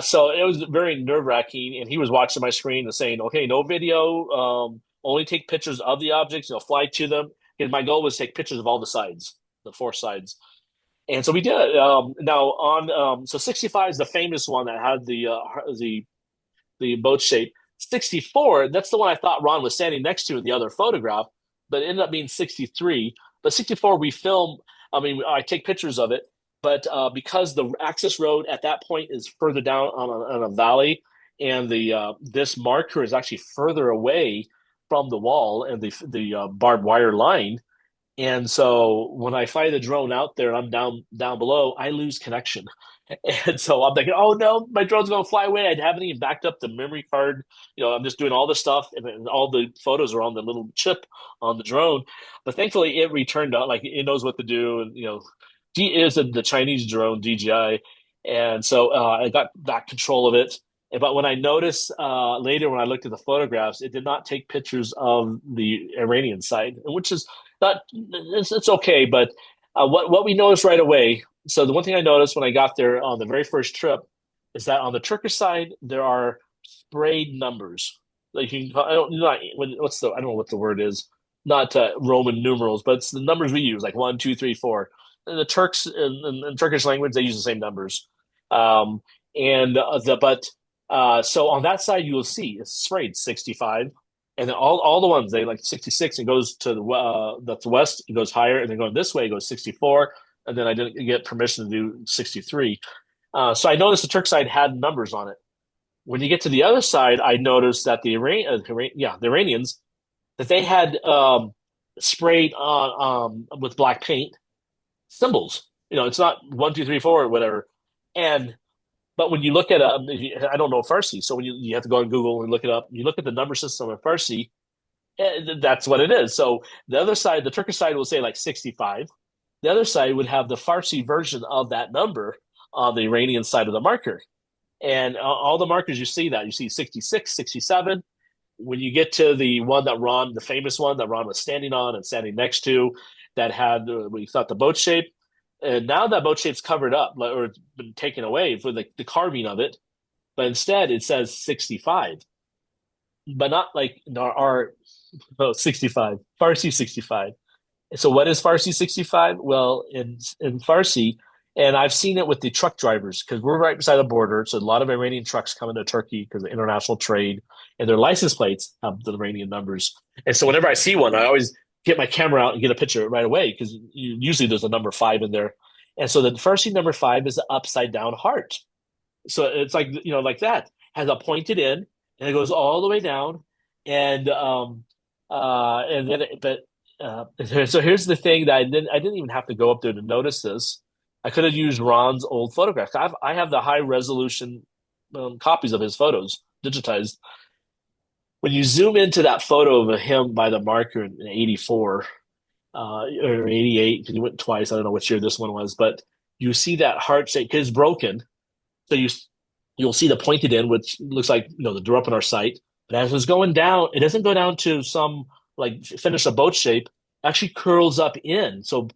So it was very nerve-wracking, and he was watching my screen and saying, okay, no video, only take pictures of the objects, fly to them. And my goal was to take pictures of all the sides, the 4 sides. And so we did it. Now so 65 is the famous one that had the boat shape. 64, that's the one I thought Ron was standing next to in the other photograph, but it ended up being 63. But 64, we film, I take pictures of it, but because the access road at that point is further down on a valley, and this marker is actually further away from the wall and the barbed wire line. And so when I fly the drone out there, I'm down below, I lose connection. And so I'm thinking, oh no, my drone's going to fly away. I haven't even backed up the memory card. I'm just doing all the stuff, and all the photos are on the little chip on the drone. But thankfully, it returned out, like it knows what to do, and is the Chinese drone DJI, and so I got that control of it. But when I noticed later when I looked at the photographs, it did not take pictures of the Iranian side, which is not it's okay. But what we noticed right away. So the one thing I noticed when I got there on the very first trip is that on the Turkish side there are sprayed numbers. Like I don't know what the word is. Not Roman numerals, but it's the numbers we use, like 1, 2, 3, 4. And the Turks in Turkish language they use the same numbers. So on that side you will see it's sprayed 65, and then all the ones they like 66. It goes to the west, it goes higher, and then going this way it goes 64, and then I didn't get permission to do 63. So I noticed the Turk side had numbers on it. When you get to the other side, I noticed that the Iranians that they had sprayed on with black paint symbols. It's not 1, 2, 3, 4 or whatever. But when you look at I don't know Farsi, so when you have to go on Google and look it up, you look at the number system of Farsi, that's what it is. So the other side, the Turkish side will say like 65. The other side would have the Farsi version of that number on the Iranian side of the marker. And all the markers you see 66, 67. When you get to the one the famous one that Ron was standing on and standing next to, that had we thought the boat shape, and now that boat shape's covered up or been taken away for the carving of it, but instead it says 65, but not like our 65 Farsi 65. So what is Farsi 65? Well, in Farsi, and I've seen it with the truck drivers because we're right beside the border. So a lot of Iranian trucks come into Turkey because of international trade, and their license plates have the Iranian numbers. And so whenever I see one, I always get my camera out and get a picture right away because usually there's a number 5 in there. And so the Farsi number 5 is the upside down heart. So it's like, like that, has a pointed end, and it goes all the way down. And so here's the thing that I didn't even have to go up there to notice this. I could have used Ron's old photographs. I have the high resolution copies of his photos digitized. When you zoom into that photo of him by the marker in 84 or 88, because he went twice, I don't know which year this one was, but you see that heart shape because it's broken. So you'll see the pointed end, which looks like the door up in our sight. But as it's going down, it doesn't go down to some like finish a boat shape. It actually curls up in. So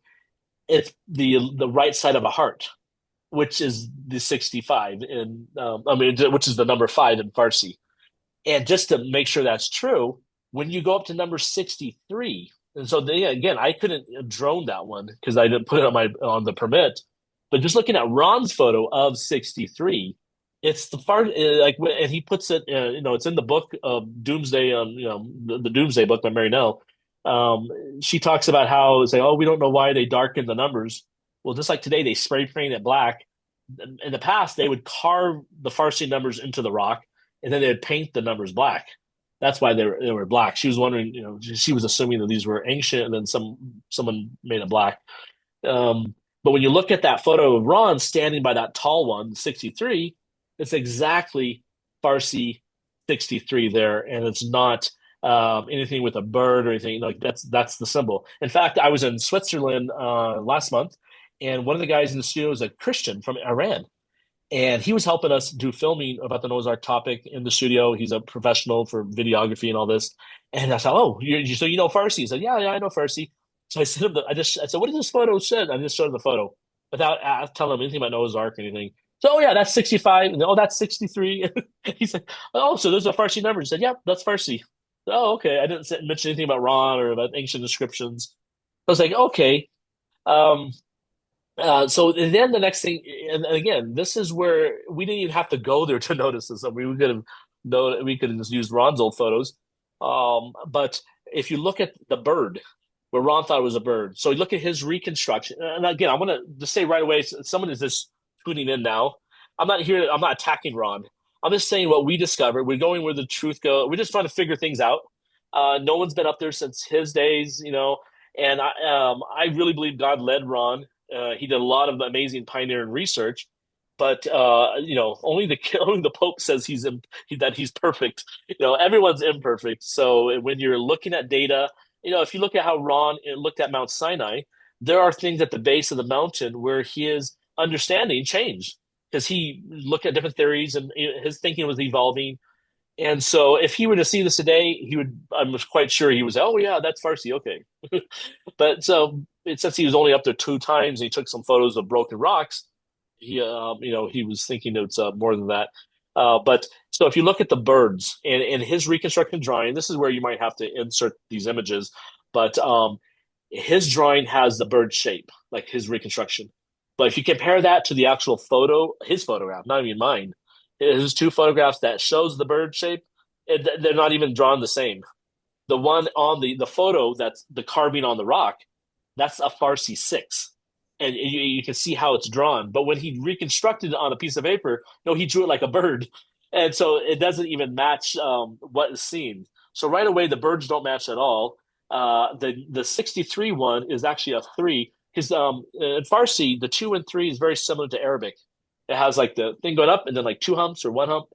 it's the right side of a heart, which is the 65 in which is the number 5 in Farsi. And just to make sure that's true, when you go up to number 63, and so again, I couldn't drone that one because I didn't put it on the permit. But just looking at Ron's photo of 63, it's the far and he puts it, it's in the book of Doomsday, the Doomsday book by Mary Nell. She talks about how it's like, oh, we don't know why they darken the numbers. Well, just like today, they spray paint it black. In the past, they would carve the Farsi numbers into the rock, and then they would paint the numbers black. That's why they were black. She was wondering, she was assuming that these were ancient, and then someone made it black. But when you look at that photo of Ron standing by that tall one, 63, it's exactly Farsi 63 there, and it's not anything with a bird or anything like that's the symbol. In fact, I was in Switzerland last month, and one of the guys in the studio is a Christian from Iran, and he was helping us do filming about the Noah's Ark topic in the studio. He's a professional for videography and all this. And I said, "Oh, so you know Farsi?" He said, "Yeah, I know Farsi." So I sent him. I said, "What does this photo say?" I just showed him the photo without telling him anything about Noah's Ark or anything. So, oh yeah, that's 65. And, oh, that's 63. He said, "Oh, so there's a Farsi number." He said, "Yep, that's Farsi." Oh, okay. I didn't mention anything about Ron or about ancient inscriptions. I was like, okay. So then the next thing, and again, this is where we didn't even have to go there to notice this. I mean, we could have just used Ron's old photos. But if you look at the bird, where Ron thought it was a bird, so you look at his reconstruction. And again, I'm going to just say right away, someone is just tuning in now. I'm not attacking Ron. I'm just saying what we discovered. We're going where the truth goes. We're just trying to figure things out. No one's been up there since his days, and I really believe God led Ron. He did a lot of amazing pioneering research, but only the Pope says that he's perfect. Everyone's imperfect. So when you're looking at data, if you look at how Ron looked at Mount Sinai, there are things at the base of the mountain where his understanding changed because he looked at different theories and his thinking was evolving. And so if he were to see this today, I'm quite sure he was, oh yeah, that's Farsi. Okay. But so since he was only up there 2 times and he took some photos of broken rocks, he was thinking it's more than that. But so if you look at the birds and his reconstruction drawing, this is where you might have to insert these images, but his drawing has the bird shape, like his reconstruction. But if you compare that to the actual photo, his photograph, not even mine, his 2 photographs that shows the bird shape, they're not even drawn the same. The one on the photo, that's the carving on the rock, that's a Farsi 6. And you can see how it's drawn. But when he reconstructed it on a piece of paper, no, he drew it like a bird. And so it doesn't even match what is seen. So right away, the birds don't match at all. The 63 one is actually a 3, because in Farsi, the 2 and 3 is very similar to Arabic. It has like the thing going up and then like 2 humps or 1 hump.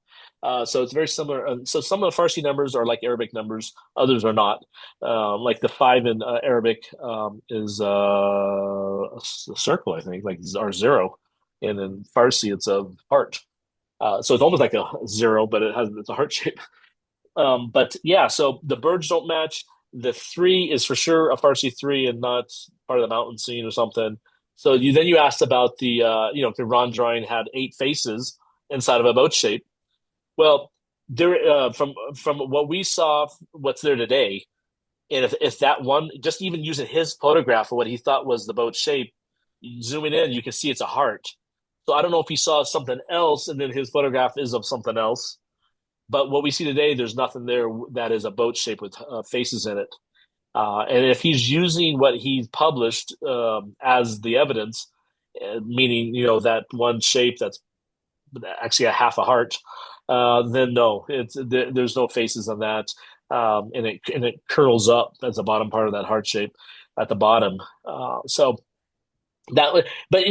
So it's very similar. So some of the Farsi numbers are like Arabic numbers, others are not. Like the 5 in Arabic is a circle, I think, like or 0, and in Farsi it's a heart. So it's almost like a 0, but it's a heart shape. But yeah, so the birds don't match. The 3 is for sure a Farsi 3 and not part of the mountain scene or something. So you asked about the the Ron drawing had 8 faces inside of a boat shape. Well, there from what we saw, what's there today, and if that one, just even using his photograph of what he thought was the boat shape, zooming in, you can see it's a heart. So I don't know if he saw something else, and then his photograph is of something else. But what we see today, there's nothing there that is a boat shape with faces in it. And if he's using what he's published as the evidence, meaning that one shape that's actually a half a heart, then no, there's no faces on that, and it curls up as the bottom part of that heart shape at the bottom. So that, but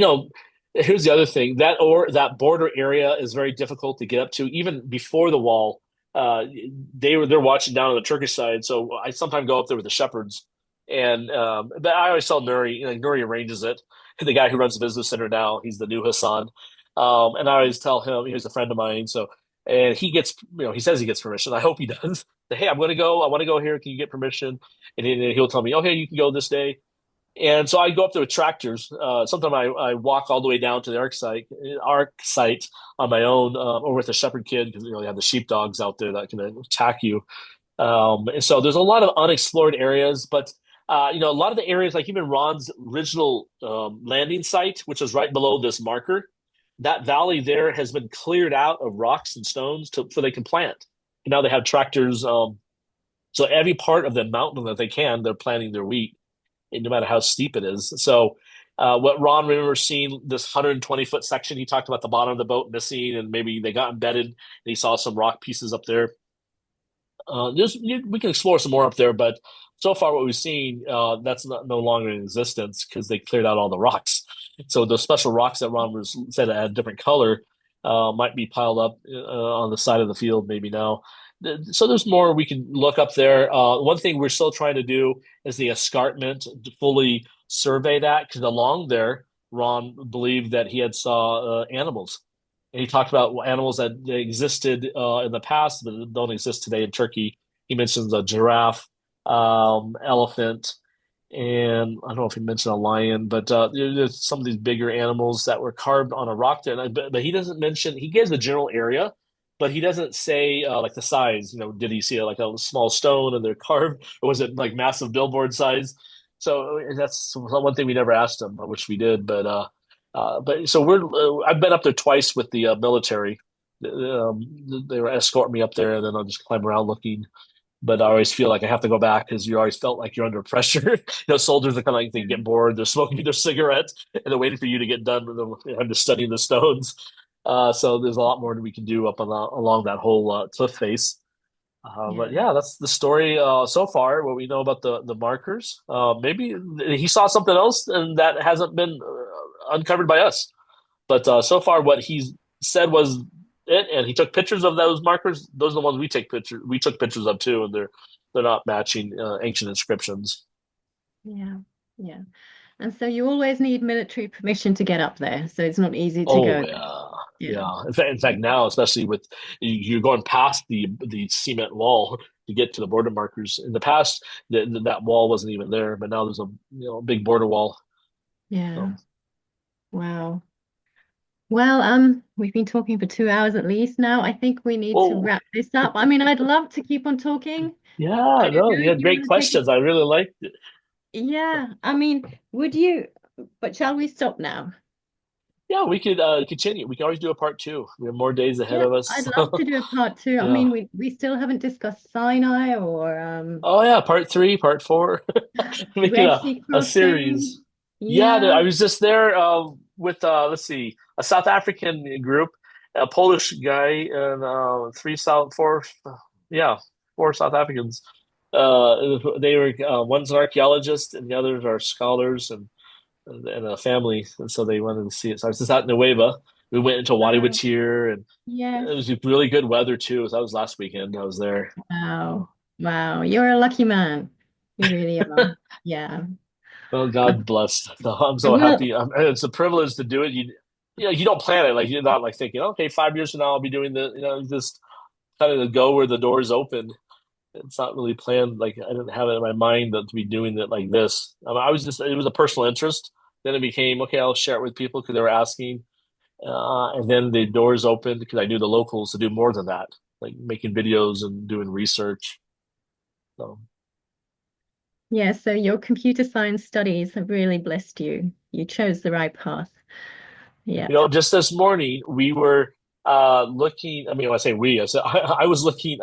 here's the other thing, that border area is very difficult to get up to, even before the wall. They're watching down on the Turkish side, so I sometimes go up there with the shepherds, and but I always tell Nuri, Nuri arranges it. The guy who runs the business center now, he's the new Hassan, and I always tell him, he's a friend of mine, so, and he gets, he says he gets permission. I hope he does. Hey, I want to go here. Can you get permission? And he'll tell me, okay, you can go this day. And so I go up there with tractors. Sometimes I walk all the way down to the ark site on my own, or with a shepherd kid, because you have the sheepdogs out there that can attack you. And so there's a lot of unexplored areas, but a lot of the areas, like even Ron's original landing site, which is right below this marker, that valley there has been cleared out of rocks and stones so they can plant. And now they have tractors. So every part of the mountain that they can, they're planting their wheat, no matter how steep it is. So what Ron remembers seeing, this 120-foot section, he talked about the bottom of the boat missing, and maybe they got embedded, and he saw some rock pieces up there. We can explore some more up there, but so far what we've seen, that's no longer in existence because they cleared out all the rocks. So those special rocks that Ron said had a different color might be piled up on the side of the field maybe now. So there's more we can look up there. One thing we're still trying to do is the escarpment, to fully survey that, because along there, Ron believed that he had saw animals. And he talked about animals that existed in the past, but don't exist today in Turkey. He mentions a giraffe, elephant, and I don't know if he mentioned a lion, but there's some of these bigger animals that were carved on a rock there. But he doesn't mention, he gives the general area, but he doesn't say like the size. Did he see like a small stone and they're carved, or was it like massive billboard size? So that's one thing we never asked him. I wish we did, but so I've been up there twice with the military. They were escorting me up there, and then I'll just climb around looking. But I always feel like I have to go back because you always felt like you're under pressure. Soldiers are kind of like, they get bored, they're smoking their cigarettes, and they're waiting for you to get done with them. I'm just studying the stones. So there's a lot more that we can do up along that whole cliff face. But yeah, that's the story so far, what we know about the markers. Maybe he saw something else and that hasn't been uncovered by us. But so far what he said was it, and he took pictures of those markers. Those are the ones we took pictures of too, and they're not matching ancient inscriptions. Yeah. And so you always need military permission to get up there. So it's not easy to Oh go. yeah. In fact, now, especially with you're going past the cement wall to get to the border markers. In the past, that wall wasn't even there, but now there's a big border wall. Yeah. So, Wow. Well, we've been talking for 2 hours at least now. I think we need to oh wrap this up. I mean, I'd love to keep on talking. yeah, I don't no, know you if had you great want to take questions. I really liked it. Yeah, I mean, would you, but shall we stop now? Yeah, we could continue. We can always do a part two. We have more days ahead Yeah, of us. I'd love to do a part two. I Yeah. mean, we still haven't discussed Sinai or Oh yeah, part three, part four. Make it Red Sea a crossing. series. Yeah, Yeah. I was just there with let's see, a South African group, a Polish guy, and yeah, four South Africans. They were one's an archaeologist and the others are scholars and a family, and so they wanted to see it. So I was just out in Nueva. We went into Wadi Wow. Wachir, and Yes. it was really good weather too. So that was last weekend. I was there. Wow. Wow. You're a lucky man. You really are. Yeah. Well, God bless. So I'm so Well, happy. It's a privilege to do it. You don't plan it. Like you're not like thinking, okay, 5 years from now I'll be doing the, just kind of go where the doors open. It's not really planned. Like I didn't have it in my mind to be doing it like this. I was just, it was a personal interest. Then it became, okay, I'll share it with people because they were asking. And then the doors opened because I knew the locals to do more than that, like making videos and doing research. So, yeah, so your computer science studies have really blessed you. You chose the right path. Yeah. just this morning we were looking. I mean, when I say we, I was looking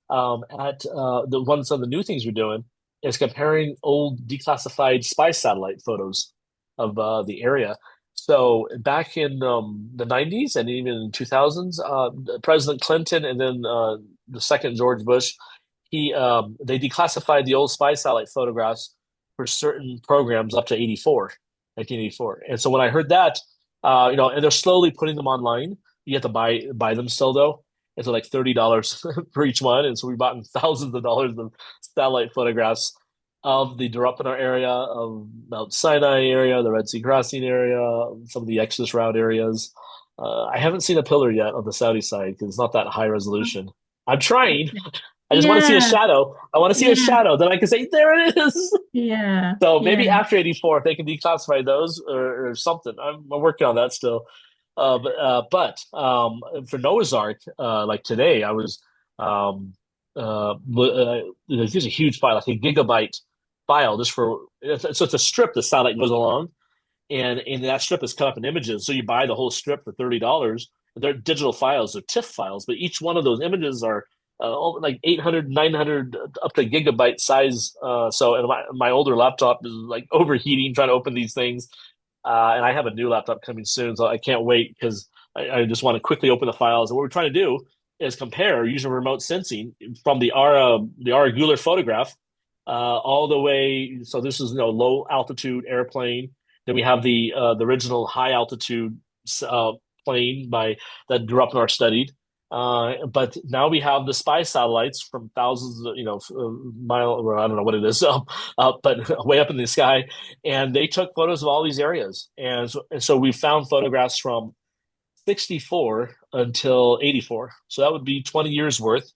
at some of the new things we're doing is comparing old declassified spy satellite photos of the area. So back in the 90s and even in 2000s, President Clinton and then the second George Bush, they declassified the old spy satellite photographs for certain programs up to 1984. And so when I heard that, and they're slowly putting them online. You have to buy them still though. It's like $30 for each one, and so we bought thousands of dollars of satellite photographs of the Darupana area, of Mount Sinai area, the Red Sea crossing area, some of the Exodus route areas. I haven't seen a pillar yet on the Saudi side because it's not that high resolution. I'm trying. I just want to see a Yeah. shadow. I want to see a shadow. Then I can say, there it is. Yeah. So maybe Yeah. after 84, if they can declassify those or something. I'm working on that still. But for Noah's Ark, like today, I was there's a huge file, like a gigabyte file, just for so it's a strip the satellite goes along, and that strip is cut up in images. So you buy the whole strip for $30. They're digital files, they're TIFF files, but each one of those images are like 800, 900, up to gigabyte size. So and my older laptop is like overheating trying to open these things. And I have a new laptop coming soon, so I can't wait because I just want to quickly open the files. And what we're trying to do is compare using remote sensing from the Ara Guler photograph all the way. So this is low altitude airplane. Then we have the original high altitude plane that Drupnar studied. But now we have the spy satellites from thousands of mile, or I don't know what it is, but way up in the sky, and they took photos of all these areas, and so we found photographs from 64 until 84. So that would be 20 years worth.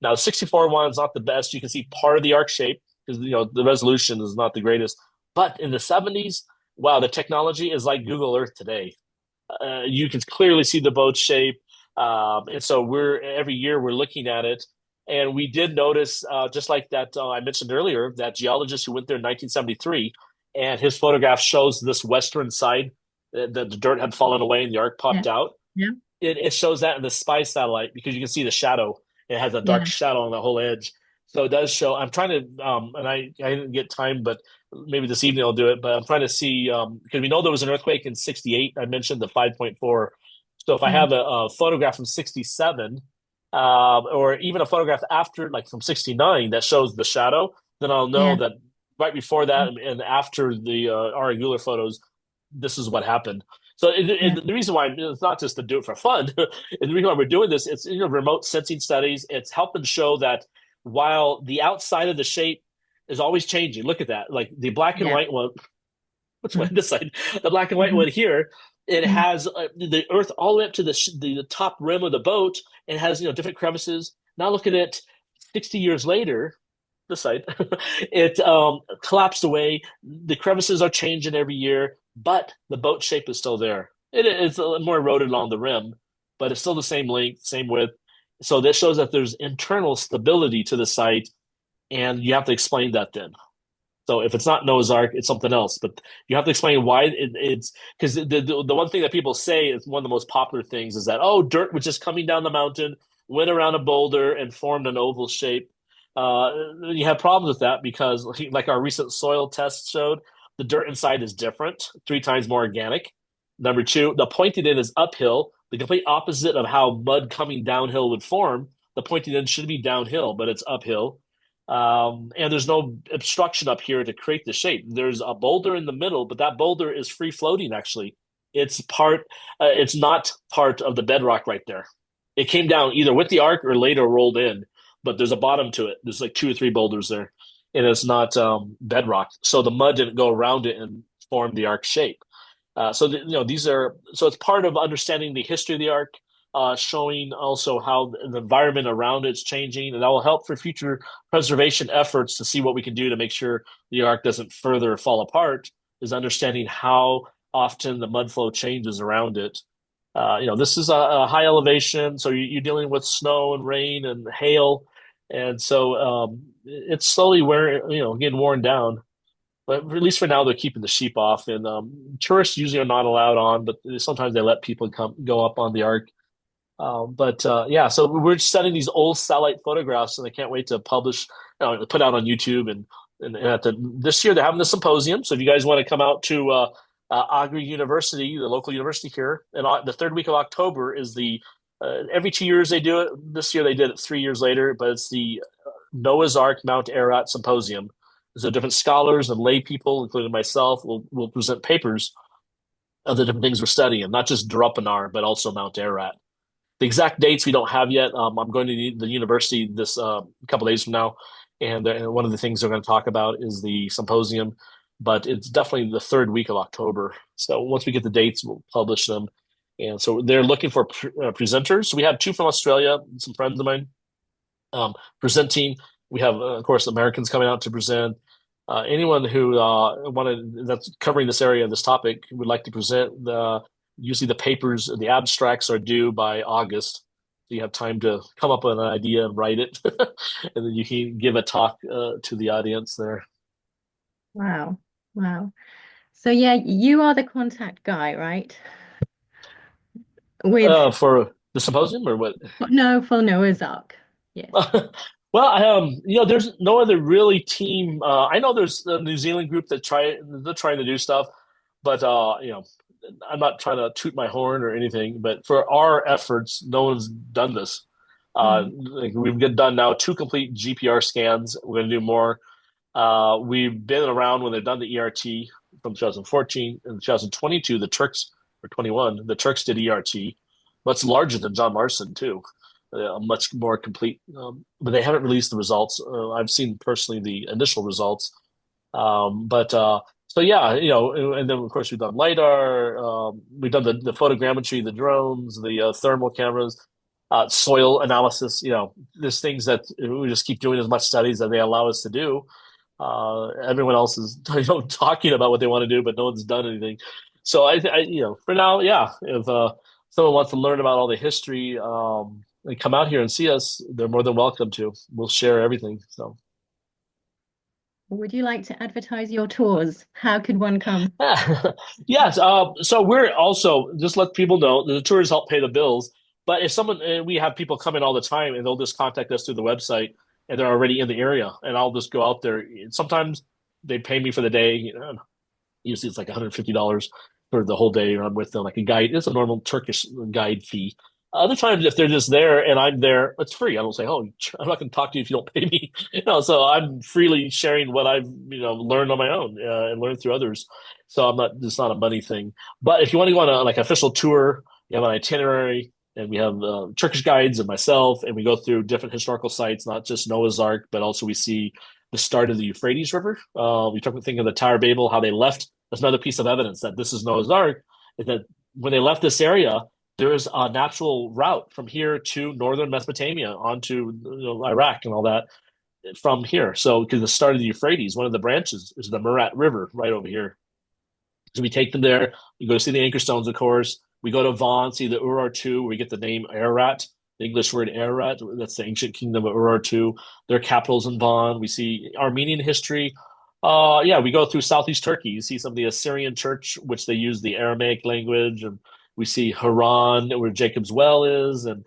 Now, 64 one is not the best. You can see part of the arc shape because the resolution is not the greatest. But in the 70s, wow, the technology is like Google Earth today. You can clearly see the boat shape. And so every year we're looking at it, and we did notice, just like that I mentioned earlier, that geologist who went there in 1973, and his photograph shows this western side, the dirt had fallen away and the arc popped out. Yeah. It shows that in the spy satellite because you can see the shadow. It has a dark shadow on the whole edge. So it does show. I'm trying to, and I didn't get time, but maybe this evening I'll do it. But I'm trying to see because we know there was an earthquake in '68. I mentioned the 5.4. So if I have a photograph from '67, or even a photograph after, like from '69, that shows the shadow, then I'll know that right before that and after the Ari Guler photos, this is what happened. So the reason why it's not just to do it for fun, and the reason why we're doing this, it's remote sensing studies. It's helping show that while the outside of the shape is always changing. Look at that, like the black and white one. which one to decide. The black and white one here, it has the Earth all the way up to the top rim of the boat, and has different crevices. Now look at it, 60 years later. The site it collapsed away. The crevices are changing every year, but the boat shape is still there. It's more eroded along the rim, but it's still the same length, same width. So this shows that there's internal stability to the site, and you have to explain that then. So if it's not Noah's Ark, it's something else. But you have to explain why it's because the one thing that people say is one of the most popular things is that, oh, dirt was just coming down the mountain, went around a boulder, and formed an oval shape. You have problems with that because, like our recent soil tests showed, the dirt inside is different, 3 times more organic. Number 2, the pointed end is uphill, the complete opposite of how mud coming downhill would form. The pointed end should be downhill, but it's uphill. And there's no obstruction up here to create the shape. There's a boulder in the middle, but that boulder is free floating. Actually, it's not part of the bedrock right there. It came down either with the ark or later rolled in. But there's a bottom to it. There's like 2 or 3 boulders there, and it's not bedrock. So the mud didn't go around it and form the ark shape. These are so it's part of understanding the history of the ark, showing also how the environment around it's changing, and that will help for future preservation efforts to see what we can do to make sure the ark doesn't further fall apart. Is understanding how often the mud flow changes around it. This is a high elevation, so you're dealing with snow and rain and hail. And so it's slowly getting worn down. But at least for now, they're keeping the sheep off. And tourists usually are not allowed on, but sometimes they let people go up on the ark. So we're studying these old satellite photographs, and I can't wait to publish, put out on YouTube. And this year they're having the symposium. So if you guys want to come out to Agri University, the local university here, and the 3rd week of October is every 2 years they do it. This year they did it 3 years later, but it's the Noah's Ark Mount Ararat Symposium. So different scholars and lay people, including myself, will present papers of the different things we're studying, not just Drupanar, but also Mount Ararat. The exact dates we don't have yet. I'm going to the university this couple days from now, and one of the things they're going to talk about is the symposium, but it's definitely the 3rd week of October. So once we get the dates, we'll publish them. And so they're looking for presenters. So we have 2 from Australia, some friends of mine presenting. We have, of course, Americans coming out to present. Anyone who that's covering this area, this topic, would like to present. Usually the papers, the abstracts are due by August. So you have time to come up with an idea and write it. And then you can give a talk to the audience there. Wow. So yeah, you are the contact guy, right? For the symposium or what? No, for Noah's Ark. Yes. Well, there's no other really team. I know there's a New Zealand group they're trying to do stuff, but I'm not trying to toot my horn or anything. But for our efforts, no one's done this. We've done now 2 complete GPR scans. We're going to do more. We've been around when they've done the ERT from 2014 and 2022. The Turks, or 21, the Turks did ERT, much larger than John Marston too, much more complete. But they haven't released the results. I've seen personally the initial results. So yeah, and then of course we've done LiDAR. We've done the photogrammetry, the drones, the thermal cameras, soil analysis. There's things that we just keep doing as much studies that they allow us to do. Everyone else is talking about what they want to do, but no one's done anything. So I for now, yeah, if someone wants to learn about all the history, and come out here and see us, they're more than welcome to. We'll share everything. So would you like to advertise your tours? How could one come? Yes. So we're also, just let people know, the tours help pay the bills. But if we have people come in all the time, and they'll just contact us through the website, and they're already in the area, and I'll just go out there. Sometimes they pay me for the day. Usually it's like $150 for the whole day, or I'm with them like a guide. It's a normal Turkish guide fee. Other times, if they're just there and I'm there, it's free. I don't say, "Oh, I'm not going to talk to you if you don't pay me." So I'm freely sharing what I've learned on my own and learned through others. So I'm not. It's not a money thing. But if you want to go on a like official tour, you have an itinerary, and we have Turkish guides and myself, and we go through different historical sites, not just Noah's Ark, but also we see the start of the Euphrates River. We think of the Tower of Babel, how they left That's another piece of evidence that this is Noah's Ark, is that when they left this area, there's a natural route from here to northern Mesopotamia onto Iraq and all that from here. So, because the start of the Euphrates, one of the branches is the Murat River right over here. So we take them there. We go see the anchor stones, of course. We go to Van, see the Urartu, where we get the name Ararat, the English word Ararat. That's the ancient kingdom of Urartu. Their capital's in Van. We see Armenian history. We go through southeast Turkey. You see some of the Assyrian church, which they use the Aramaic language, and we see Haran, where Jacob's well is, and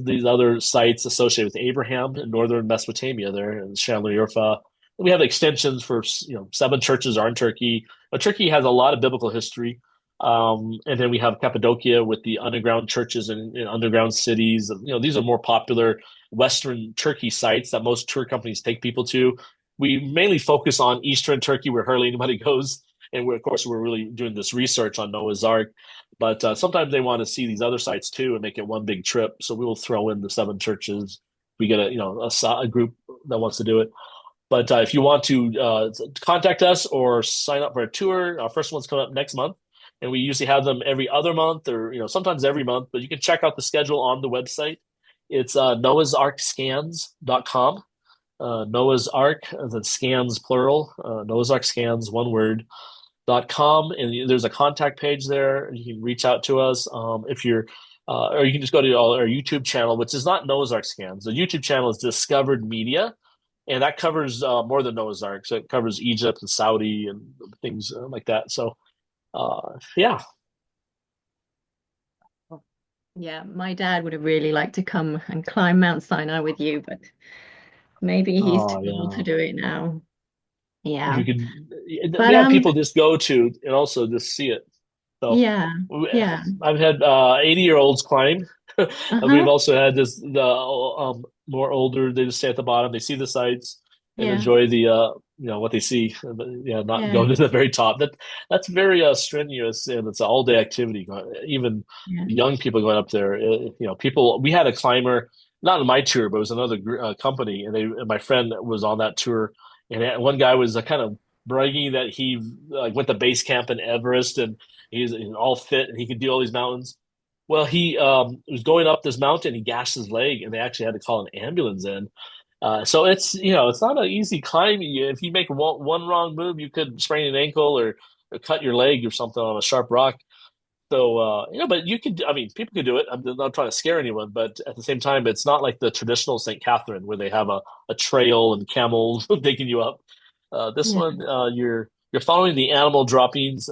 these other sites associated with Abraham in northern Mesopotamia there, and Şanlıurfa. We have extensions for 7 churches are in Turkey. But Turkey has a lot of biblical history. And then we have Cappadocia with the underground churches and underground cities. These are more popular Western Turkey sites that most tour companies take people to. We mainly focus on Eastern Turkey, where hardly anybody goes. And of course, we're really doing this research on Noah's Ark. But sometimes they want to see these other sites too and make it one big trip. So we will throw in the 7 churches. We get a group that wants to do it. But if you want to contact us or sign up for a tour, our first one's coming up next month. And we usually have them every other month or sometimes every month. But you can check out the schedule on the website. It's noahsarkscans.com. Noah's Ark, the scans plural, Noah's Ark scans, one word, .com. And there's a contact page there. You can reach out to us if you're, or you can just go to our YouTube channel, which is not Noah's Ark Scans. The YouTube channel is Discovered Media. And that covers more than Noah's Ark. So it covers Egypt and Saudi and things like that. So, yeah. Yeah, my dad would have really liked to come and climb Mount Sinai with you, but maybe he's too old to do it now. Yeah. We have people just go to and also just see it. So yeah. I've had 80-year-olds climb. We've also had the more older, they just stay at the bottom, they see the sights and enjoy the what they see, not go to the very top. That's very strenuous, and it's an all-day activity. Even young people going up there, we had a climber, not on my tour, but it was another company, and my friend was on that tour, and one guy was kind of bragging that he went to base camp in Everest, and he's all fit and he could do all these mountains. Well, he was going up this mountain, he gashed his leg, and they actually had to call an ambulance in. So it's it's not an easy climb. If you make one wrong move, you could sprain an ankle or cut your leg or something on a sharp rock. So but you could. I mean, people could do it. I'm not trying to scare anyone, but at the same time, it's not like the traditional St. Catherine where they have a trail and camels taking you up. This one, you're following the animal droppings.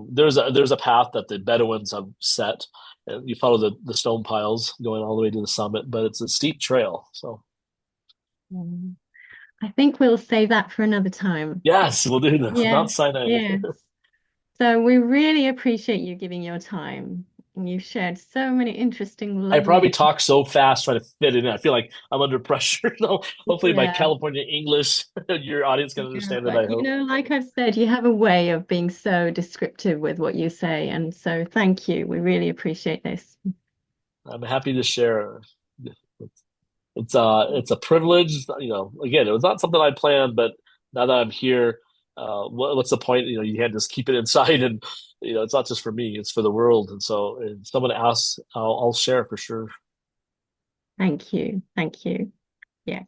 There's a path that the Bedouins have set. And you follow the stone piles going all the way to the summit, but it's a steep trail. So I think we'll save that for another time. Yes, we'll do this. Mount Sinai. Yes. So we really appreciate you giving your time. And you've shared so many interesting. I probably talk so fast trying to fit it in. I feel like I'm under pressure. So hopefully my California English, your audience can understand it. I hope. Like I've said, you have a way of being so descriptive with what you say. And so thank you. We really appreciate this. I'm happy to share. It's a privilege. Again, it was not something I planned, but now that I'm here, what's the point? You can't just keep it inside, and it's not just for me; it's for the world. And so, if someone asks, I'll share for sure. Thank you. Yeah.